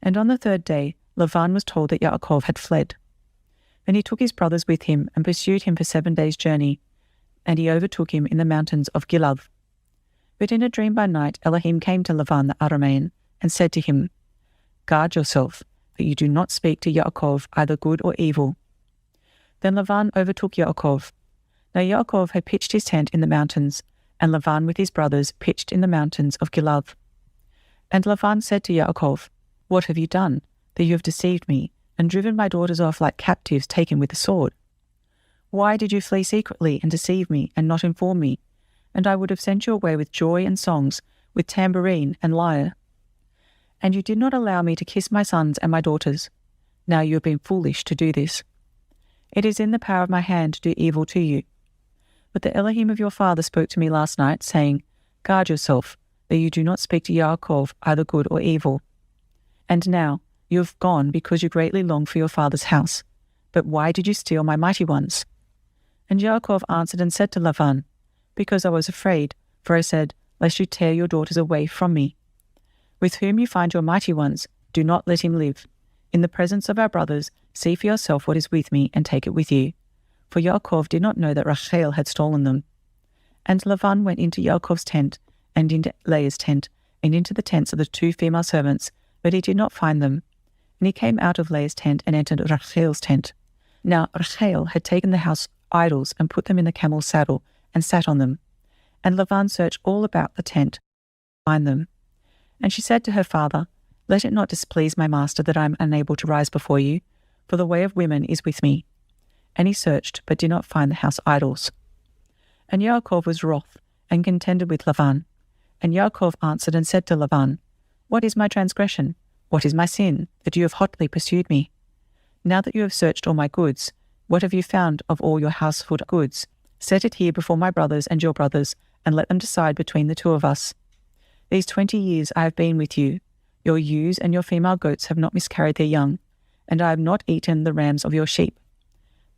B: And on the 3rd day Laban was told that Yaakov had fled. Then he took his brothers with him, and pursued him for 7 days' journey, and he overtook him in the mountains of Gilead. But in a dream by night Elohim came to Laban the Aramean, and said to him, Guard yourself, that you do not speak to Yaakov either good or evil. Then Laban overtook Yaakov. Now Yaakov had pitched his tent in the mountains, and Laban with his brothers pitched in the mountains of Gilead. And Laban said to Yaakov, What have you done, that you have deceived me, and driven my daughters off like captives taken with the sword? Why did you flee secretly and deceive me, and not inform me? And I would have sent you away with joy and songs, with tambourine and lyre. And you did not allow me to kiss my sons and my daughters. Now you have been foolish to do this. It is in the power of my hand to do evil to you. But the Elohim of your father spoke to me last night, saying, Guard yourself, that you do not speak to Yaakov either good or evil. And now you have gone because you greatly long for your father's house. But why did you steal my mighty ones? And Yaakov answered and said to Laban, Because I was afraid, for I said, Lest you tear your daughters away from me. With whom you find your mighty ones, do not let him live. In the presence of our brothers, see for yourself what is with me, and take it with you. For Yaakov did not know that Rachel had stolen them. And Laban went into Yaakov's tent, and into Leah's tent, and into the tents of the 2 female servants, but he did not find them. And he came out of Leah's tent and entered Rachel's tent. Now Rachel had taken the house idols and put them in the camel's saddle and sat on them. And Laban searched all about the tent to find them. And she said to her father, "Let it not displease my master that I am unable to rise before you, for the way of women is with me." And he searched, but did not find the house idols. And Yaakov was wroth, and contended with Laban. And Yaakov answered and said to Laban, "What is my transgression? What is my sin, that you have hotly pursued me? Now that you have searched all my goods, what have you found of all your household goods? Set it here before my brothers and your brothers, and let them decide between the two of us. These 20 years I have been with you. Your ewes and your female goats have not miscarried their young, and I have not eaten the rams of your sheep.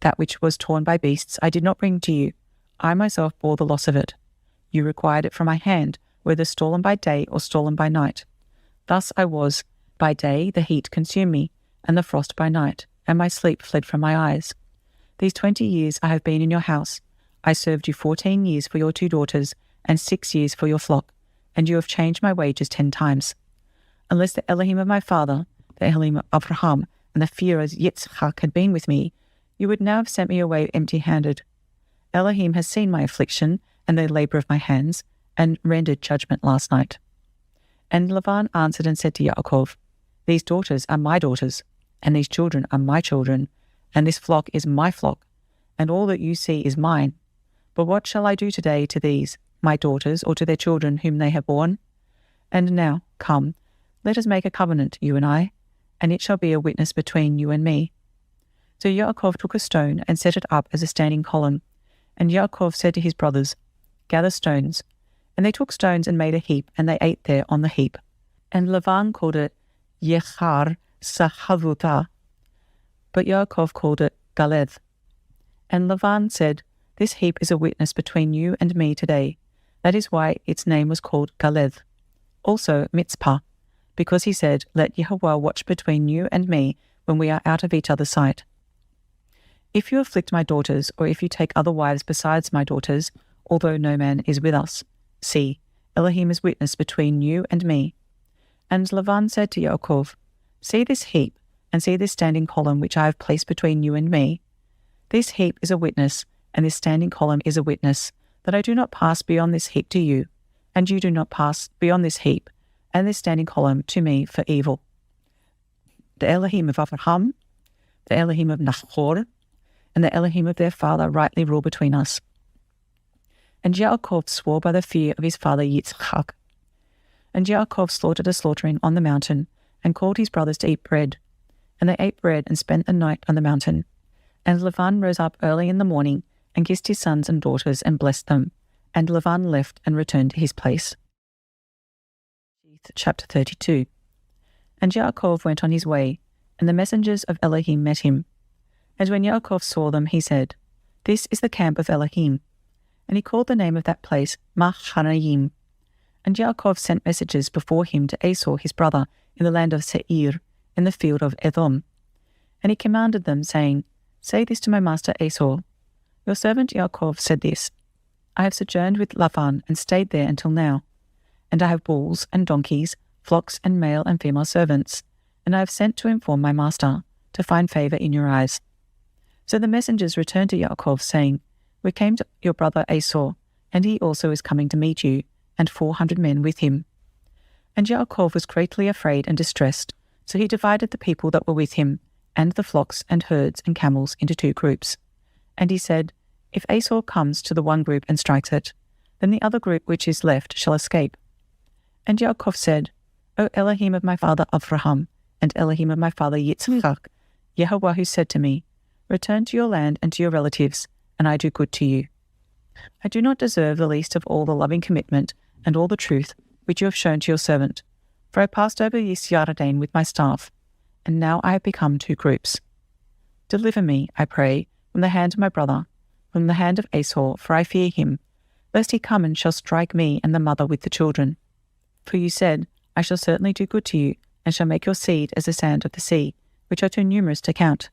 B: That which was torn by beasts I did not bring to you. I myself bore the loss of it. You required it from my hand, whether stolen by day or stolen by night. Thus I was. By day the heat consumed me, and the frost by night, and my sleep fled from my eyes. These 20 years I have been in your house. I served you 14 years for your 2 daughters, and 6 years for your flock, and you have changed my wages 10 times. Unless the Elohim of my father, the Elohim of Abraham, and the fear of Yitzchak had been with me, you would now have sent me away empty-handed. Elohim has seen my affliction and the labour of my hands, and rendered judgment last night." And Laban answered and said to Yaakov, "These daughters are my daughters, and these children are my children, and this flock is my flock, and all that you see is mine. But what shall I do today to these, my daughters, or to their children whom they have borne? And now, come, let us make a covenant, you and I, and it shall be a witness between you and me." So Yaakov took a stone and set it up as a standing column. And Yaakov said to his brothers, "Gather stones." And they took stones and made a heap, and they ate there on the heap. And Laban called it Yechar Sahavutah, but Yaakov called it Galeth. And Laban said, "This heap is a witness between you and me today." That is why its name was called Galeth. Also Mitzpah, because he said, "Let Yahuwah watch between you and me when we are out of each other's sight. If you afflict my daughters, or if you take other wives besides my daughters, although no man is with us, see, Elohim is witness between you and me." And Laban said to Yaakov, "See this heap, and see this standing column which I have placed between you and me. This heap is a witness, and this standing column is a witness, that I do not pass beyond this heap to you, and you do not pass beyond this heap and this standing column to me for evil. The Elohim of Abraham, the Elohim of Nahor, and the Elohim of their father rightly rule between us." And Yaakov swore by the fear of his father Yitzchak. And Yaakov slaughtered a slaughtering on the mountain, and called his brothers to eat bread. And they ate bread and spent the night on the mountain. And Laban rose up early in the morning, and kissed his sons and daughters, and blessed them. And Laban left and returned to his place. Chapter 32. And Yaakov went on his way, and the messengers of Elohim met him. And when Yaakov saw them, he said, "This is the camp of Elohim." And he called the name of that place Mahanaim. And Yaakov sent messages before him to Esau his brother in the land of Seir, in the field of Edom. And he commanded them, saying, "Say this to my master Esau, your servant Yaakov said this, I have sojourned with Laban and stayed there until now. And I have bulls and donkeys, flocks and male and female servants, and I have sent to inform my master, to find favour in your eyes." So the messengers returned to Yaakov, saying, "We came to your brother Esau, and he also is coming to meet you, and 400 men with him." And Yaakov was greatly afraid and distressed, so he divided the people that were with him, and the flocks and herds and camels into 2 groups. And he said, "If Esau comes to the one group and strikes it, then the other group which is left shall escape." And Yaakov said, "O Elohim of my father Abraham, and Elohim of my father Yitzchak, Yahuwah who said to me, Return to your land and to your relatives, and I do good to you. I do not deserve the least of all the loving commitment and all the truth which you have shown to your servant, for I passed over this Yarden with my staff, and now I have become 2 groups. Deliver me, I pray, from the hand of my brother, from the hand of Esau, for I fear him, lest he come and shall strike me and the mother with the children. For you said, I shall certainly do good to you, and shall make your seed as the sand of the sea, which are too numerous to count."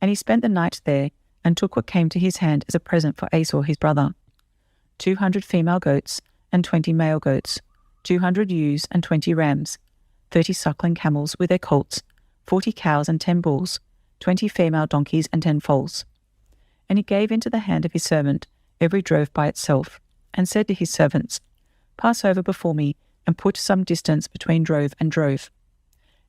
B: And he spent the night there, and took what came to his hand as a present for Esau his brother, 200 female goats, and 20 male goats, 200 ewes and 20 rams, 30 suckling camels with their colts, 40 cows and 10 bulls, 20 female donkeys and 10 foals. And he gave into the hand of his servant every drove by itself, and said to his servants, Pass over before me, and put some distance between drove and drove.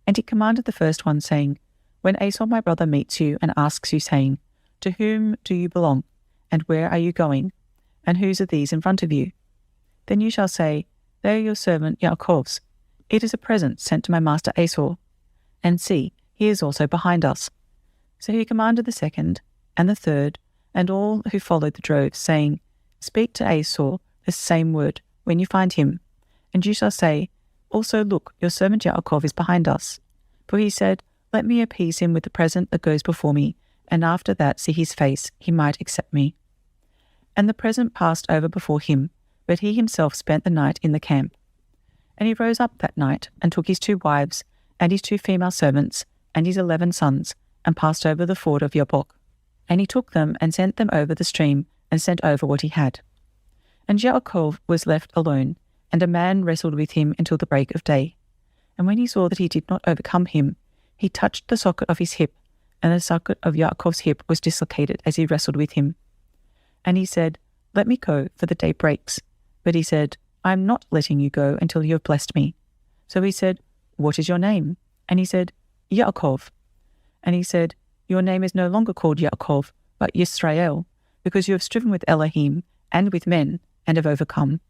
B: And he commanded the first one, saying, When Esau my brother meets you and asks you, saying, To whom do you belong, and where are you going, and whose are these in front of you? Then you shall say, They are your servant Yaakov's. It is a present sent to my master Esau. And see, he is also behind us. So he commanded the second, and the third, and all who followed the droves, saying, Speak to Esau this same word, when you find him. And you shall say, Also look, your servant Yaakov is behind us. For he said, Let me appease him with the present that goes before me, and after that see his face, he might accept me. And the present passed over before him, but he himself spent the night in the camp. And he rose up that night, and took his 2 wives, and his 2 female servants, and his 11 sons, and passed over the ford of Yabbok. And he took them, and sent them over the stream, and sent over what he had. And Yaakov was left alone, and a man wrestled with him until the break of day. And when he saw that he did not overcome him, he touched the socket of his hip, and the socket of Yaakov's hip was dislocated as he wrestled with him. And he said, Let me go, for the day breaks. But he said, I am not letting you go until you have blessed me. So he said, What is your name? And he said, Yaakov. And he said, Your name is no longer called Yaakov, but Yisrael, because you have striven with Elohim and with men, and have overcome.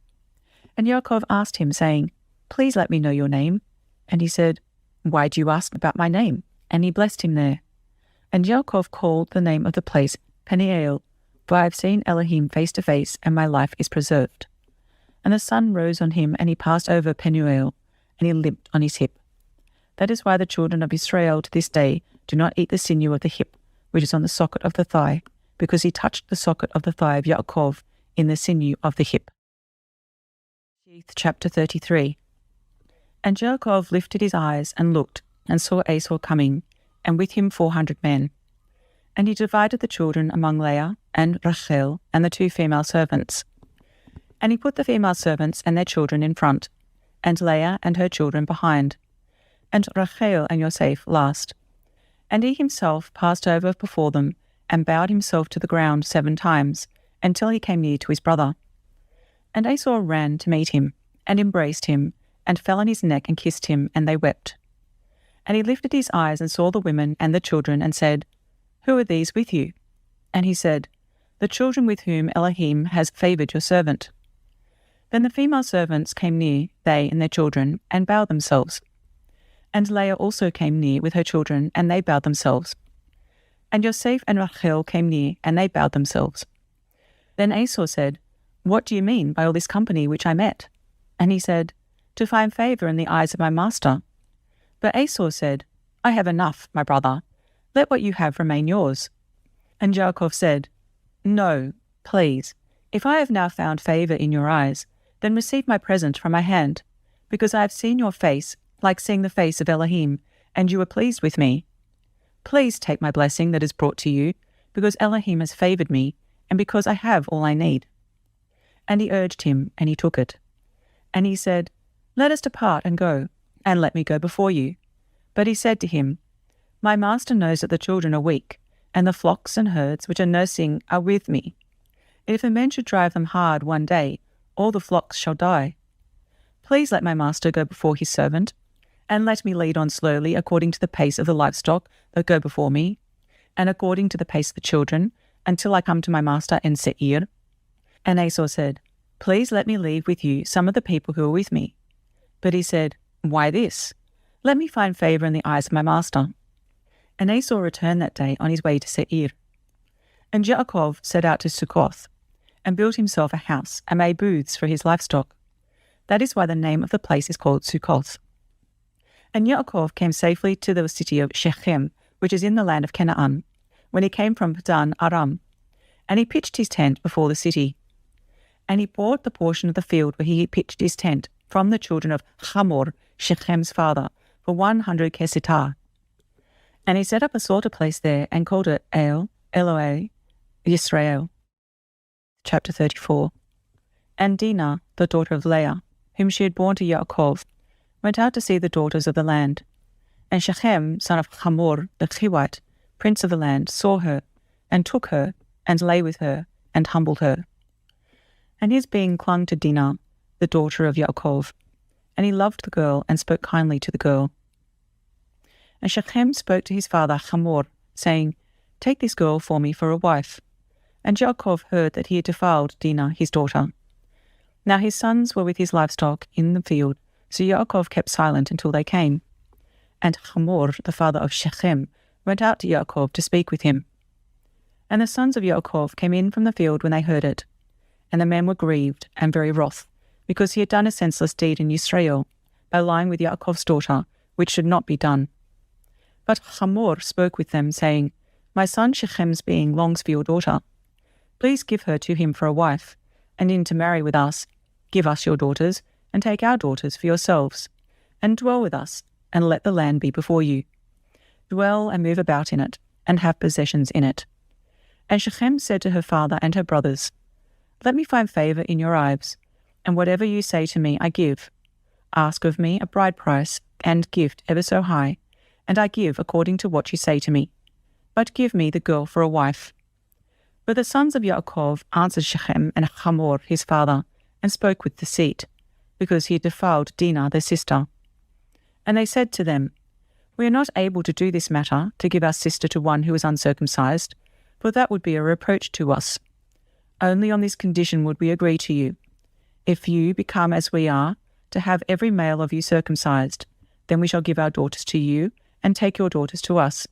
B: And Yaakov asked him, saying, Please let me know your name. And he said, Why do you ask about my name? And he blessed him there. And Yaakov called the name of the place Peniel, for I have seen Elohim face to face, and my life is preserved. And the sun rose on him, and he passed over Peniel, and he limped on his hip. That is why the children of Israel to this day do not eat the sinew of the hip, which is on the socket of the thigh, because he touched the socket of the thigh of Yaakov in the sinew of the hip. Chapter 33. And Yaakov lifted his eyes and looked, and saw Esau coming, and with him 400 men. And he divided the children among Leah and Rachel and the 2 female servants. And he put the female servants and their children in front, and Leah and her children behind, and Rachel and Yosef last. And he himself passed over before them, and bowed himself to the ground 7 times, until he came near to his brother. And Esau ran to meet him, and embraced him, and fell on his neck and kissed him, and they wept. And he lifted his eyes and saw the women and the children, and said, Who are these with you? And he said, The children with whom Elohim has favoured your servant. Then the female servants came near, they and their children, and bowed themselves. And Leah also came near with her children, and they bowed themselves. And Yosef and Rachel came near, and they bowed themselves. Then Esau said, What do you mean by all this company which I met? And he said, To find favour in the eyes of my master. But Esau said, I have enough, my brother. Let what you have remain yours. And Yaakov said, No, please, if I have now found favour in your eyes, then receive my present from my hand, because I have seen your face, like seeing the face of Elohim, and you were pleased with me. Please take my blessing that is brought to you, because Elohim has favoured me, and because I have all I need. And he urged him, and he took it. And he said, Let us depart and go, and let me go before you. But he said to him, My master knows that the children are weak, and the flocks and herds which are nursing are with me. If a man should drive them hard one day, all the flocks shall die. Please let my master go before his servant, and let me lead on slowly according to the pace of the livestock that go before me, and according to the pace of the children, until I come to my master in Seir. And Esau said, Please let me leave with you some of the people who are with me. But he said, Why this? Let me find favour in the eyes of my master. And Esau returned that day on his way to Seir. And Yaakov set out to Succoth, and built himself a house, and made booths for his livestock. That is why the name of the place is called Succoth. And Yaakov came safely to the city of Shechem, which is in the land of Canaan, when he came from Padan Aram. And he pitched his tent before the city. And he bought the portion of the field where he pitched his tent from the children of Hamor, Shechem's father, for 100 kesitah. And he set up a slaughter place there, and called it Eloi Yisrael. Chapter 34. And Dinah, the daughter of Leah, whom she had borne to Yaakov, went out to see the daughters of the land. And Shechem, son of Hamor the Chiwite, prince of the land, saw her, and took her, and lay with her, and humbled her. And his being clung to Dinah, the daughter of Yaakov, and he loved the girl, and spoke kindly to the girl. And Shechem spoke to his father Hamor, saying, Take this girl for me for a wife. And Yaakov heard that he had defiled Dinah his daughter. Now his sons were with his livestock in the field, so Yaakov kept silent until they came. And Hamor, the father of Shechem, went out to Yaakov to speak with him. And the sons of Yaakov came in from the field when they heard it. And the men were grieved and very wroth, because he had done a senseless deed in Yisrael, by lying with Yaakov's daughter, which should not be done. But Hamor spoke with them, saying, My son Shechem's being longs for your daughter. Please give her to him for a wife, and in to marry with us. Give us your daughters, and take our daughters for yourselves, and dwell with us, and let the land be before you. Dwell and move about in it, and have possessions in it. And Shechem said to her father and her brothers, Let me find favour in your eyes, and whatever you say to me I give. Ask of me a bride price and gift ever so high, and I give according to what you say to me. But give me the girl for a wife. But the sons of Yaakov answered Shechem and Hamor his father, and spoke with deceit, because he had defiled Dinah their sister. And they said to them, We are not able to do this matter, to give our sister to one who is uncircumcised, for that would be a reproach to us. Only on this condition would we agree to you. If you become as we are, to have every male of you circumcised, then we shall give our daughters to you, and take your daughters to us,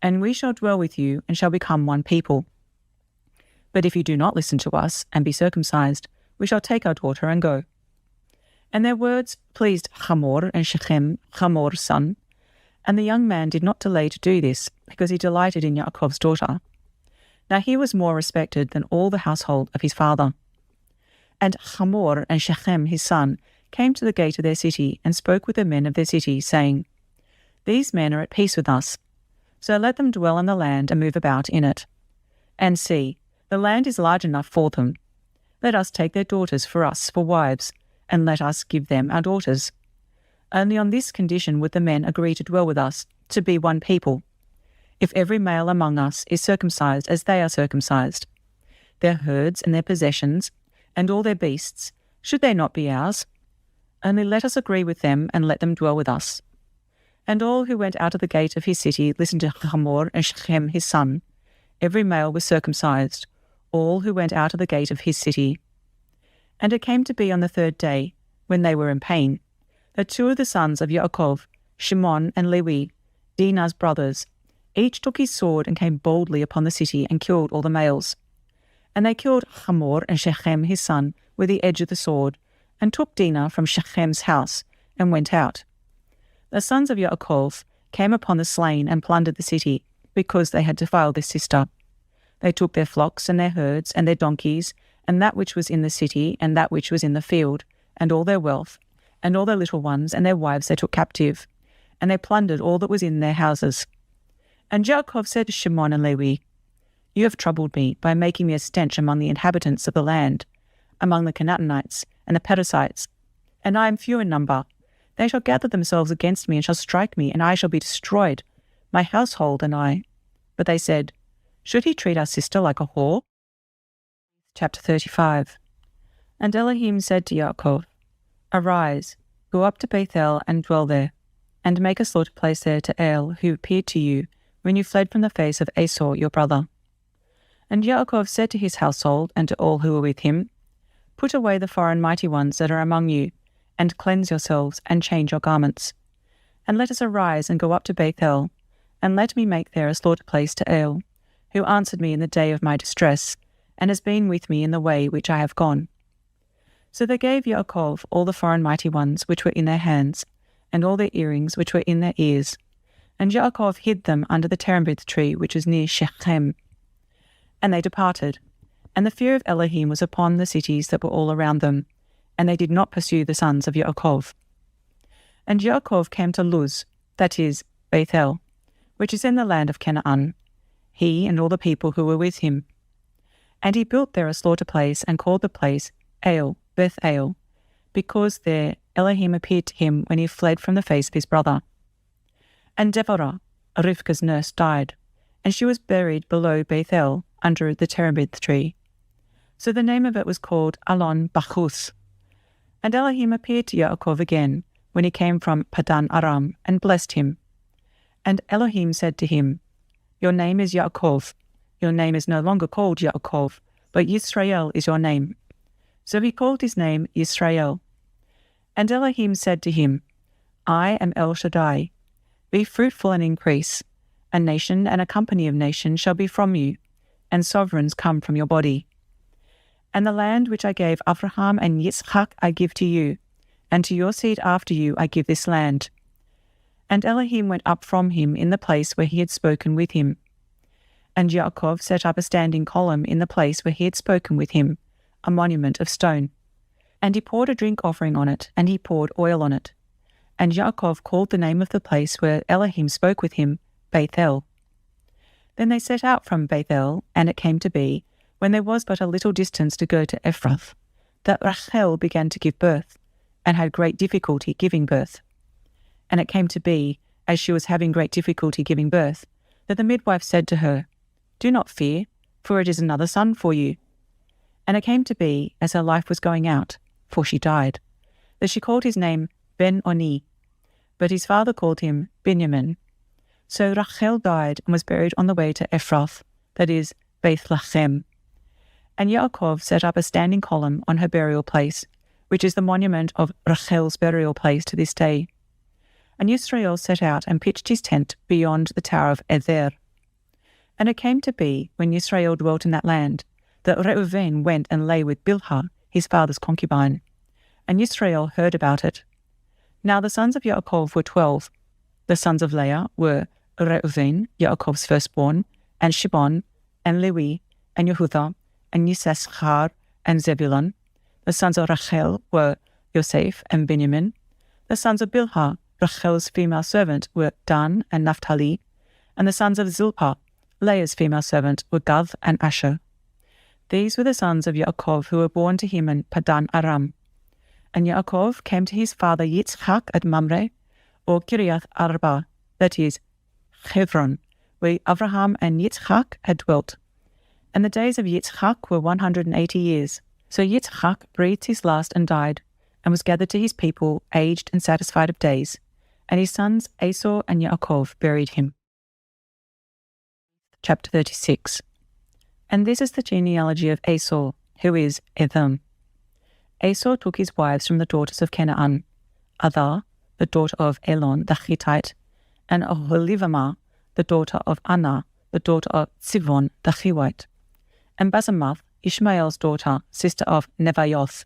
B: and we shall dwell with you, and shall become one people. But if you do not listen to us, and be circumcised, we shall take our daughter and go. And their words pleased Hamor and Shechem, Hamor's son, and the young man did not delay to do this, because he delighted in Yaakov's daughter. Now he was more respected than all the household of his father. And Hamor and Shechem his son came to the gate of their city, and spoke with the men of their city, saying, These men are at peace with us, so let them dwell in the land and move about in it. And see, the land is large enough for them. Let us take their daughters for us for wives, and let us give them our daughters. Only on this condition would the men agree to dwell with us, to be one people. If every male among us is circumcised as they are circumcised, their herds and their possessions, and all their beasts, should they not be ours? Only let us agree with them, and let them dwell with us. And all who went out of the gate of his city listened to Hamor and Shechem his son. Every male was circumcised, all who went out of the gate of his city. And it came to be on the third day, when they were in pain, that two of the sons of Yaakov, Shimon and Levi, Dinah's brothers, each took his sword and came boldly upon the city and killed all the males. And they killed Hamor and Shechem his son with the edge of the sword, and took Dinah from Shechem's house, and went out. The sons of Yaakov came upon the slain and plundered the city, because they had defiled their sister. They took their flocks and their herds and their donkeys, and that which was in the city and that which was in the field, and all their wealth, and all their little ones and their wives they took captive, and they plundered all that was in their houses. And Yaakov said to Shimon and Levi, You have troubled me by making me a stench among the inhabitants of the land, among the Canaanites and the Perizzites, and I am few in number. They shall gather themselves against me and shall strike me, and I shall be destroyed, my household and I. But they said, Should he treat our sister like a whore? Chapter 35. And Elohim said to Yaakov, Arise, go up to Bethel and dwell there, and make a slaughter place there to El, who appeared to you when you fled from the face of Esau your brother. And Yaakov said to his household and to all who were with him, Put away the foreign mighty ones that are among you, and cleanse yourselves, and change your garments. And let us arise and go up to Bethel, and let me make there a slaughter place to El, who answered me in the day of my distress, and has been with me in the way which I have gone. So they gave Yaakov all the foreign mighty ones which were in their hands, and all their earrings which were in their ears. And Yaakov hid them under the terebinth tree which was near Shechem. And they departed, and the fear of Elohim was upon the cities that were all around them, and they did not pursue the sons of Yaakov. And Yaakov came to Luz, that is, Bethel, which is in the land of Canaan, he and all the people who were with him. And he built there a slaughter place, and called the place El, Beth-el, because there Elohim appeared to him when he fled from the face of his brother. And Deborah, Rivka's nurse, died, and she was buried below Bethel under the terebinth tree. So the name of it was called Allon Bachuth. And Elohim appeared to Yaakov again when he came from Padan Aram and blessed him. And Elohim said to him, Your name is Yaakov. Your name is no longer called Yaakov, but Yisrael is your name. So he called his name Yisrael. And Elohim said to him, I am El Shaddai. Be fruitful and increase. A nation and a company of nations shall be from you, and sovereigns come from your body. And the land which I gave Abraham and Yitzchak I give to you, and to your seed after you I give this land. And Elohim went up from him in the place where he had spoken with him. And Yaakov set up a standing column in the place where he had spoken with him, a monument of stone. And he poured a drink offering on it, and he poured oil on it. And Yaakov called the name of the place where Elohim spoke with him, Bethel. Then they set out from Bethel, and it came to be, when there was but a little distance to go to Ephrath, that Rachel began to give birth, and had great difficulty giving birth. And it came to be, as she was having great difficulty giving birth, that the midwife said to her, Do not fear, for it is another son for you. And it came to be, as her life was going out, for she died, that she called his name Ben-Oni, but his father called him Benjamin. So Rachel died and was buried on the way to Ephrath, that is, Bethlehem. And Yaakov set up a standing column on her burial place, which is the monument of Rachel's burial place to this day. And Yisrael set out and pitched his tent beyond the tower of Ether. And it came to be, when Yisrael dwelt in that land, that Reuven went and lay with Bilhah, his father's concubine. And Yisrael heard about it. Now the sons of Yaakov were 12. The sons of Leah were Reuven, Yaakov's firstborn, and Shimon, and Levi, and Yehudah, and Yisachar, and Zebulun. The sons of Rachel were Yosef and Benjamin. The sons of Bilhah, Rachel's female servant, were Dan and Naphtali. And the sons of Zilpah, Leah's female servant, were Gad and Asher. These were the sons of Yaakov who were born to him in Padan Aram. And Yaakov came to his father Yitzchak at Mamre, or Kiriath Arba, that is, Hebron, where Abraham and Yitzchak had dwelt. And the days of Yitzchak were 180 years. So Yitzchak breathed his last and died, and was gathered to his people, aged and satisfied of days. And his sons Esau and Yaakov buried him. Chapter 36. And this is the genealogy of Esau, who is Edom. Esau took his wives from the daughters of Canaan, Adah, the daughter of Elon the Hittite, and Oholibamah, the daughter of Anah, the daughter of Sivon the Hivite, and Basemath, Ishmael's daughter, sister of Nebaioth.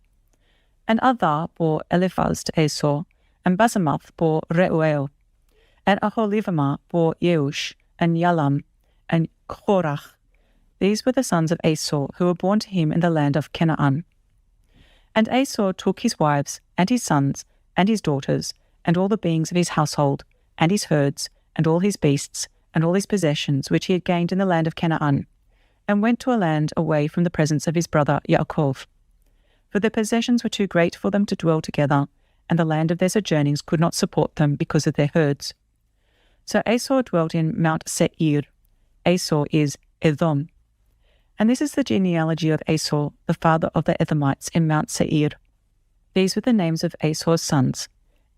B: And Adah bore Eliphaz to Esau, and Basemath bore Reuel, and Oholibamah bore Yeush, and Yalam, and Korach. These were the sons of Esau, who were born to him in the land of Canaan. And Esau took his wives, and his sons, and his daughters, and all the beings of his household, and his herds, and all his beasts, and all his possessions which he had gained in the land of Canaan, and went to a land away from the presence of his brother Yaakov. For their possessions were too great for them to dwell together, and the land of their sojournings could not support them because of their herds. So Esau dwelt in Mount Seir. Esau is Edom. And this is the genealogy of Esau, the father of the Edomites in Mount Seir. These were the names of Esau's sons: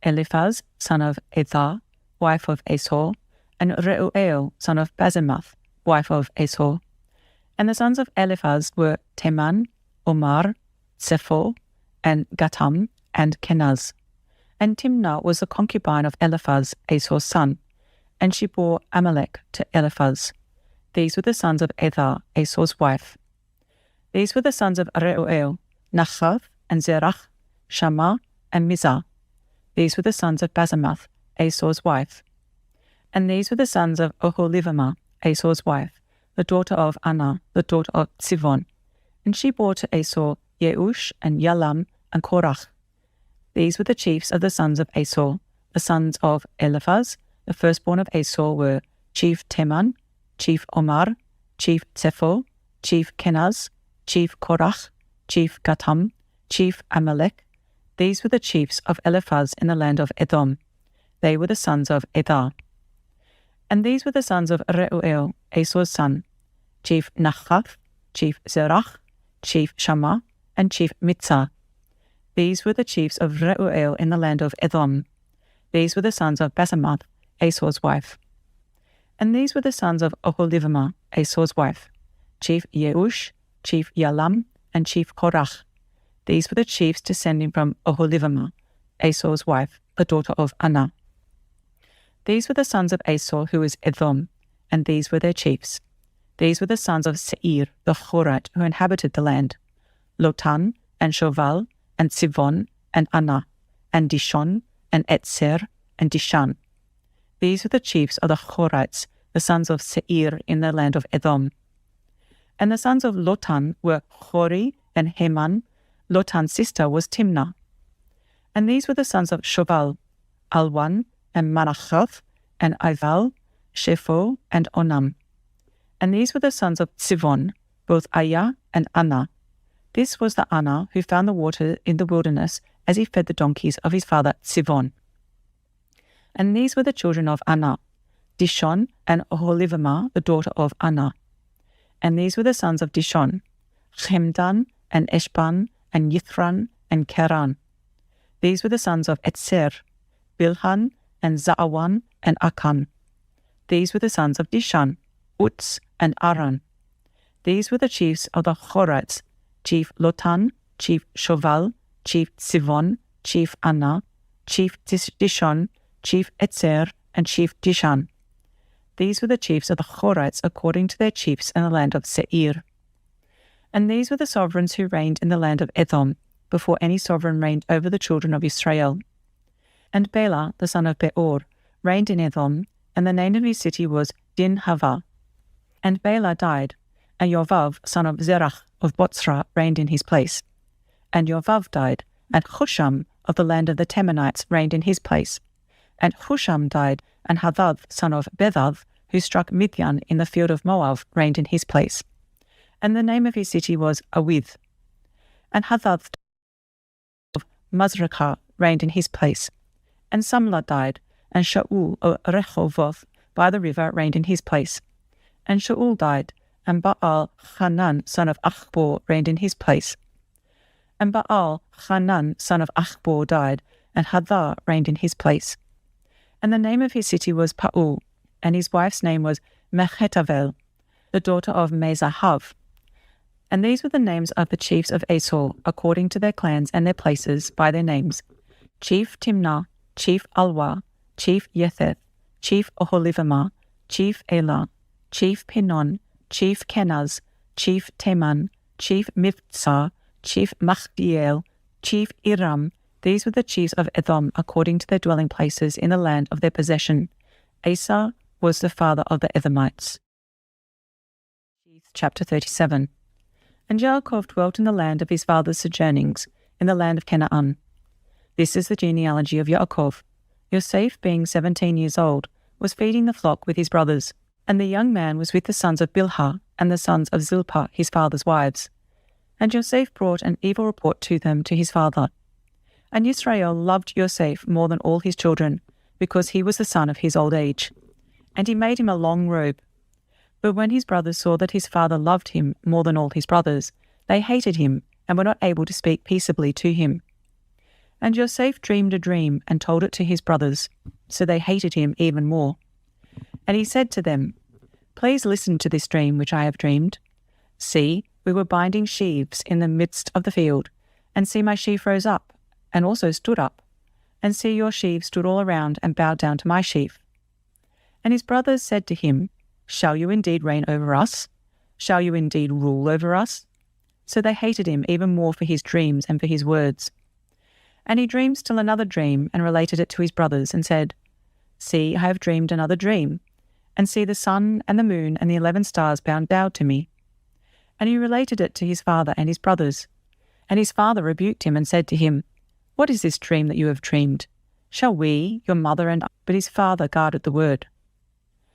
B: Eliphaz, son of Edah, wife of Esau, and Reuel, son of Basemath, wife of Esau. And the sons of Eliphaz were Teman, Omar, Zepho, and Gatam, and Kenaz. And Timnah was the concubine of Eliphaz, Esau's son, and she bore Amalek to Eliphaz. These were the sons of Edah, Esau's wife. These were the sons of Reuel, Nachath, and Zerach, Shammah, and Mizah. These were the sons of Basemath, Esau's wife. And these were the sons of Oholibamah, Esau's wife, the daughter of Anah, the daughter of Sivon. And she bore to Esau Yeush, and Yalam, and Korach. These were the chiefs of the sons of Esau. The sons of Eliphaz, the firstborn of Esau, were chief Teman, chief Omar, chief Zepho, chief Kenaz, chief Korach, chief Gatam, chief Amalek. These were the chiefs of Eliphaz in the land of Edom. They were the sons of Edah. And these were the sons of Reuel, Esau's son, chief Nachath, chief Zerach, chief Shammah, and chief Mitzah. These were the chiefs of Reuel in the land of Edom. These were the sons of Basemath, Esau's wife. And these were the sons of Oholibamah, Esau's wife, chief Yeush, chief Yalam, and chief Korach. These were the chiefs descending from Oholibamah, Esau's wife, the daughter of Anah. These were the sons of Esau, who was Edom, and these were their chiefs. These were the sons of Seir, the Horite, who inhabited the land, Lotan, and Shoval, and Sivon, and Anah, and Dishon, and Etzer, and Dishan. These were the chiefs of the Horites, the sons of Seir in the land of Edom. And the sons of Lotan were Hori and Heman. Lotan's sister was Timnah. And these were the sons of Shoval, Alwan, and Manachath, and Ival, Shepho, and Onam. And these were the sons of Sivon, both Ayah and Anah. This was the Anah who found the water in the wilderness as he fed the donkeys of his father Sivon. And these were the children of Anah, Dishon and Oholibamah, the daughter of Anah. And these were the sons of Dishon, Chemdan and Eshban and Yithran and Keran. These were the sons of Etzer, Bilhan and Za'awan and Akan. These were the sons of Dishan, Utz and Aran. These were the chiefs of the Horites, chief Lotan, chief Shoval, chief Sivon, chief Anah, chief Dishon, chief Etzer, and chief Dishan. These were the chiefs of the Horites according to their chiefs in the land of Seir. And these were the sovereigns who reigned in the land of Edom, before any sovereign reigned over the children of Israel. And Bela, the son of Beor, reigned in Edom, and the name of his city was Dinhavah. And Bela died, and Yovav, son of Zerach of Botzra, reigned in his place. And Yovav died, and Husham of the land of the Temanites reigned in his place. And Husham died, and Hadad, son of Bedad, who struck Midian in the field of Moab, reigned in his place. And the name of his city was Awith. And Hadad of Mazrekah reigned in his place. And Samlah died, and Shaul of Rehoboth by the river reigned in his place. And Shaul died, and Baal Hanan, son of Achbor, reigned in his place. And Baal Hanan, son of Achbor, died, and Hadar reigned in his place. And the name of his city was Pa'ul, and his wife's name was Mechetavel, the daughter of Mezahav. And these were the names of the chiefs of Esau, according to their clans and their places, by their names: Chief Timnah, Chief Alwa, Chief Yetheth, Chief Oholibamah, Chief Elah, Chief Pinon, Chief Kenaz, Chief Teman, Chief Mivtsar, Chief Machdiel, Chief Iram. These were the chiefs of Edom according to their dwelling places in the land of their possession. Asa was the father of the Edomites. Chapter 37. And Yaakov dwelt in the land of his father's sojournings, in the land of Canaan. This is the genealogy of Yaakov. Yosef, being 17 years old, was feeding the flock with his brothers, and the young man was with the sons of Bilhah and the sons of Zilpah, his father's wives. And Yosef brought an evil report to them to his father. And Israel loved Yosef more than all his children, because he was the son of his old age. And he made him a long robe. But when his brothers saw that his father loved him more than all his brothers, they hated him and were not able to speak peaceably to him. And Yosef dreamed a dream and told it to his brothers, so they hated him even more. And he said to them, "Please listen to this dream which I have dreamed. See, we were binding sheaves in the midst of the field, and see, my sheaf rose up, and also stood up, and see, your sheaves stood all around and bowed down to my sheaf." And his brothers said to him, "Shall you indeed reign over us? Shall you indeed rule over us?" So they hated him even more for his dreams and for his words. And he dreamed still another dream and related it to his brothers and said, "See, I have dreamed another dream, and see, the sun and the moon and the 11 stars bowed to me." And he related it to his father and his brothers. And his father rebuked him and said to him, "What is this dream that you have dreamed? Shall we, your mother and I?" But his father guarded the word.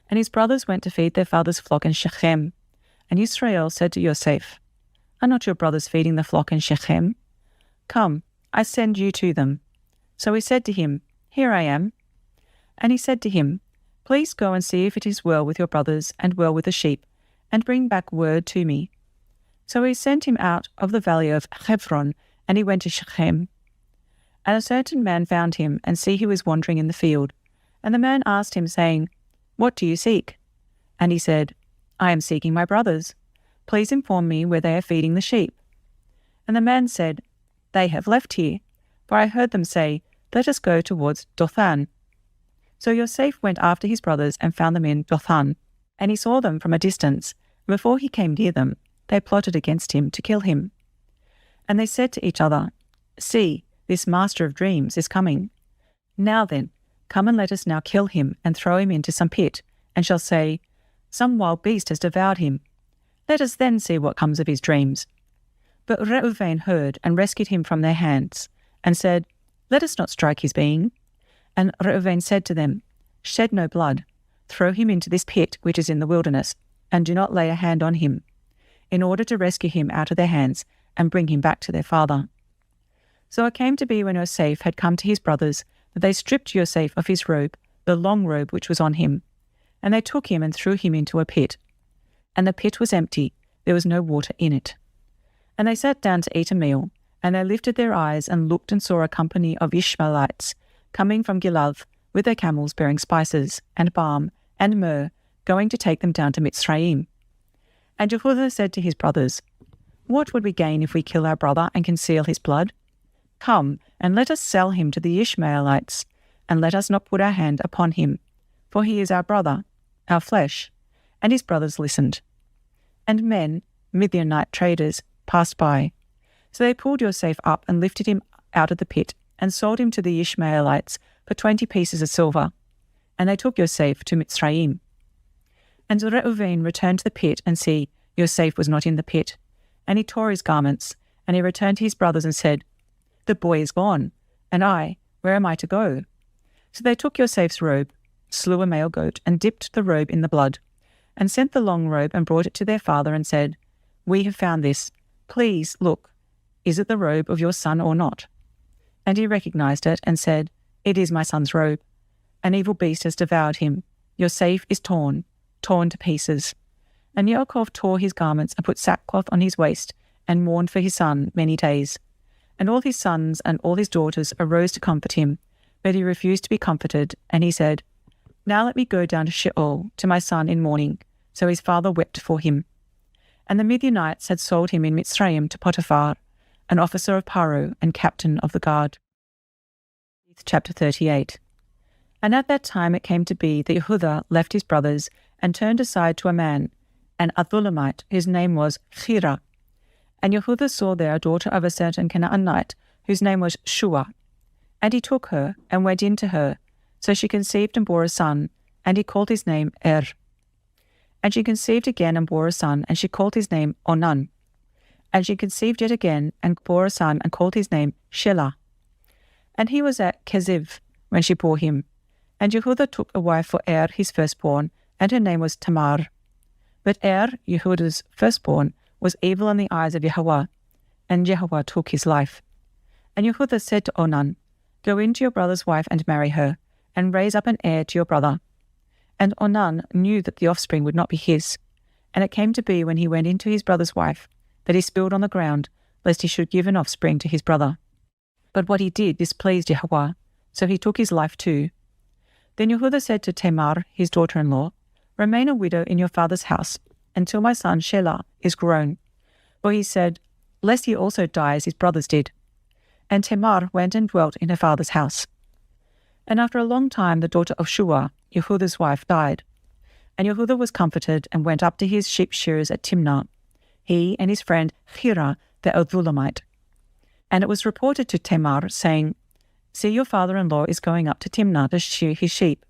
B: And his brothers went to feed their father's flock in Shechem. And Israel said to Yosef, "Are not your brothers feeding the flock in Shechem? Come, I send you to them." So he said to him, "Here I am." And he said to him, Please go and see if it is well with your brothers and well with the sheep, and bring back word to me. So he sent him out of the valley of Hebron, and he went to Shechem. And a certain man found him, and see he was wandering in the field. And the man asked him, saying, What do you seek? And he said, I am seeking my brothers. Please inform me where they are feeding the sheep. And the man said, They have left here, for I heard them say, Let us go towards Dothan. So Yosef went after his brothers and found them in Dothan, and he saw them from a distance. Before he came near them, they plotted against him to kill him. And they said to each other, See, this master of dreams is coming. Now then, come and let us now kill him and throw him into some pit, and shall say, Some wild beast has devoured him. Let us then see what comes of his dreams. But Reuven heard and rescued him from their hands, and said, Let us not strike his being. And Reuven said to them, Shed no blood. Throw him into this pit which is in the wilderness, and do not lay a hand on him, in order to rescue him out of their hands and bring him back to their father. So it came to be when Yosef had come to his brothers, that they stripped Yosef of his robe, the long robe which was on him, and they took him and threw him into a pit. And the pit was empty, there was no water in it. And they sat down to eat a meal, and they lifted their eyes and looked and saw a company of Ishmaelites coming from Gilead with their camels bearing spices, and balm, and myrrh, going to take them down to Mitzrayim. And Yehudah said to his brothers, What would we gain if we kill our brother and conceal his blood? Come, and let us sell him to the Ishmaelites, and let us not put our hand upon him, for he is our brother, our flesh. And his brothers listened. And men, Midianite traders, passed by. So they pulled Yosef up and lifted him out of the pit, and sold him to the Ishmaelites for 20 pieces of silver. And they took Yosef to Mitzrayim. And Reuven returned to the pit, and see, Yosef was not in the pit. And he tore his garments, and he returned to his brothers and said, The boy is gone, and I, where am I to go? So they took Yosef's robe, slew a male goat, and dipped the robe in the blood, and sent the long robe and brought it to their father, and said, We have found this. Please, look, is it the robe of your son or not? And he recognized it, and said, It is my son's robe. An evil beast has devoured him. Yosef is torn to pieces. And Yaakov tore his garments, and put sackcloth on his waist, and mourned for his son many days. And all his sons and all his daughters arose to comfort him, but he refused to be comforted, and he said, Now let me go down to Sheol, to my son in mourning. So his father wept for him. And the Midianites had sold him in Mitzrayim to Potiphar, an officer of Paro and captain of the guard. Chapter 38. And at that time it came to be that Yehudah left his brothers, and turned aside to a man, an Adullamite, whose name was Chira. And Yehudah saw there a daughter of a certain Canaanite, whose name was Shua. And he took her, and went in to her. So she conceived and bore a son, and he called his name And she conceived again and bore a son, and she called his name Onan. And she conceived yet again, and bore a son, and called his name Shelah. And he was at Keziv when she bore him. And Yehudah took a wife for his firstborn, and her name was Tamar. But Yehudah's firstborn, was evil in the eyes of Yahuwah, and Yahuwah took his life. And Yehudah said to Onan, Go in to your brother's wife and marry her, and raise up an heir to your brother. And Onan knew that the offspring would not be his. And it came to be when he went into his brother's wife, that he spilled on the ground, lest he should give an offspring to his brother. But what he did displeased Yahuwah, so he took his life too. Then Yehudah said to Tamar, his daughter-in-law, Remain a widow in your father's house, until my son Shelah is grown. For he said, Lest he also die as his brothers did. And Tamar went and dwelt in her father's house. And after a long time the daughter of Shua, Yehudah's wife, died. And Yehudah was comforted, and went up to his sheep shearers at Timnah, he and his friend Chira the Adullamite. And it was reported to Tamar, saying, See, your father-in-law is going up to Timnah to shear his sheep.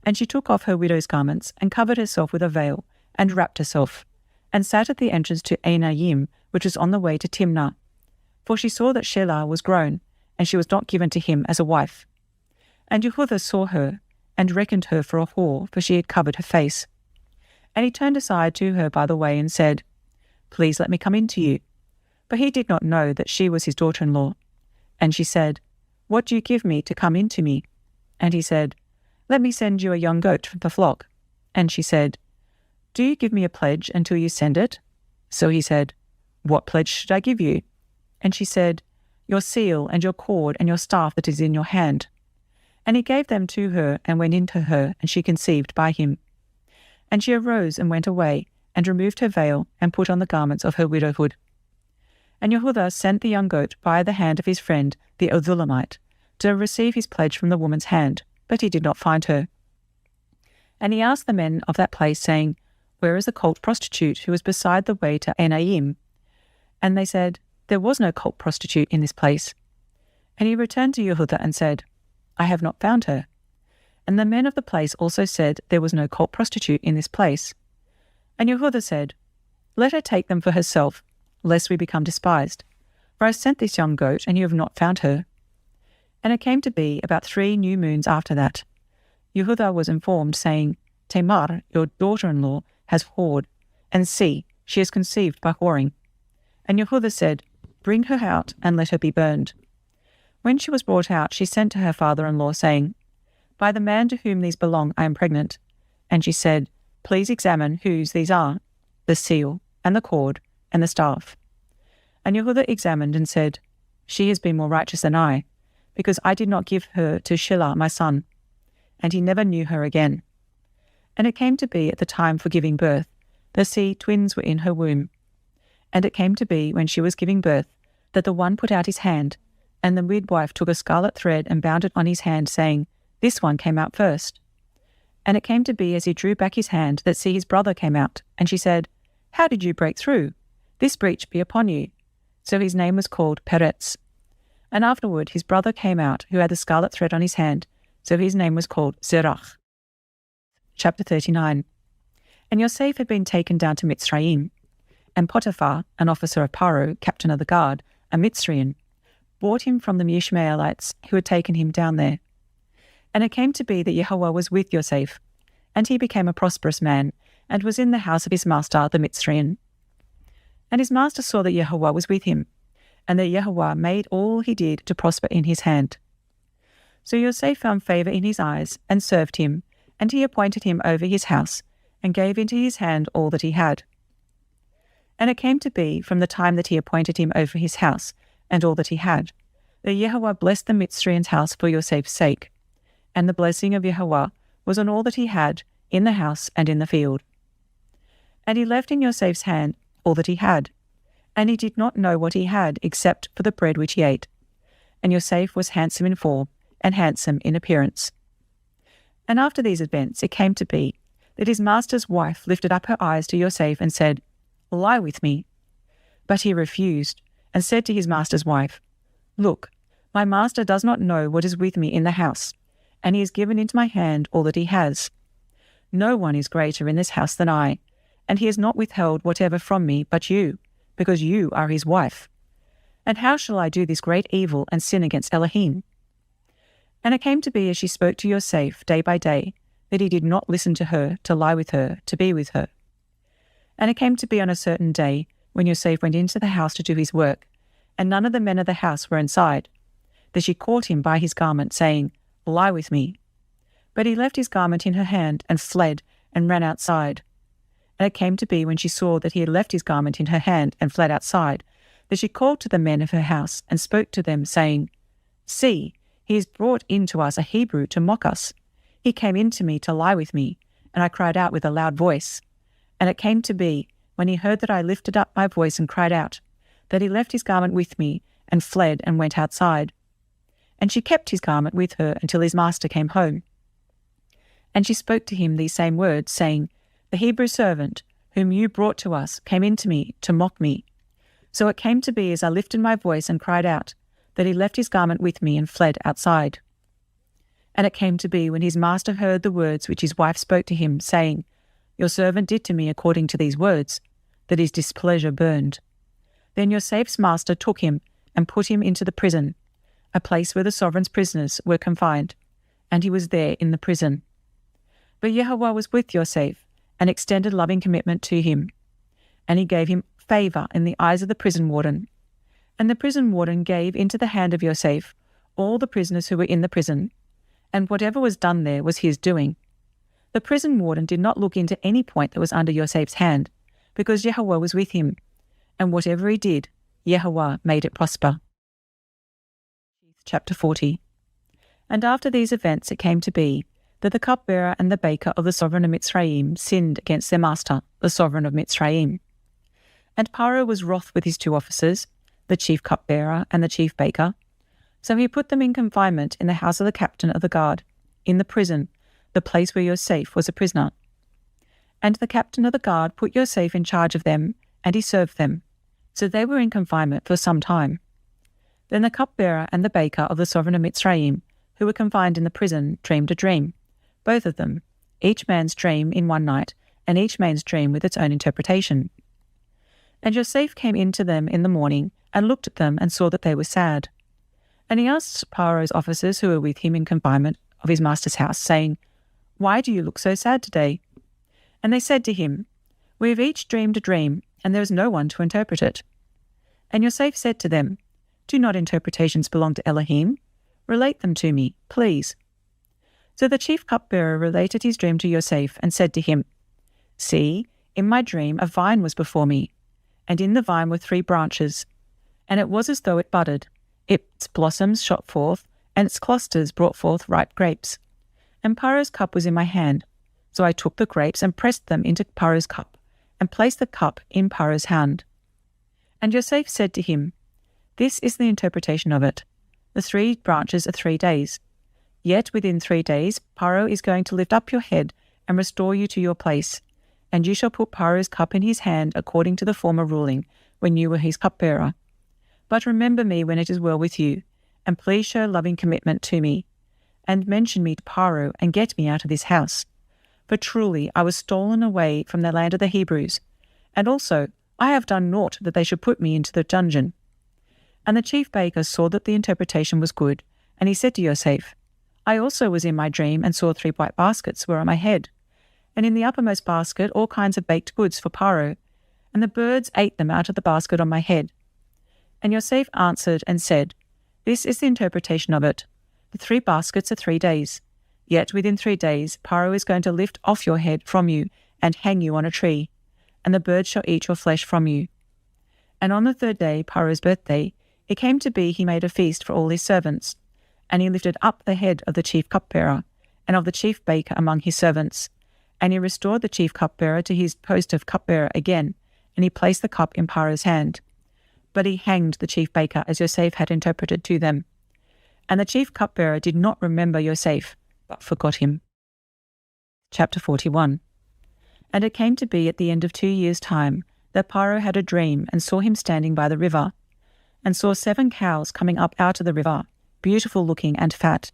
B: And she took off her widow's garments, and covered herself with a veil, and wrapped herself, and sat at the entrance to Einayim, which was on the way to Timnah. For she saw that Shelah was grown, and she was not given to him as a wife. And Yehudah saw her, and reckoned her for a whore, for she had covered her face. And he turned aside to her by the way, and said, Please let me come in to you. For he did not know that she was his daughter-in-law. And she said, What do you give me to come in to me? And he said, let me send you a young goat from the flock. And she said, do you give me a pledge until you send it? So he said, what pledge should I give you? And she said, your seal and your cord and your staff that is in your hand. And he gave them to her and went into her, and she conceived by him. And she arose and went away, and removed her veil, and put on the garments of her widowhood. And YAHUAH sent the young goat by the hand of his friend, the Adullamite, to receive his pledge from the woman's hand, but he did not find her. And he asked the men of that place, saying, where is the cult prostitute who was beside the way to Enaim? And they said, there was no cult prostitute in this place. And he returned to YAHUAH and said, I have not found her. And the men of the place also said, there was no cult prostitute in this place. And YAHUAH said, let her take them for herself, lest we become despised. For I sent this young goat, and you have not found her. And it came to be about 3 new moons after that, YAHUAH was informed, saying, Tamar, your daughter-in-law, has whored, and see, she has conceived by whoring. And YAHUAH said, bring her out, and let her be burned. When she was brought out, she sent to her father-in-law, saying, by the man to whom these belong, I am pregnant. And she said, please examine whose these are, the seal, and the cord, and the staff. And YAHUAH examined and said, she has been more righteous than I, because I did not give her to Shelah my son. And he never knew her again. And it came to be at the time for giving birth, twins were in her womb. And it came to be when she was giving birth, that the one put out his hand, and the midwife took a scarlet thread and bound it on his hand, saying, this one came out first. And it came to be as he drew back his hand, that his brother came out, and she said, how did you break through? This breach be upon you. So his name was called Peretz. And afterward his brother came out, who had the scarlet thread on his hand, so his name was called Zerach. Chapter 39. And Yosef had been taken down to Mitzrayim, and Potiphar, an officer of Paro, captain of the guard, a Mitzraim, brought him from the Ishmaelites who had taken him down there. And it came to be that YAHUAH was with Yosef, and he became a prosperous man, and was in the house of his master the Mitzraim. And his master saw that YAHUAH was with him, and that YAHUAH made all he did to prosper in his hand. So Yosef found favour in his eyes, and served him, and he appointed him over his house, and gave into his hand all that he had. And it came to be, from the time that he appointed him over his house, and all that he had, that YAHUAH blessed the Mitzrayim's house for Yosef's sake, and the blessing of YAHUAH was on all that he had, in the house and in the field. And he left in Yosef's hand all that he had, and he did not know what he had, except for the bread which he ate. And Yosef was handsome in form, and handsome in appearance. And after these events it came to be, that his master's wife lifted up her eyes to Yosef, and said, lie with me. But he refused, and said to his master's wife, look, my master does not know what is with me in the house, and he has given into my hand all that he has. No one is greater in this house than I, and he has not withheld whatever from me but you, because you are his wife. And how shall I do this great evil and sin against Elohim? And it came to be, as she spoke to Yosef day by day, that he did not listen to her, to lie with her, to be with her. And it came to be on a certain day, when Yosef went into the house to do his work, and none of the men of the house were inside, that she caught him by his garment, saying, lie with me. But he left his garment in her hand, and fled, and ran outside. And it came to be, when she saw that he had left his garment in her hand, and fled outside, that she called to the men of her house, and spoke to them, saying, see, he has brought in to us a Hebrew to mock us. He came in to me to lie with me, and I cried out with a loud voice. And it came to be, when he heard that I lifted up my voice and cried out, that he left his garment with me, and fled, and went outside. And she kept his garment with her until his master came home. And she spoke to him these same words, saying, the Hebrew servant, whom you brought to us, came in to me to mock me. So it came to be, as I lifted my voice and cried out, that he left his garment with me and fled outside. And it came to be, when his master heard the words which his wife spoke to him, saying, your servant did to me according to these words, that his displeasure burned. Then Yosef's master took him and put him into the prison, a place where the sovereign's prisoners were confined, and he was there in the prison. But YAHUAH was with Yosef, and extended loving commitment to him, and he gave him favour in the eyes of the prison warden. And the prison warden gave into the hand of Yosef all the prisoners who were in the prison, and whatever was done there was his doing. The prison warden did not look into any point that was under Yosef's hand, because Yahuwah was with him, and whatever he did, Yahuwah made it prosper. Chapter 40. And after these events it came to be that the cupbearer and the baker of the sovereign of Mitzrayim sinned against their master, the sovereign of Mitzrayim. And Paro was wroth with his two officers, the chief cupbearer and the chief baker. So he put them in confinement in the house of the captain of the guard, in the prison, the place where Yosef was a prisoner. And the captain of the guard put Yosef in charge of them, and he served them. So they were in confinement for some time. Then the cupbearer and the baker of the sovereign of Mitzrayim, who were confined in the prison, dreamed a dream, both of them, each man's dream in one night, and each man's dream with its own interpretation. And Yosef came in to them in the morning, and looked at them, and saw that they were sad. And he asked Paro's officers who were with him in confinement of his master's house, saying, Why do you look so sad today? And they said to him, We have each dreamed a dream, and there is no one to interpret it. And Yosef said to them, Do not interpretations belong to Elohim? Relate them to me, please. So the chief cupbearer related his dream to Yosef, and said to him, See, in my dream a vine was before me, and in the vine were 3 branches, and it was as though it budded. Its blossoms shot forth, and its clusters brought forth ripe grapes. And Paro's cup was in my hand. So I took the grapes and pressed them into Paro's cup, and placed the cup in Paro's hand. And Yosef said to him, This is the interpretation of it. The 3 branches are 3 days. Yet within 3 days Paro is going to lift up your head and restore you to your place, and you shall put Paro's cup in his hand according to the former ruling, when you were his cupbearer. But remember me when it is well with you, and please show loving commitment to me, and mention me to Paro, and get me out of this house. For truly I was stolen away from the land of the Hebrews, and also I have done naught that they should put me into the dungeon. And the chief baker saw that the interpretation was good, and he said to Yosef, I also was in my dream, and saw 3 white baskets were on my head, and in the uppermost basket all kinds of baked goods for Paro, and the birds ate them out of the basket on my head. And Yosef answered and said, This is the interpretation of it. The 3 baskets are 3 days. Yet within 3 days Paro is going to lift off your head from you, and hang you on a tree, and the birds shall eat your flesh from you. And on the 3rd day, Paro's birthday, it came to be he made a feast for all his servants, and he lifted up the head of the chief cupbearer, and of the chief baker among his servants, and he restored the chief cupbearer to his post of cupbearer again, and he placed the cup in Paro's hand. But he hanged the chief baker as Yosef had interpreted to them. And the chief cupbearer did not remember Yosef, but forgot him. Chapter 41. And it came to be at the end of 2 years' time that Paro had a dream, and saw him standing by the river, and saw 7 cows coming up out of the river, beautiful looking and fat.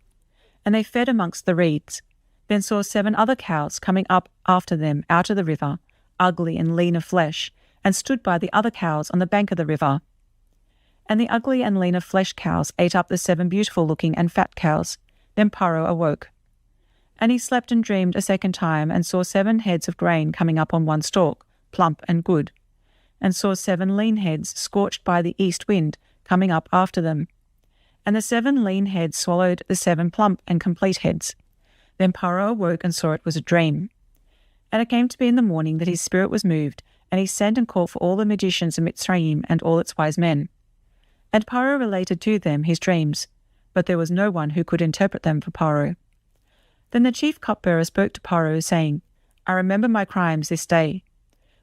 B: And they fed amongst the reeds. Then saw 7 other cows coming up after them out of the river, ugly and lean of flesh, and stood by the other cows on the bank of the river. And the ugly and lean of flesh cows ate up the 7 beautiful looking and fat cows. Then Paro awoke. And he slept and dreamed a second time, and saw 7 heads of grain coming up on one stalk, plump and good, and saw 7 lean heads scorched by the east wind coming up after them. And the 7 lean heads swallowed the 7 plump and complete heads. Then Paro awoke and saw it was a dream. And it came to be in the morning that his spirit was moved, and he sent and called for all the magicians of Mitzrayim and all its wise men. And Paro related to them his dreams, but there was no one who could interpret them for Paro. Then the chief cupbearer spoke to Paro, saying, I remember my crimes this day.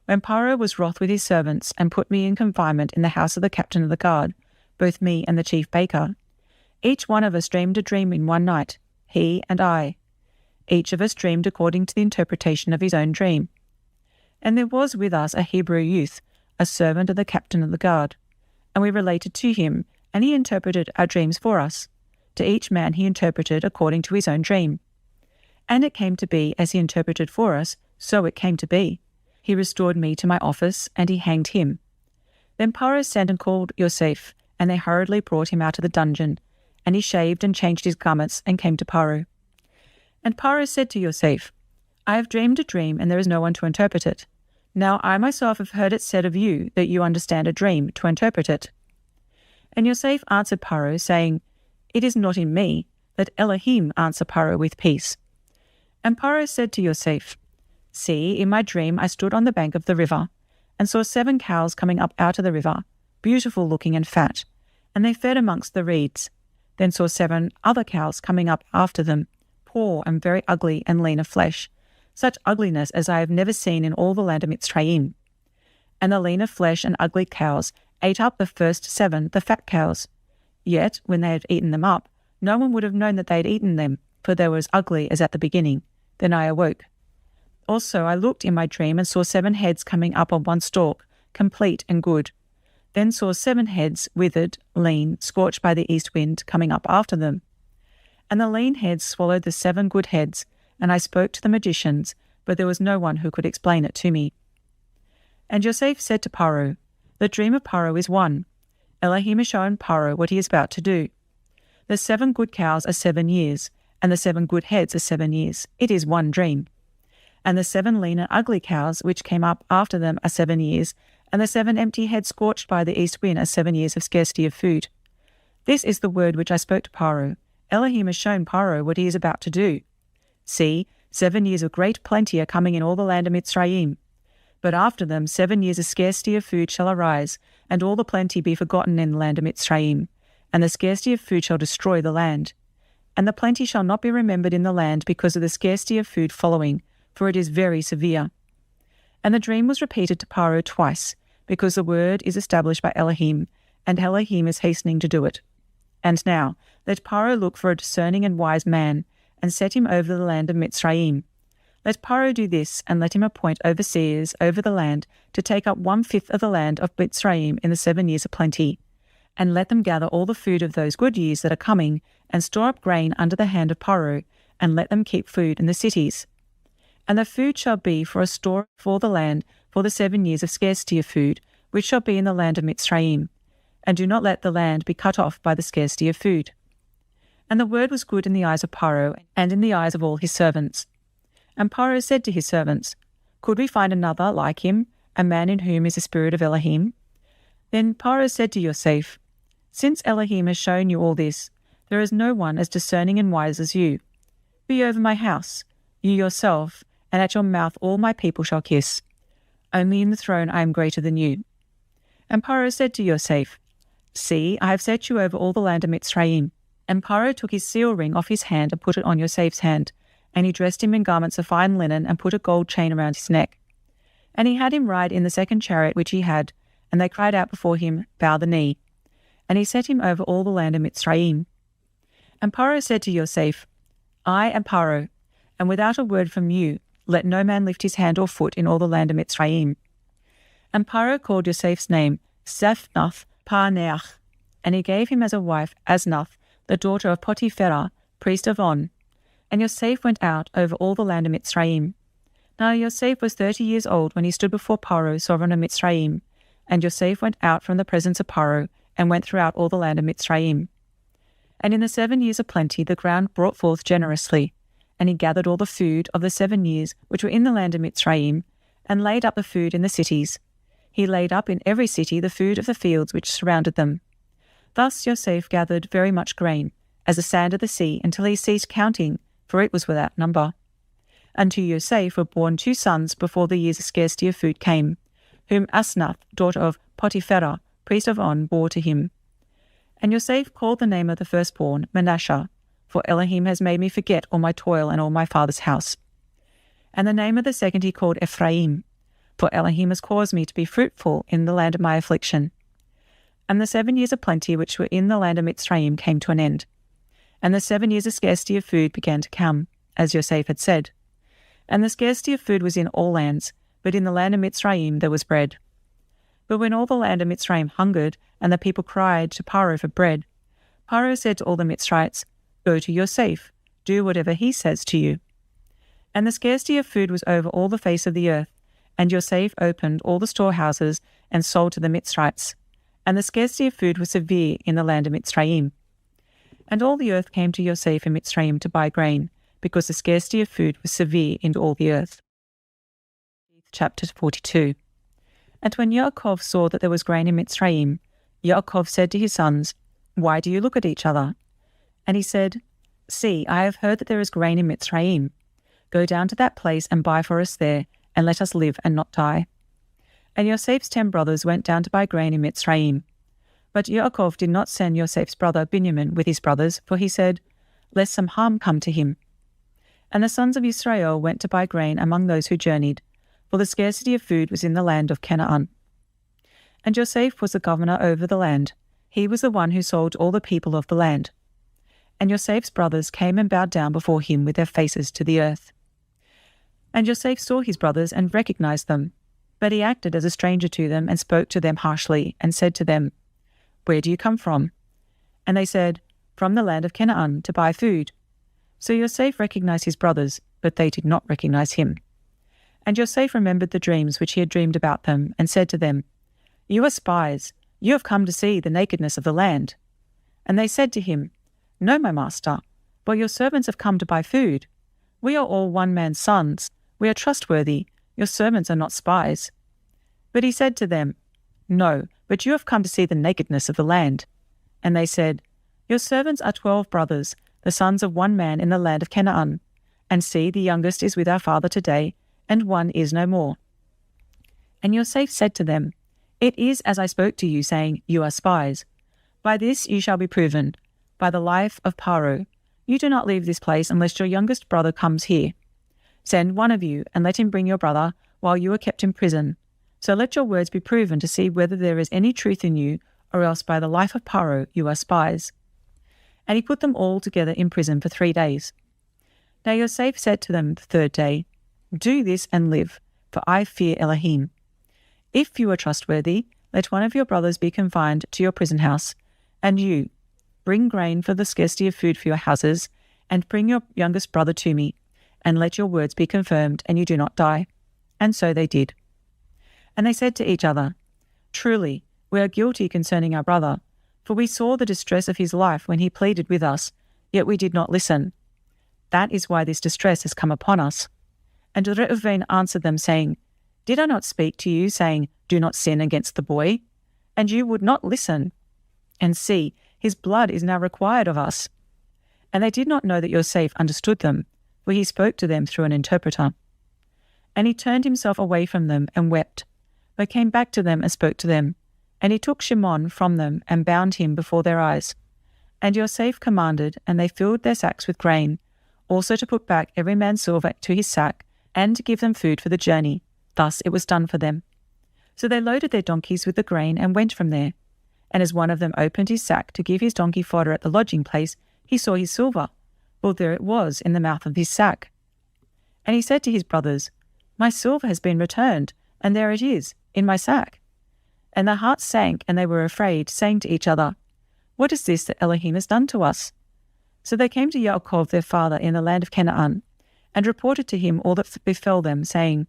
B: When Paro was wroth with his servants, and put me in confinement in the house of the captain of the guard, both me and the chief baker, each one of us dreamed a dream in one night, he and I. Each of us dreamed according to the interpretation of his own dream. And there was with us a Hebrew youth, a servant of the captain of the guard, and we related to him, and he interpreted our dreams for us. To each man he interpreted according to his own dream. And it came to be as he interpreted for us, so it came to be. He restored me to my office, and he hanged him. Then Paro sent and called Yosef, and they hurriedly brought him out of the dungeon, and he shaved and changed his garments, and came to Paro. And Paro said to Yosef, I have dreamed a dream, and there is no one to interpret it. Now I myself have heard it said of you that you understand a dream to interpret it. And Yosef answered Paro, saying, It is not in me, let Elohim answer Paro with peace. And Paro said to Yosef, See, in my dream I stood on the bank of the river, and saw 7 cows coming up out of the river, beautiful looking and fat, and they fed amongst the reeds. Then saw 7 other cows coming up after them, poor and very ugly and lean of flesh, such ugliness as I have never seen in all the land of Mitzrayim. And the lean of flesh and ugly cows ate up the first 7, the fat cows. Yet, when they had eaten them up, no one would have known that they had eaten them, for they were as ugly as at the beginning. Then I awoke. Also I looked in my dream and saw 7 heads coming up on one stalk, complete and good. Then saw 7 heads, withered, lean, scorched by the east wind, coming up after them. And the lean heads swallowed the 7 good heads, and I spoke to the magicians, but there was no one who could explain it to me. And Yosef said to Paro, The dream of Paro is one. Elohim has shown Paro what he is about to do. The 7 good cows are 7 years, and the 7 good heads are 7 years. It is one dream. And the 7 lean and ugly cows which came up after them are 7 years, and the 7 empty heads scorched by the east wind are 7 years of scarcity of food. This is the word which I spoke to Paro. Elohim has shown Paro what he is about to do. See, 7 years of great plenty are coming in all the land of Mitzrayim. But after them 7 years of scarcity of food shall arise, and all the plenty be forgotten in the land of Mitzrayim, and the scarcity of food shall destroy the land. And the plenty shall not be remembered in the land because of the scarcity of food following, for it is very severe. And the dream was repeated to Paro twice, because the word is established by Elohim, and Elohim is hastening to do it. And now let Paro look for a discerning and wise man, and set him over the land of Mitzrayim. Let Paro do this, and let him appoint overseers over the land to take up 1/5 of the land of Mitzrayim in the 7 years of plenty. And let them gather all the food of those good years that are coming, and store up grain under the hand of Paro, and let them keep food in the cities. And the food shall be for a store for the land for the 7 years of scarcity of food, which shall be in the land of Mitzrayim. And do not let the land be cut off by the scarcity of food. And the word was good in the eyes of Paro, and in the eyes of all his servants. And Paro said to his servants, Could we find another like him, a man in whom is the spirit of Elohim? Then Paro said to Yosef, Since Elohim has shown you all this, there is no one as discerning and wise as you. Be over my house, you yourself, and at your mouth all my people shall kiss. Only in the throne I am greater than you. And Paro said to Yosef, See, I have set you over all the land of Mitzrayim. And Paro took his seal ring off his hand and put it on Yosef's hand, and he dressed him in garments of fine linen and put a gold chain around his neck. And he had him ride in the 2nd chariot which he had, and they cried out before him, Bow the knee. And he set him over all the land of Mitzrayim. And Paro said to Yosef, I am Paro, and without a word from you, let no man lift his hand or foot in all the land of Mitzrayim. And Paro called Yosef's name Zaphnath Paneach, and he gave him as a wife Asnath, the daughter of Potipharah, priest of On. And Yosef went out over all the land of Mitzrayim. Now Yosef was 30 years old when he stood before Paro, sovereign of Mitzrayim. And Yosef went out from the presence of Paro, and went throughout all the land of Mitzrayim. And in the 7 years of plenty the ground brought forth generously, and he gathered all the food of the 7 years which were in the land of Mitzrayim, and laid up the food in the cities. He laid up in every city the food of the fields which surrounded them. Thus Yosef gathered very much grain, as the sand of the sea, until he ceased counting, for it was without number. And to Yosef were born 2 sons before the years of scarcity of food came, whom Asnath, daughter of Potipharah, priest of On, bore to him. And Yosef called the name of the firstborn Manasseh, for Elohim has made me forget all my toil and all my father's house. And the name of the second he called Ephraim, for Elohim has caused me to be fruitful in the land of my affliction. And the 7 years of plenty which were in the land of Mitzrayim came to an end. And the 7 years of scarcity of food began to come, as Yosef had said. And the scarcity of food was in all lands, but in the land of Mitzrayim there was bread. But when all the land of Mitzrayim hungered, and the people cried to Paro for bread, Paro said to all the Mitzrites, Go to Yosef, do whatever he says to you. And the scarcity of food was over all the face of the earth, and Yosef opened all the storehouses and sold to the Mitzrites. And the scarcity of food was severe in the land of Mitzrayim. And all the earth came to Yosef in Mitzrayim to buy grain, because the scarcity of food was severe in all the earth. Chapter 42. And when Yaakov saw that there was grain in Mitzrayim, Yaakov said to his sons, Why do you look at each other? And he said, See, I have heard that there is grain in Mitzrayim. Go down to that place and buy for us there, and let us live and not die. And Yosef's 10 brothers went down to buy grain in Mitzrayim. But Yaakov did not send Yosef's brother Binyamin with his brothers, for he said, lest some harm come to him. And the sons of Israel went to buy grain among those who journeyed, for the scarcity of food was in the land of Canaan. And Joseph was the governor over the land. He was the one who sold all the people of the land. And Joseph's brothers came and bowed down before him with their faces to the earth. And Joseph saw his brothers and recognized them. But he acted as a stranger to them and spoke to them harshly and said to them, Where do you come from? And they said, From the land of Canaan, to buy food. So Joseph recognized his brothers, but they did not recognize him. And Joseph remembered the dreams which he had dreamed about them, and said to them, You are spies. You have come to see the nakedness of the land. And they said to him, No, my master, but your servants have come to buy food. We are all one man's sons. We are trustworthy. Your servants are not spies. But he said to them, No, but you have come to see the nakedness of the land. And they said, Your servants are 12 brothers, the sons of one man in the land of Canaan. And see, the youngest is with our father today, and one is no more. And Yosef said to them, It is as I spoke to you, saying, You are spies. By this you shall be proven, by the life of Paro. You do not leave this place unless your youngest brother comes here. Send one of you, and let him bring your brother, while you are kept in prison. So let your words be proven to see whether there is any truth in you, or else by the life of Paro you are spies. And he put them all together in prison for 3 days. Now Yosef said to them the 3rd day, Do this and live, for I fear Elohim. If you are trustworthy, let one of your brothers be confined to your prison house, and you, bring grain for the scarcity of food for your houses, and bring your youngest brother to me, and let your words be confirmed, and you do not die. And so they did. And they said to each other, Truly, we are guilty concerning our brother, for we saw the distress of his life when he pleaded with us, yet we did not listen. That is why this distress has come upon us. And Reuven answered them, saying, Did I not speak to you, saying, Do not sin against the boy? And you would not listen. And see, his blood is now required of us. And they did not know that Yosef understood them, for he spoke to them through an interpreter. And he turned himself away from them and wept, but came back to them and spoke to them. And he took Shimon from them and bound him before their eyes. And Yosef commanded, and they filled their sacks with grain, also to put back every man's silver to his sack, and to give them food for the journey. Thus it was done for them. So they loaded their donkeys with the grain and went from there. And as one of them opened his sack to give his donkey fodder at the lodging place, he saw his silver. Well, there it was in the mouth of his sack. And he said to his brothers, My silver has been returned, and there it is, in my sack. And their hearts sank, and they were afraid, saying to each other, What is this that Elohim has done to us? So they came to Yaakov their father in the land of Canaan, and reported to him all that befell them, saying,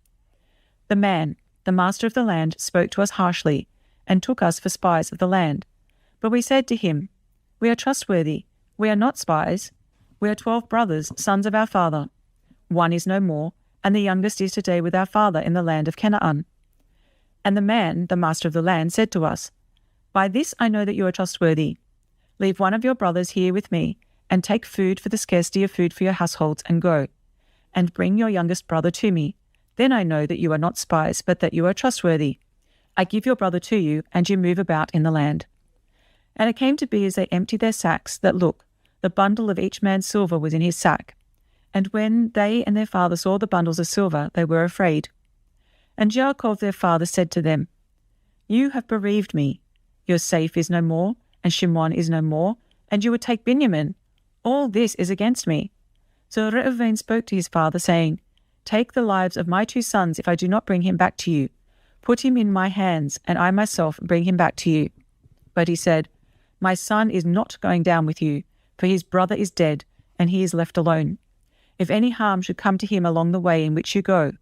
B: The man, the master of the land, spoke to us harshly, and took us for spies of the land. But we said to him, We are trustworthy, we are not spies. We are 12 brothers, sons of our father. One is no more, and the youngest is today with our father in the land of Canaan. And the man, the master of the land, said to us, By this I know that you are trustworthy. Leave one of your brothers here with me, and take food for the scarcity of food for your households, and go. And bring your youngest brother to me. Then I know that you are not spies, but that you are trustworthy. I give your brother to you, and you move about in the land. And it came to be as they emptied their sacks, that look, the bundle of each man's silver was in his sack. And when they and their father saw the bundles of silver, they were afraid. And Yaakov their father said to them, You have bereaved me. Yosef is no more, and Shimon is no more, and you would take Binyamin. All this is against me. So Reuven spoke to his father, saying, Take the lives of my 2 sons if I do not bring him back to you. Put him in my hands, and I myself bring him back to you. But he said, My son is not going down with you, for his brother is dead, and he is left alone. If any harm should come to him along the way in which you go,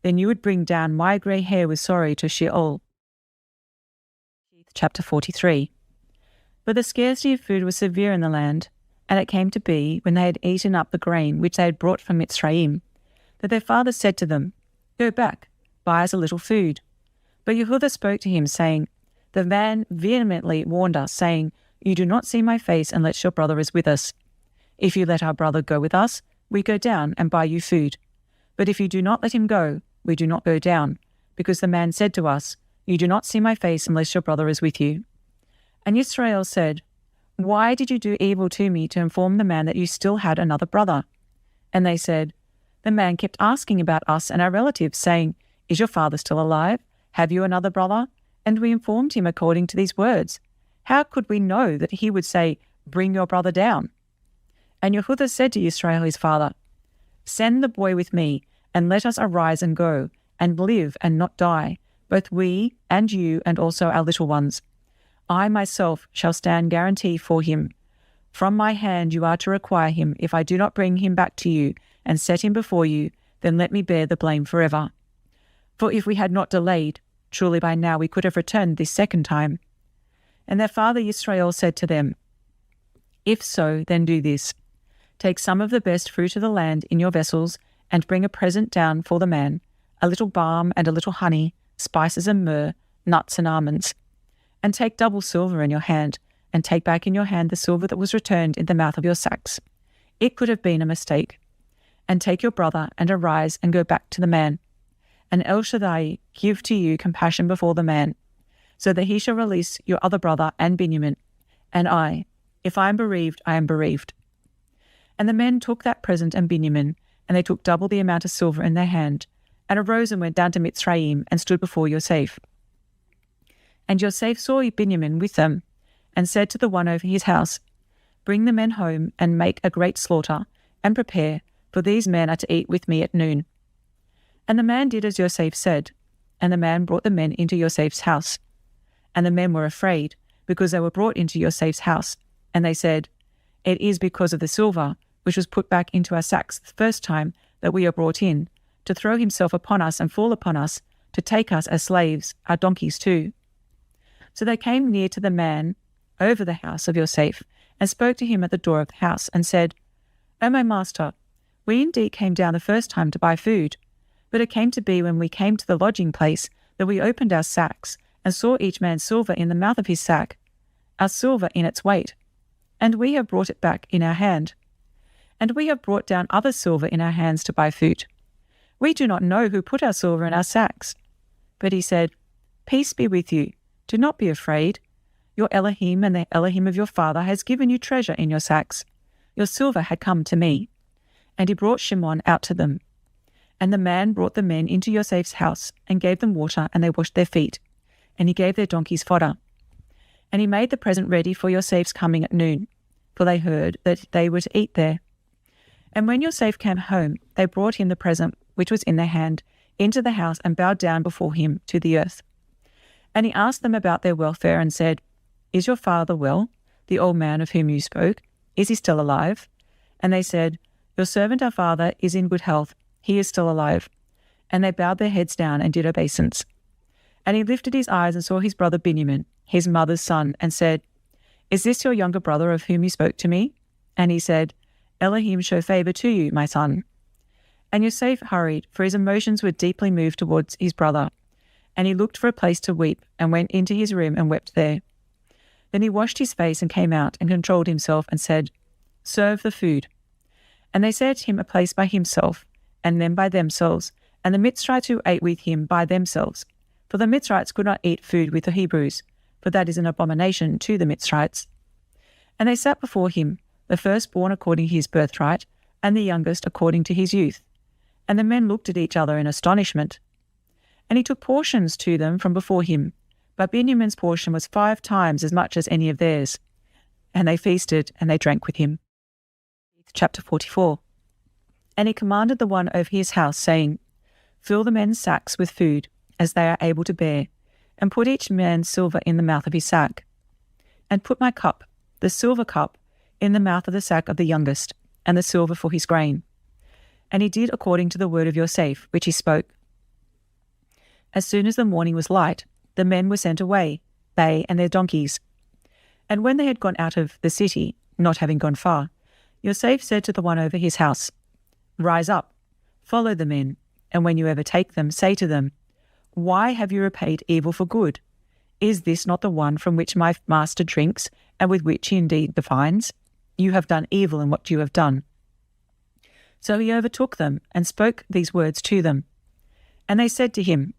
B: then you would bring down my grey hair with sorrow to Sheol. Chapter 43. But the scarcity of food was severe in the land, and it came to be, when they had eaten up the grain which they had brought from Mitzrayim, that their father said to them, Go back, buy us a little food. But Yehudah spoke to him, saying, The man vehemently warned us, saying, You do not see my face unless your brother is with us. If you let our brother go with us, we go down and buy you food. But if you do not let him go, we do not go down, because the man said to us, You do not see my face unless your brother is with you. And Israel said, Why did you do evil to me to inform the man that you still had another brother? And they said, The man kept asking about us and our relatives, saying, Is your father still alive? Have you another brother? And we informed him according to these words. How could we know that he would say, Bring your brother down? And YAHUAH said to Israel his father, Send the boy with me, and let us arise and go, and live and not die, both we and you and also our little ones. I myself shall stand guarantee for him. From my hand you are to require him. If I do not bring him back to you and set him before you, then let me bear the blame forever. For if we had not delayed, surely by now we could have returned this second time. And their father Israel said to them, If so, then do this. Take some of the best fruit of the land in your vessels, and bring a present down for the man, a little balm and a little honey, spices and myrrh, nuts and almonds. And take double silver in your hand, and take back in your hand the silver that was returned in the mouth of your sacks. It could have been a mistake. And take your brother, and arise and go back to the man. And El Shaddai give to you compassion before the man, so that he shall release your other brother and Benjamin. And I, if I am bereaved, I am bereaved. And the men took that present and Benjamin, and they took double the amount of silver in their hand, and arose and went down to Mitzrayim, and stood before Yosef. And Yosef saw Benjamin with them, and said to the one over his house, Bring the men home, and make a great slaughter, and prepare, for these men are to eat with me at noon. And the man did as Yosef said, and the man brought the men into Yosef's house. And the men were afraid, because they were brought into Yosef's house, and they said, It is because of the silver, which was put back into our sacks the first time that we are brought in, to throw himself upon us and fall upon us, to take us as slaves, our donkeys too. So they came near to the man over the house of Yosef, and spoke to him at the door of the house, and said, O my master, we indeed came down the first time to buy food, but it came to be when we came to the lodging place that we opened our sacks, and saw each man's silver in the mouth of his sack, our silver in its weight, and we have brought it back in our hand. And we have brought down other silver in our hands to buy food. We do not know who put our silver in our sacks. But he said, Peace be with you. Do not be afraid. Your Elohim and the Elohim of your father has given you treasure in your sacks. Your silver had come to me. And he brought Shimon out to them. And the man brought the men into Yosef's house, and gave them water, and they washed their feet. And he gave their donkeys fodder. And he made the present ready for Yosef's coming at noon, for they heard that they were to eat there. And when Yosef came home, they brought him the present which was in their hand into the house, and bowed down before him to the earth. And he asked them about their welfare, and said, Is your father well, the old man of whom you spoke? Is he still alive? And they said, Your servant our father is in good health. He is still alive. And they bowed their heads down and did obeisance. And he lifted his eyes and saw his brother Benjamin, his mother's son, and said, Is this your younger brother of whom you spoke to me? And he said, Elohim show favor to you, my son. And Yosef hurried, for his emotions were deeply moved towards his brother. And he looked for a place to weep, and went into his room and wept there. Then he washed his face and came out, and controlled himself, and said, Serve the food. And they set him a place by himself, and them by themselves, and the Mitzrites who ate with him by themselves. For the Mitzrites could not eat food with the Hebrews, for that is an abomination to the Mitzrites. And they sat before him, the firstborn according to his birthright, and the youngest according to his youth. And the men looked at each other in astonishment. And he took portions to them from before him, but Benjamin's portion was 5 times as much as any of theirs. And they feasted, and they drank with him. Chapter 44. And he commanded the one over his house, saying, Fill the men's sacks with food, as they are able to bear, and put each man's silver in the mouth of his sack. And put my cup, the silver cup, in the mouth of the sack of the youngest, and the silver for his grain. And he did according to the word of Yosef, which he spoke. As soon as the morning was light, the men were sent away, they and their donkeys. And when they had gone out of the city, not having gone far, Yosef said to the one over his house, Rise up, follow the men, and when you overtake them, say to them, Why have you repaid evil for good? Is this not the one from which my master drinks, and with which he indeed defines? You have done evil in what you have done." So he overtook them and spoke these words to them. And they said to him,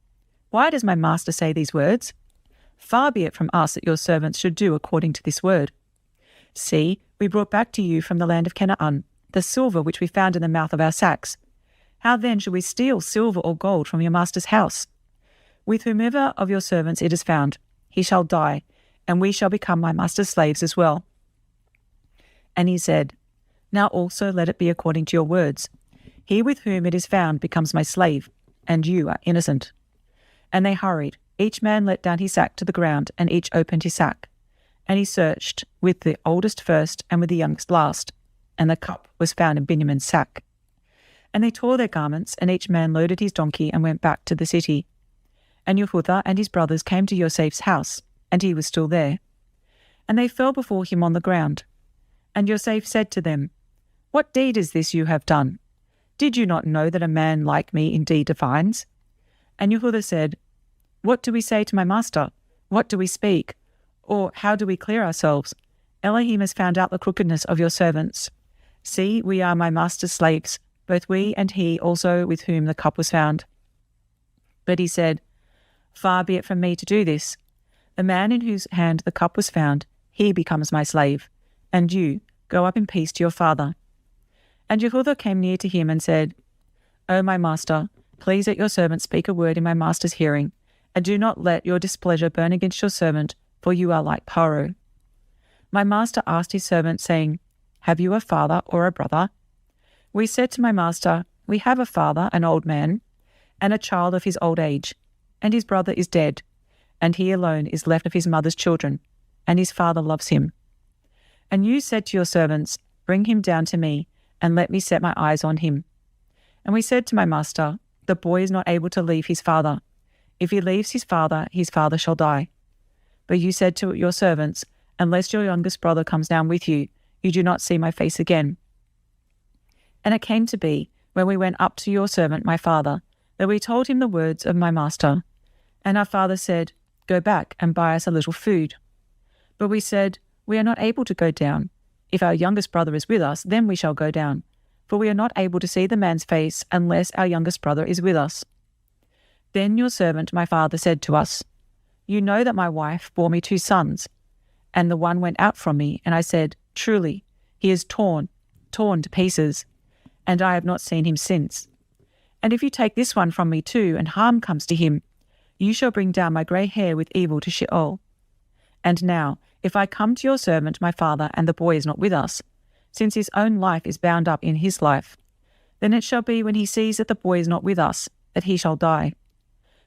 B: "Why does my master say these words? Far be it from us that your servants should do according to this word. See, we brought back to you from the land of Canaan the silver which we found in the mouth of our sacks. How then should we steal silver or gold from your master's house? With whomever of your servants it is found, he shall die, and we shall become my master's slaves as well." And he said, "Now also let it be according to your words. He with whom it is found becomes my slave, and you are innocent." And they hurried. Each man let down his sack to the ground, and each opened his sack. And he searched, with the oldest first and with the youngest last. And the cup was found in Benjamin's sack. And they tore their garments, and each man loaded his donkey and went back to the city. And YAHUAH and his brothers came to Yosef's house, and he was still there. And they fell before him on the ground. And Yosef said to them, "What deed is this you have done? Did you not know that a man like me indeed divines?" And YAHUAH said, "What do we say to my master? What do we speak? Or how do we clear ourselves? Elohim has found out the crookedness of your servants. See, we are my master's slaves, both we and he also with whom the cup was found." But he said, "Far be it from me to do this. The man in whose hand the cup was found, he becomes my slave, and you go up in peace to your father." And YAHUAH came near to him and said, "O my master, please let your servant speak a word in my master's hearing, and do not let your displeasure burn against your servant, for you are like Paro." My master asked his servant, saying, "Have you a father or a brother?" We said to my master, "We have a father, an old man, and a child of his old age, and his brother is dead, and he alone is left of his mother's children, and his father loves him." And you said to your servants, "Bring him down to me, and let me set my eyes on him." And we said to my master, "The boy is not able to leave his father. If he leaves his father shall die." But you said to your servants, "Unless your youngest brother comes down with you, you do not see my face again." And it came to be, when we went up to your servant my father, that we told him the words of my master. And our father said, "Go back and buy us a little food." But we said, "We are not able to go down. If our youngest brother is with us, then we shall go down. For we are not able to see the man's face unless our youngest brother is with us." Then your servant my father said to us, "You know that my wife bore me 2 sons, and the one went out from me, and I said, Truly, he is torn to pieces, and I have not seen him since. And if you take this one from me too, and harm comes to him, you shall bring down my grey hair with evil to Sheol. And now, if I come to your servant my father, and the boy is not with us, since his own life is bound up in his life, then it shall be when he sees that the boy is not with us, that he shall die.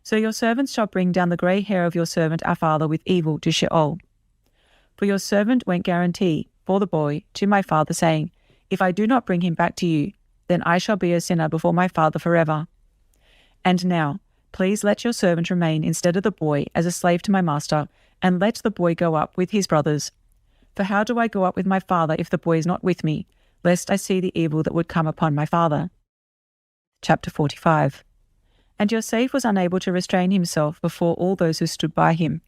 B: So your servants shall bring down the grey hair of your servant our father with evil to Sheol." For your servant went guarantee for the boy to my father, saying, "If I do not bring him back to you, then I shall be a sinner before my father forever. And now, please let your servant remain instead of the boy as a slave to my master, and let the boy go up with his brothers. For how do I go up with my father if the boy is not with me, lest I see the evil that would come upon my father?" Chapter 45. And Yosef was unable to restrain himself before all those who stood by him.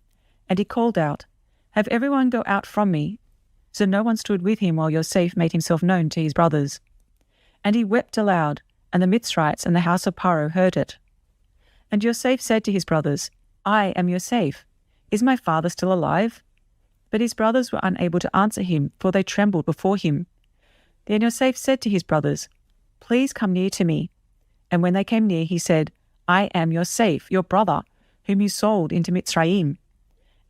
B: And he called out, "Have everyone go out from me." So no one stood with him while Yosef made himself known to his brothers. And he wept aloud, and the Mitzrites and the house of Paro heard it. And Yosef said to his brothers, "I am Yosef. Is my father still alive?" But his brothers were unable to answer him, for they trembled before him. Then Yosef said to his brothers, "Please come near to me." And when they came near, he said, "I am Yosef, your brother, whom you sold into Mitzrayim.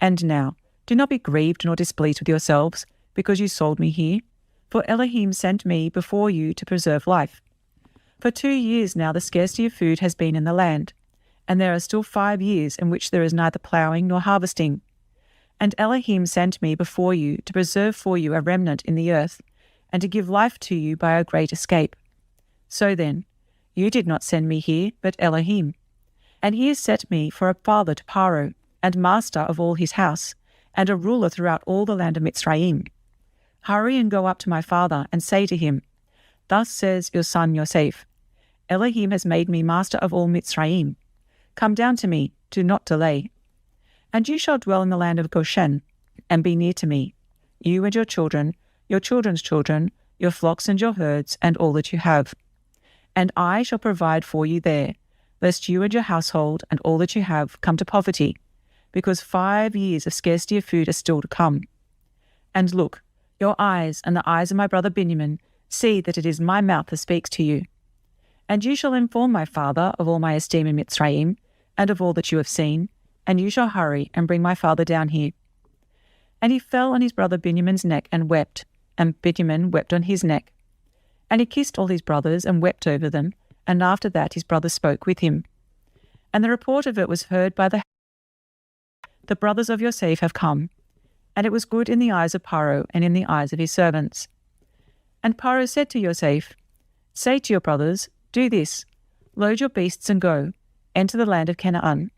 B: And now, do not be grieved nor displeased with yourselves, because you sold me here. For Elohim sent me before you to preserve life. For 2 years now the scarcity of food has been in the land, and there are still 5 years in which there is neither ploughing nor harvesting. And Elohim sent me before you to preserve for you a remnant in the earth, and to give life to you by a great escape. So then, you did not send me here, but Elohim. And he has set me for a father to Paro, and master of all his house, and a ruler throughout all the land of Mitzrayim. Hurry and go up to my father, and say to him, Thus says your son Yosef, Elohim has made me master of all Mitzrayim. Come down to me, do not delay. And you shall dwell in the land of Goshen, and be near to me, you and your children, your children's children, your flocks and your herds, and all that you have. And I shall provide for you there, lest you and your household and all that you have come to poverty, because 5 years of scarcity of food are still to come. And look, your eyes and the eyes of my brother Benjamin see that it is my mouth that speaks to you. And you shall inform my father of all my esteem in Mitzrayim, and of all that you have seen, and you shall hurry and bring my father down here. And he fell on his brother Benjamin's neck and wept, and Benjamin wept on his neck. And he kissed all his brothers and wept over them, and after that his brothers spoke with him. And the report of it was heard by the brothers of Yosef have come, and it was good in the eyes of Paro and in the eyes of his servants. And Paro said to Yosef, Say to your brothers, Do this, load your beasts and go, enter the land of Canaan,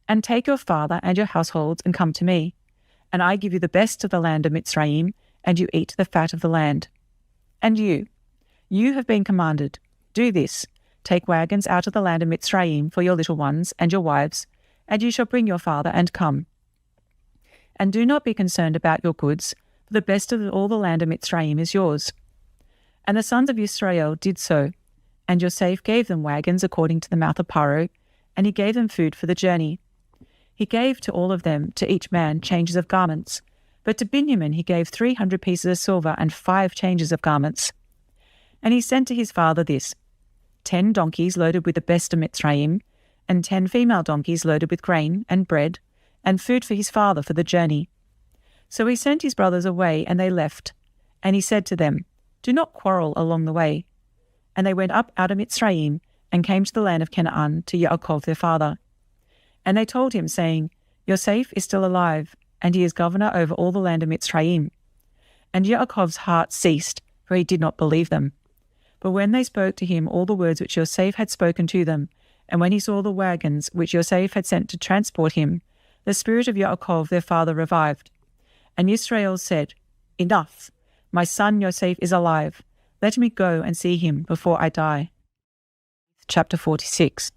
B: and take your father and your households and come to me, and I give you the best of the land of Mitzrayim, and you eat the fat of the land. And you have been commanded, Do this, take wagons out of the land of Mitzrayim for your little ones and your wives, and you shall bring your father and come. And do not be concerned about your goods, for the best of all the land of Mitzrayim is yours. And the sons of Israel did so, and Yosef gave them wagons according to the mouth of Paro, and he gave them food for the journey. He gave to all of them, to each man, changes of garments, but to Benjamin he gave 300 pieces of silver and 5 changes of garments. And he sent to his father this, 10 donkeys loaded with the best of Mitzrayim, and 10 female donkeys loaded with grain and bread, and food for his father for the journey. So he sent his brothers away, and they left. And he said to them, Do not quarrel along the way. And they went up out of Mitzrayim, and came to the land of Canaan, to Yaakov their father. And they told him, saying, Yosef is still alive, and he is governor over all the land of Mitzrayim. And Yaakov's heart ceased, for he did not believe them. But when they spoke to him all the words which Yosef had spoken to them, and when he saw the wagons which Yosef had sent to transport him, the spirit of Yaakov their father revived. And Israel said, Enough, my son Yosef is alive. Let me go and see him before I die. Chapter 46.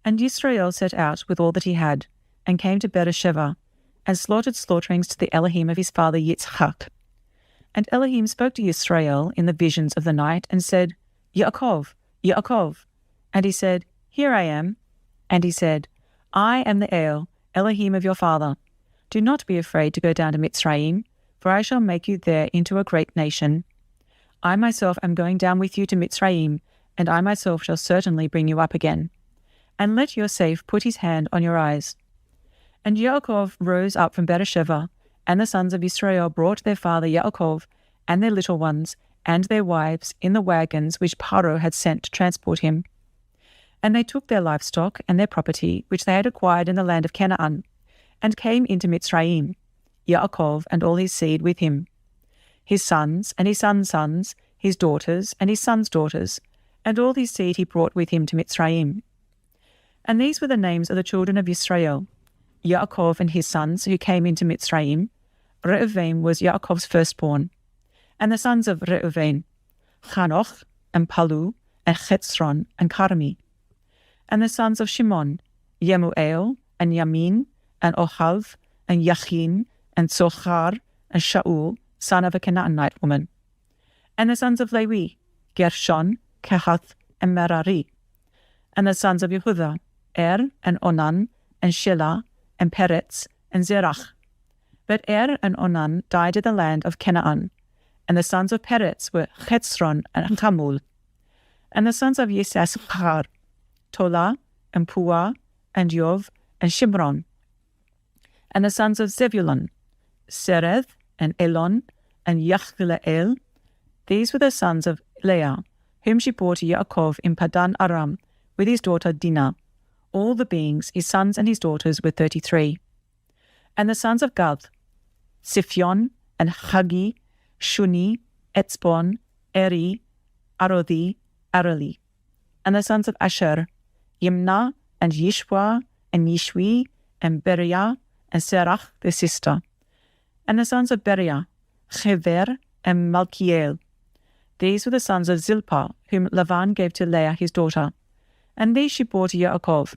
B: And Israel set out with all that he had, and came to Beersheba, and slaughtered slaughterings to the Elohim of his father Yitzchak. And Elohim spoke to Israel in the visions of the night, and said, Yaakov, Yaakov. And he said, Here I am. And he said, I am the Elohim of your father. Do not be afraid to go down to Mitzrayim, for I shall make you there into a great nation. I myself am going down with you to Mitzrayim, and I myself shall certainly bring you up again. And let Yosef put his hand on your eyes. And Yaakov rose up from Beersheba, and the sons of Israel brought their father Yaakov, and their little ones, and their wives, in the wagons which Paro had sent to transport him. And they took their livestock and their property, which they had acquired in the land of Canaan, and came into Mitzrayim, Yaakov and all his seed with him, his sons and his sons' sons, his daughters and his sons' daughters, and all his seed he brought with him to Mitzrayim. And these were the names of the children of Israel, Yaakov and his sons who came into Mitzrayim. Reuven was Yaakov's firstborn. And the sons of Reuven, Chanoch and Palu and Chetzron and Carmi. And the sons of Shimon, Yemuel and Yamin and Ohav and Yachin and Zochar and Shaul, son of a Canaanite woman. And the sons of Levi, Gershon, Kehath and Merari. And the sons of Yehuda, and Onan and Shelah and Peretz and Zerach. But and Onan died in the land of Canaan. And the sons of Peretz were Chetzron and Hamul. And the sons of Yisachar, Tola and Puah and Yov and Shimron. And the sons of Zebulun, Sereth and Elon and Yachvileel. These were the sons of Leah, whom she bore to Yaakov in Padan Aram, with his daughter Dinah. All the beings, his sons and his daughters, were 33. And the sons of Gad, Siphion and Hagi, Shuni, Etzbon, Eri, Arodi, Arali. And the sons of Asher, Yimna and Yishwa and Yishwi and Beriah and Serach, their sister. And the sons of Beriah, Chever and Malkiel. These were the sons of Zilpah, whom Lavan gave to Leah his daughter. And these she bore to Yaakov,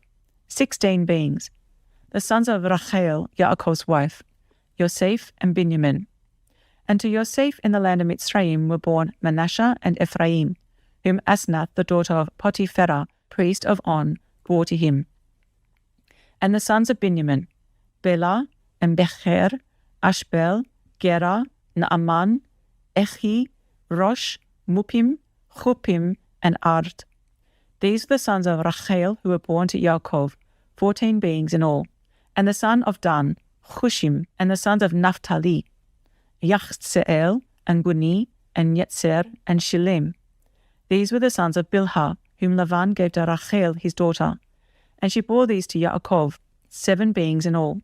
B: 16 beings. The sons of Rachel, Yaakov's wife, Yosef and Benjamin. And to Yosef in the land of Mitzrayim were born Manasseh and Ephraim, whom Asnath, the daughter of Potipharah, priest of On, bore to him. And the sons of Binyamin, Bela, and Becher, Ashbel, Gera, Naaman, Echi, Rosh, Mupim, Chupim, and Ard. These were the sons of Rachel who were born to Yaakov, 14 beings in all. And the son of Dan, Chushim, and the sons of Naphtali, Yachzeel, and Guni, and Yetzer, and Shilem. These were the sons of Bilhah, whom Lavan gave to Rachel his daughter. And she bore these to Yaakov, 7 beings in all.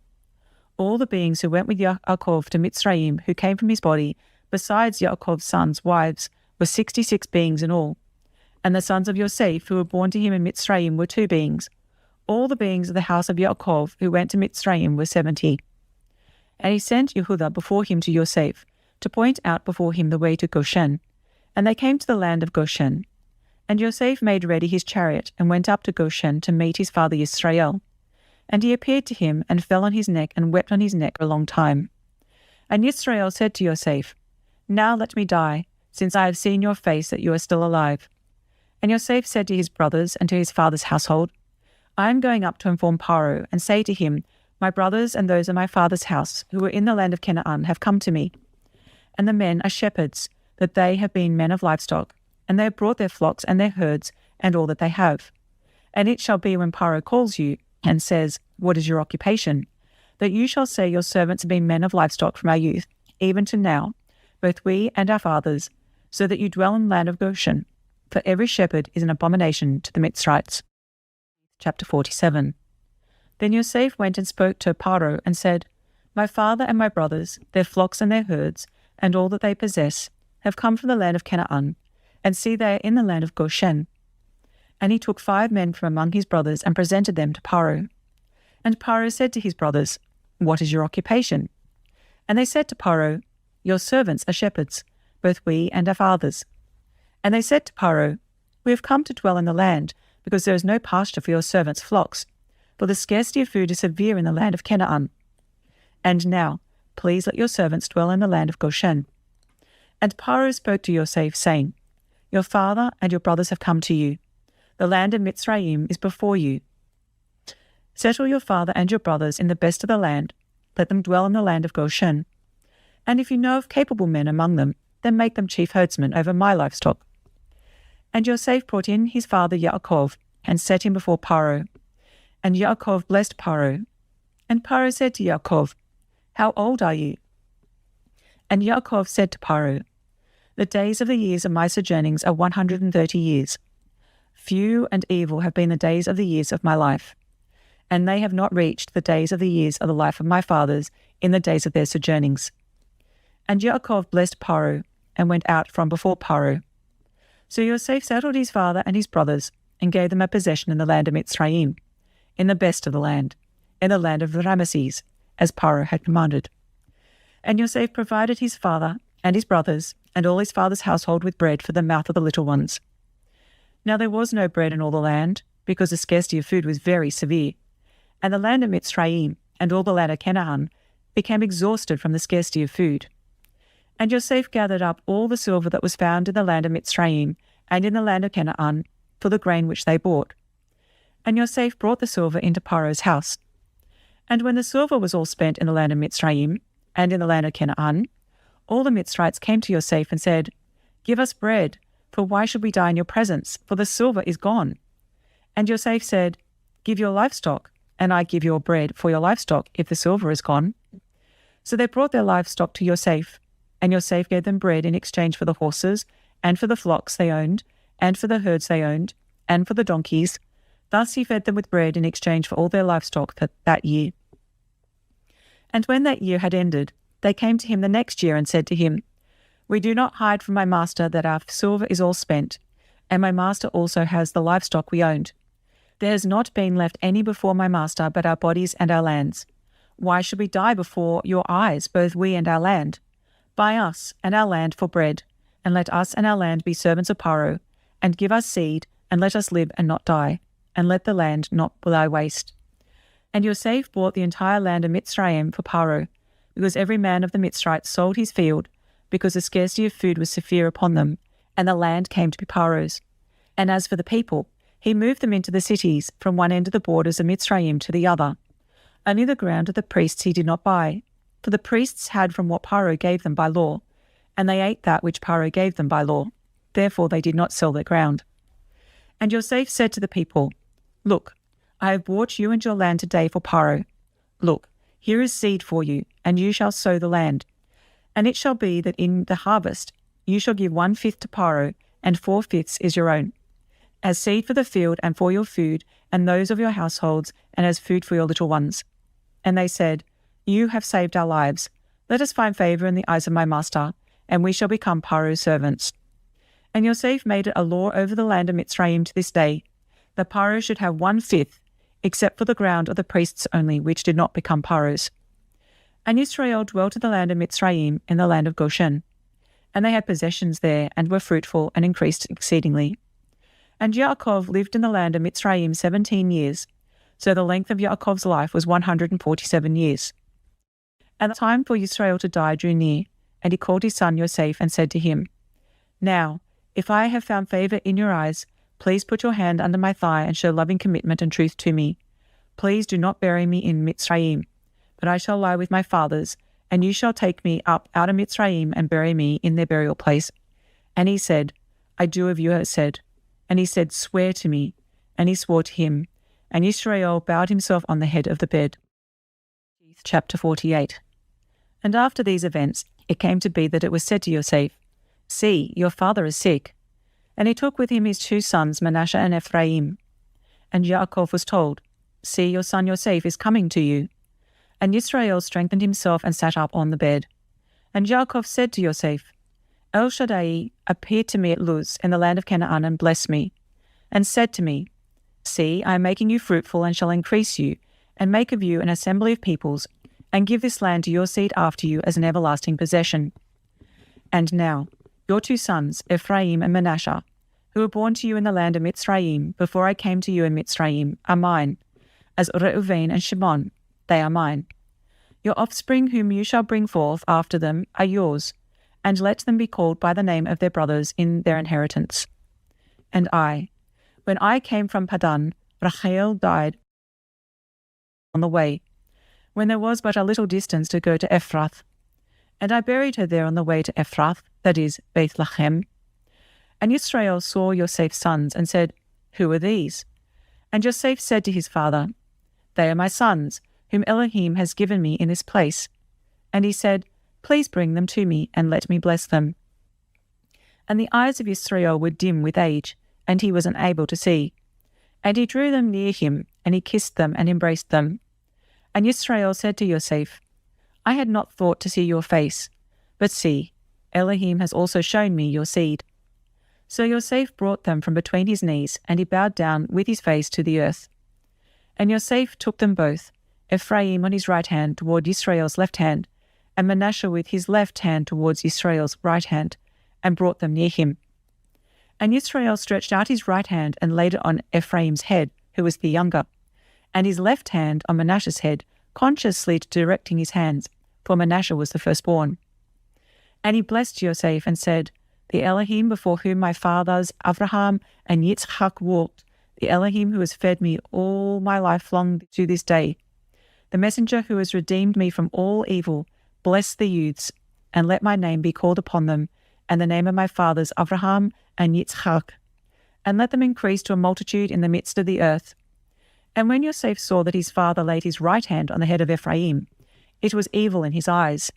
B: All the beings who went with Yaakov to Mitzrayim, who came from his body, besides Yaakov's sons' wives, were 66 beings in all. And the sons of Yosef, who were born to him in Mitzrayim, were 2 beings. All the beings of the house of Yaakov, who went to Mitzrayim, were 70. And he sent Yehudah before him to Yosef, to point out before him the way to Goshen. And they came to the land of Goshen. And Yosef made ready his chariot, and went up to Goshen to meet his father Yisrael. And he appeared to him, and fell on his neck, and wept on his neck a long time. And Yisrael said to Yosef, Now let me die, since I have seen your face that you are still alive. And Yosef said to his brothers and to his father's household, I am going up to inform Paro, and say to him, My brothers and those of my father's house, who were in the land of Canaan, have come to me. And the men are shepherds, that they have been men of livestock, and they have brought their flocks and their herds, and all that they have. And it shall be when Paro calls you, and says, What is your occupation? That you shall say, Your servants have been men of livestock from our youth, even to now, both we and our fathers, so that you dwell in the land of Goshen. For every shepherd is an abomination to the Mitzrites. Chapter 47. Then Yosef went and spoke to Paro, and said, My father and my brothers, their flocks and their herds, and all that they possess, have come from the land of Canaan, and see they are in the land of Goshen. And he took 5 men from among his brothers, and presented them to Paro. And Paro said to his brothers, What is your occupation? And they said to Paro, Your servants are shepherds, both we and our fathers. And they said to Paro, We have come to dwell in the land, because there is no pasture for your servants' flocks, for the scarcity of food is severe in the land of Canaan. And now, please let your servants dwell in the land of Goshen. And Paro spoke to Yosef, saying, Your father and your brothers have come to you. The land of Mitzrayim is before you. Settle your father and your brothers in the best of the land. Let them dwell in the land of Goshen. And if you know of capable men among them, then make them chief herdsmen over my livestock. And Yosef brought in his father Yaakov, and set him before Paro. And Yaakov blessed Paro. And Paro said to Yaakov, How old are you? And Yaakov said to Paro, The days of the years of my sojournings are 130 years. Few and evil have been the days of the years of my life, and they have not reached the days of the years of the life of my fathers in the days of their sojournings. And Yaakov blessed Paro, and went out from before Paro. So Yosef settled his father and his brothers, and gave them a possession in the land of Mitzrayim, in the best of the land, in the land of Ramesses, as Paro had commanded. And Yosef provided his father and his brothers, and all his father's household with bread for the mouth of the little ones. Now there was no bread in all the land, because the scarcity of food was very severe. And the land of Mitzrayim, and all the land of Canaan, became exhausted from the scarcity of food. And Yosef gathered up all the silver that was found in the land of Mitzrayim, and in the land of Canaan, for the grain which they bought. And Yosef brought the silver into Paro's house. And when the silver was all spent in the land of Mitzrayim, and in the land of Canaan, all the Mitzrites came to Yosef and said, Give us bread, for why should we die in your presence? For the silver is gone. And Yosef said, Give your livestock, and I give your bread for your livestock, if the silver is gone. So they brought their livestock to Yosef, and Yosef gave them bread in exchange for the horses, and for the flocks they owned, and for the herds they owned, and for the donkeys. Thus he fed them with bread in exchange for all their livestock for that year. And when that year had ended, they came to him the next year and said to him, We do not hide from my master that our silver is all spent, and my master also has the livestock we owned. There has not been left any before my master but our bodies and our lands. Why should we die before your eyes, both we and our land? Buy us and our land for bread, and let us and our land be servants of Paro, and give us seed, and let us live and not die, and let the land not lie waste. And Yosef bought the entire land of Mitzrayim for Paro, because every man of the Mitzrites sold his field, because the scarcity of food was severe upon them, and the land came to be Paro's. And as for the people, he moved them into the cities, from one end of the borders of Mitzrayim to the other. Only the ground of the priests he did not buy, for the priests had from what Paro gave them by law, and they ate that which Paro gave them by law. Therefore they did not sell their ground. And Yosef said to the people, Look, I have bought you and your land today for Paro. Look, here is seed for you, and you shall sow the land. And it shall be that in the harvest you shall give 1/5 to Paro, and 4/5 is your own, as seed for the field and for your food, and those of your households, and as food for your little ones. And they said, You have saved our lives. Let us find favor in the eyes of my master, and we shall become Paro's servants. And Yosef made it a law over the land of Mitzrayim to this day, that Paro should have 1/5, except for the ground of the priests only, which did not become Paro's. And Israel dwelt in the land of Mitzrayim, in the land of Goshen. And they had possessions there, and were fruitful, and increased exceedingly. And Yaakov lived in the land of Mitzrayim 17 years, so the length of Yaakov's life was 147 years. And the time for Israel to die drew near, and he called his son Yosef, and said to him, Now, if I have found favor in your eyes, please put your hand under my thigh, and show loving commitment and truth to me. Please do not bury me in Mitzrayim, but I shall lie with my fathers, and you shall take me up out of Mitzrayim, and bury me in their burial place. And he said, I do as you have said. And he said, Swear to me. And he swore to him. And Israel bowed himself on the head of the bed. Chapter 48. And after these events, it came to be that it was said to Yosef, See, your father is sick. And he took with him his 2 sons, Manasseh and Ephraim. And Yaakov was told, See, your son Yosef is coming to you. And Israel strengthened himself and sat up on the bed. And Yaakov said to Yosef, El Shaddai appeared to me at Luz in the land of Canaan and blessed me, and said to me, See, I am making you fruitful and shall increase you, and make of you an assembly of peoples, and give this land to your seed after you as an everlasting possession. And now, your 2 sons, Ephraim and Manasseh, who were born to you in the land of Mitzrayim, before I came to you in Mitzrayim, are mine, as Reuven and Shimon, they are mine. Your offspring whom you shall bring forth after them are yours, and let them be called by the name of their brothers in their inheritance. And I, when I came from Padan, Rachel died on the way, when there was but a little distance to go to Ephrath. And I buried her there on the way to Ephrath, that is, Bethlehem. And Israel saw Yosef's sons, and said, Who are these? And Yosef said to his father, They are my sons, whom Elohim has given me in this place. And he said, Please bring them to me, and let me bless them. And the eyes of Israel were dim with age, and he was unable to see. And he drew them near him, and he kissed them and embraced them. And Israel said to Yosef, I had not thought to see your face, but see, Elohim has also shown me your seed. So Yosef brought them from between his knees, and he bowed down with his face to the earth. And Yosef took them both, Ephraim on his right hand toward Israel's left hand, and Manasseh with his left hand towards Israel's right hand, and brought them near him. And Israel stretched out his right hand and laid it on Ephraim's head, who was the younger, and his left hand on Manasseh's head, consciously directing his hands, for Manasseh was the firstborn. And he blessed Yosef and said, The Elohim before whom my fathers Abraham and Yitzchak walked, the Elohim who has fed me all my life long to this day, the messenger who has redeemed me from all evil, bless the youths, and let my name be called upon them, and the name of my fathers Abraham and Yitzchak, and let them increase to a multitude in the midst of the earth. And when Yosef saw that his father laid his right hand on the head of Ephraim, it was evil in his eyes.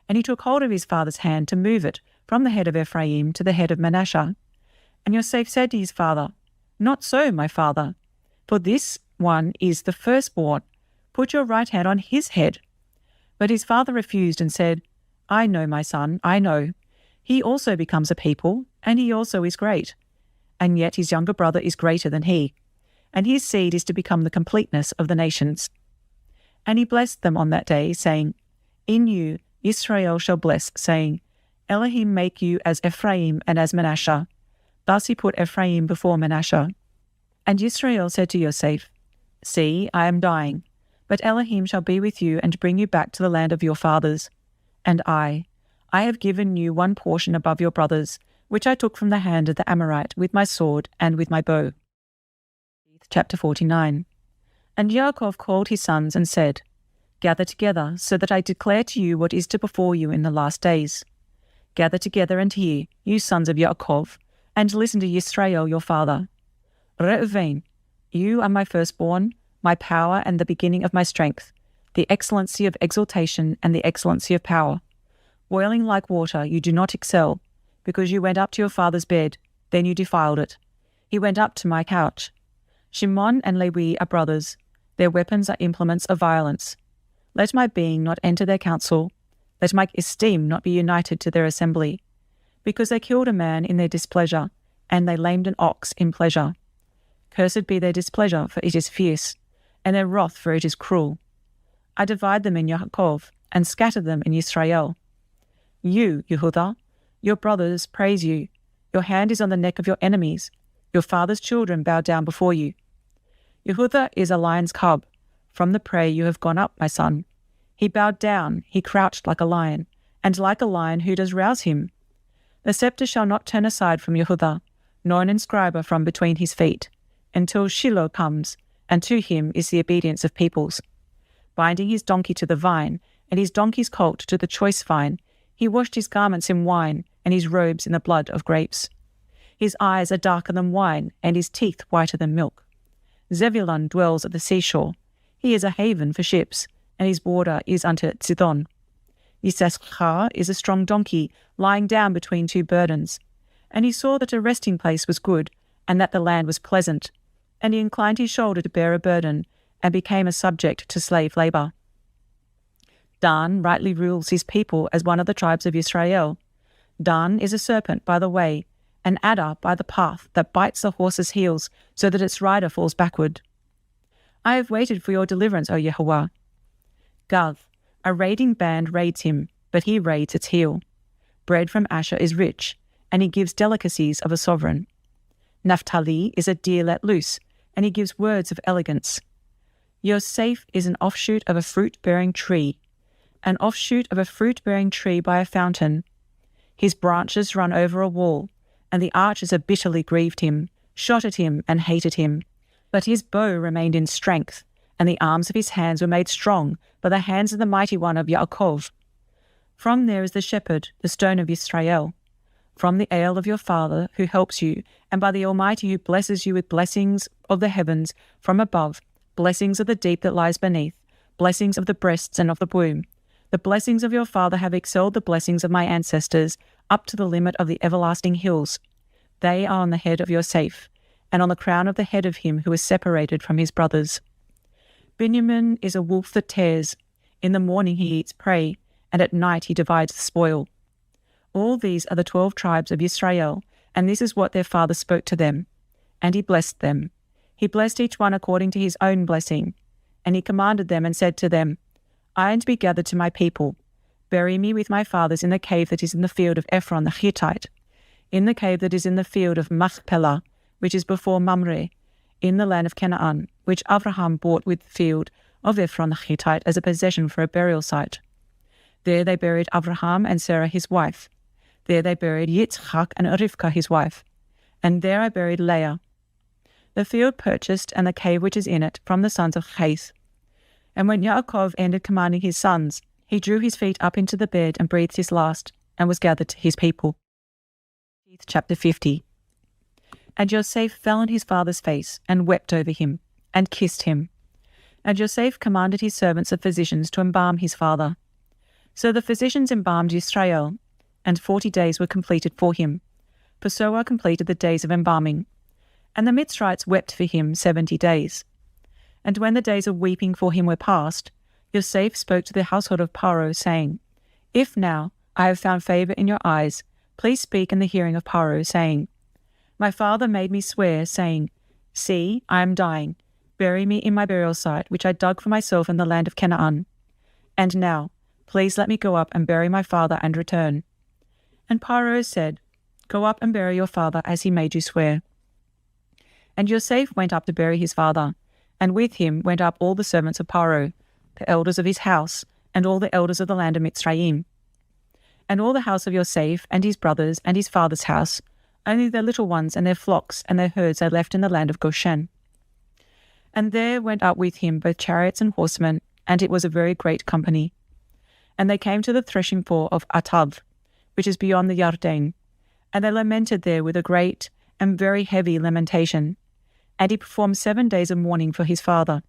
B: And he took hold of his father's hand to move it from the head of Ephraim to the head of Manasseh. And Yosef said to his father, Not so, my father, for this one is the firstborn. Put your right hand on his head. But his father refused and said, I know, my son, I know. He also becomes a people, and he also is great. And yet his younger brother is greater than he, and his seed is to become the completeness of the nations. And he blessed them on that day, saying, In you Israel shall bless, saying, Elohim make you as Ephraim and as Manasseh. Thus he put Ephraim before Manasseh. And Israel said to Yosef, See, I am dying, but Elohim shall be with you and bring you back to the land of your fathers. And I I have given you one portion above your brothers, which I took from the hand of the Amorite with my sword and with my bow. Chapter 49. And Yaakov called his sons and said, Gather together, so that I declare to you what is to befall you in the last days. Gather together and hear, you sons of Yaakov, and listen to Yisrael your father. Reuven, you are my firstborn, my power and the beginning of my strength, the excellency of exaltation and the excellency of power. Boiling like water, you do not excel, because you went up to your father's bed, then you defiled it. He went up to my couch. Shimon and Levi are brothers. Their weapons are implements of violence. Let my being not enter their council. Let my esteem not be united to their assembly. Because they killed a man in their displeasure, and they lamed an ox in pleasure. Cursed be their displeasure, for it is fierce, and their wrath, for it is cruel. I divide them in Yaakov, and scatter them in Yisrael. You, Yehudah, your brothers praise you. Your hand is on the neck of your enemies. Your father's children bow down before you. Yehudah is a lion's cub. From the prey you have gone up, my son. He bowed down, he crouched like a lion, and like a lion who does rouse him? The scepter shall not turn aside from Yehudah, nor an inscriber from between his feet, until Shiloh comes, and to him is the obedience of peoples. Binding his donkey to the vine, and his donkey's colt to the choice vine, he washed his garments in wine, and his robes in the blood of grapes. His eyes are darker than wine, and his teeth whiter than milk. Zebulun dwells at the seashore. He is a haven for ships, and his border is unto Zidon. Yisachar is a strong donkey, lying down between two burdens. And he saw that a resting place was good, and that the land was pleasant. And he inclined his shoulder to bear a burden, and became a subject to slave labour. Dan rightly rules his people as one of the tribes of Israel. Dan is a serpent by the way, an adder by the path that bites the horse's heels so that its rider falls backward. I have waited for your deliverance, O Yahuwah. Gad, a raiding band raids him, but he raids its heel. Bread from Asher is rich, and he gives delicacies of a sovereign. Naphtali is a deer let loose, and he gives words of elegance. Yosef is an offshoot of a fruit-bearing tree, an offshoot of a fruit-bearing tree by a fountain. His branches run over a wall, and the archers have bitterly grieved him, shot at him, and hated him. But his bow remained in strength, and the arms of his hands were made strong by the hands of the mighty one of Yaakov. From there is the shepherd, the stone of Israel. From the ale of your father, who helps you, and by the Almighty who blesses you with blessings of the heavens from above, blessings of the deep that lies beneath, blessings of the breasts and of the womb. The blessings of your father have excelled the blessings of my ancestors, up to the limit of the everlasting hills. They are on the head of Yosef, and on the crown of the head of him who is separated from his brothers. Benjamin is a wolf that tears. In the morning he eats prey, and at night he divides the spoil. All these are the 12 tribes of Israel, and this is what their father spoke to them. And he blessed them. He blessed each one according to his own blessing. And he commanded them and said to them, I am to be gathered to my people. Bury me with my fathers in the cave that is in the field of Ephron the Hittite, in the cave that is in the field of Machpelah, which is before Mamre, in the land of Canaan, which Abraham bought with the field of Ephron the Hittite as a possession for a burial site. There they buried Abraham and Sarah his wife. There they buried Yitzchak and Rivkah his wife. And there I buried Leah. The field purchased and the cave which is in it from the sons of Cheth. And when Yaakov ended commanding his sons, he drew his feet up into the bed and breathed his last, and was gathered to his people. Chapter 50. And Yosef fell on his father's face, and wept over him, and kissed him. And Yosef commanded his servants of physicians to embalm his father. So the physicians embalmed Yisrael, and 40 days were completed for him. For so are completed the days of embalming. And the Mitzrites wept for him 70 days. And when the days of weeping for him were past, Yosef spoke to the household of Paro, saying, If now I have found favor in your eyes, please speak in the hearing of Paro, saying, My father made me swear, saying, See, I am dying. Bury me in my burial site, which I dug for myself in the land of Canaan. And now, please let me go up and bury my father and return. And Paro said, Go up and bury your father as he made you swear. And Yosef went up to bury his father, and with him went up all the servants of Paro, the elders of his house, and all the elders of the land of Mitzrayim. and all the house of Yosef, and his brothers, and his father's house, only their little ones and their flocks and their herds they left in the land of Goshen. And there went up with him both chariots and horsemen, and it was a very great company. And they came to the threshing floor of Atav, which is beyond the Yarden, and they lamented there with a great and very heavy lamentation. And he performed 7 days of mourning for his father.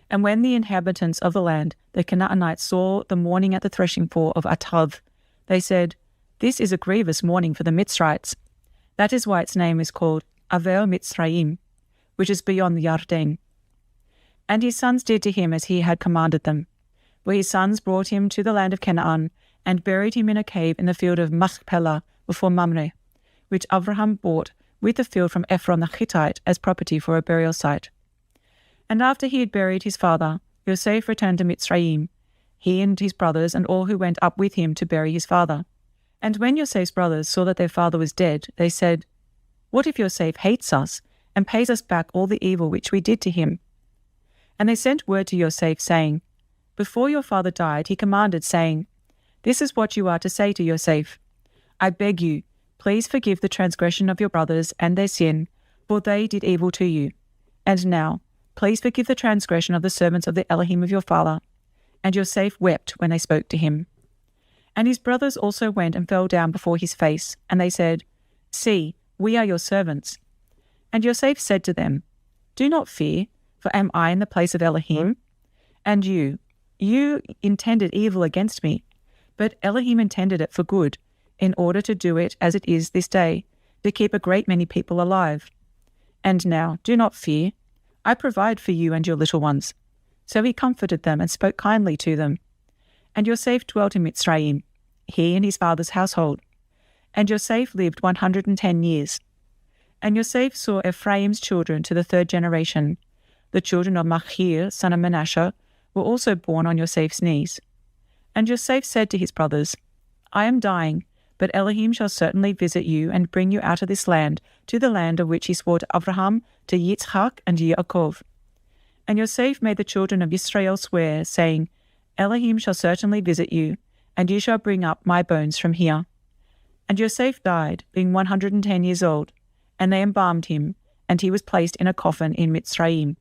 B: And when the inhabitants of the land, the Canaanites, saw the mourning at the threshing floor of Atav, they said, "This is a grievous mourning for the Mitzrites." That is why its name is called Aver Mitzrayim, which is beyond the Yarden. And his sons did to him as he had commanded them. For his sons brought him to the land of Canaan, and buried him in a cave in the field of Machpelah before Mamre, which Abraham bought with the field from Ephron the Hittite as property for a burial site. And after he had buried his father, Yosef returned to Mitzrayim, he and his brothers and all who went up with him to bury his father. And when Yosef's brothers saw that their father was dead, they said, "What if Yosef hates us and pays us back all the evil which we did to him?" And they sent word to Yosef, saying, "Before your father died, he commanded, saying, 'This is what you are to say to Yosef. I beg you, please forgive the transgression of your brothers and their sin, for they did evil to you. And now, please forgive the transgression of the servants of the Elohim of your father.' And Yosef wept when they spoke to him. And his brothers also went and fell down before his face, and they said, 'See, we are your servants.' And Yosef said to them, 'Do not fear, for am I in the place of Elohim? And you intended evil against me, but Elohim intended it for good, in order to do it as it is this day, to keep a great many people alive. And now, do not fear. I provide for you and your little ones.' So he comforted them and spoke kindly to them. And Yosef dwelt in Mitzrayim, he and his father's household. And Yosef lived 110 years. And Yosef saw Ephraim's children to the 3rd generation. The children of Machir, son of Manasseh, were also born on Yosef's knees. And Yosef said to his brothers, 'I am dying, but Elohim shall certainly visit you and bring you out of this land, to the land of which he swore to Abraham, to Yitzchak, and to Yaakov.' And Yosef made the children of Israel swear, saying, 'Elohim shall certainly visit you, and you shall bring up my bones from here.' And Yosef died, being 110 years old, and they embalmed him, and he was placed in a coffin in Mitzrayim.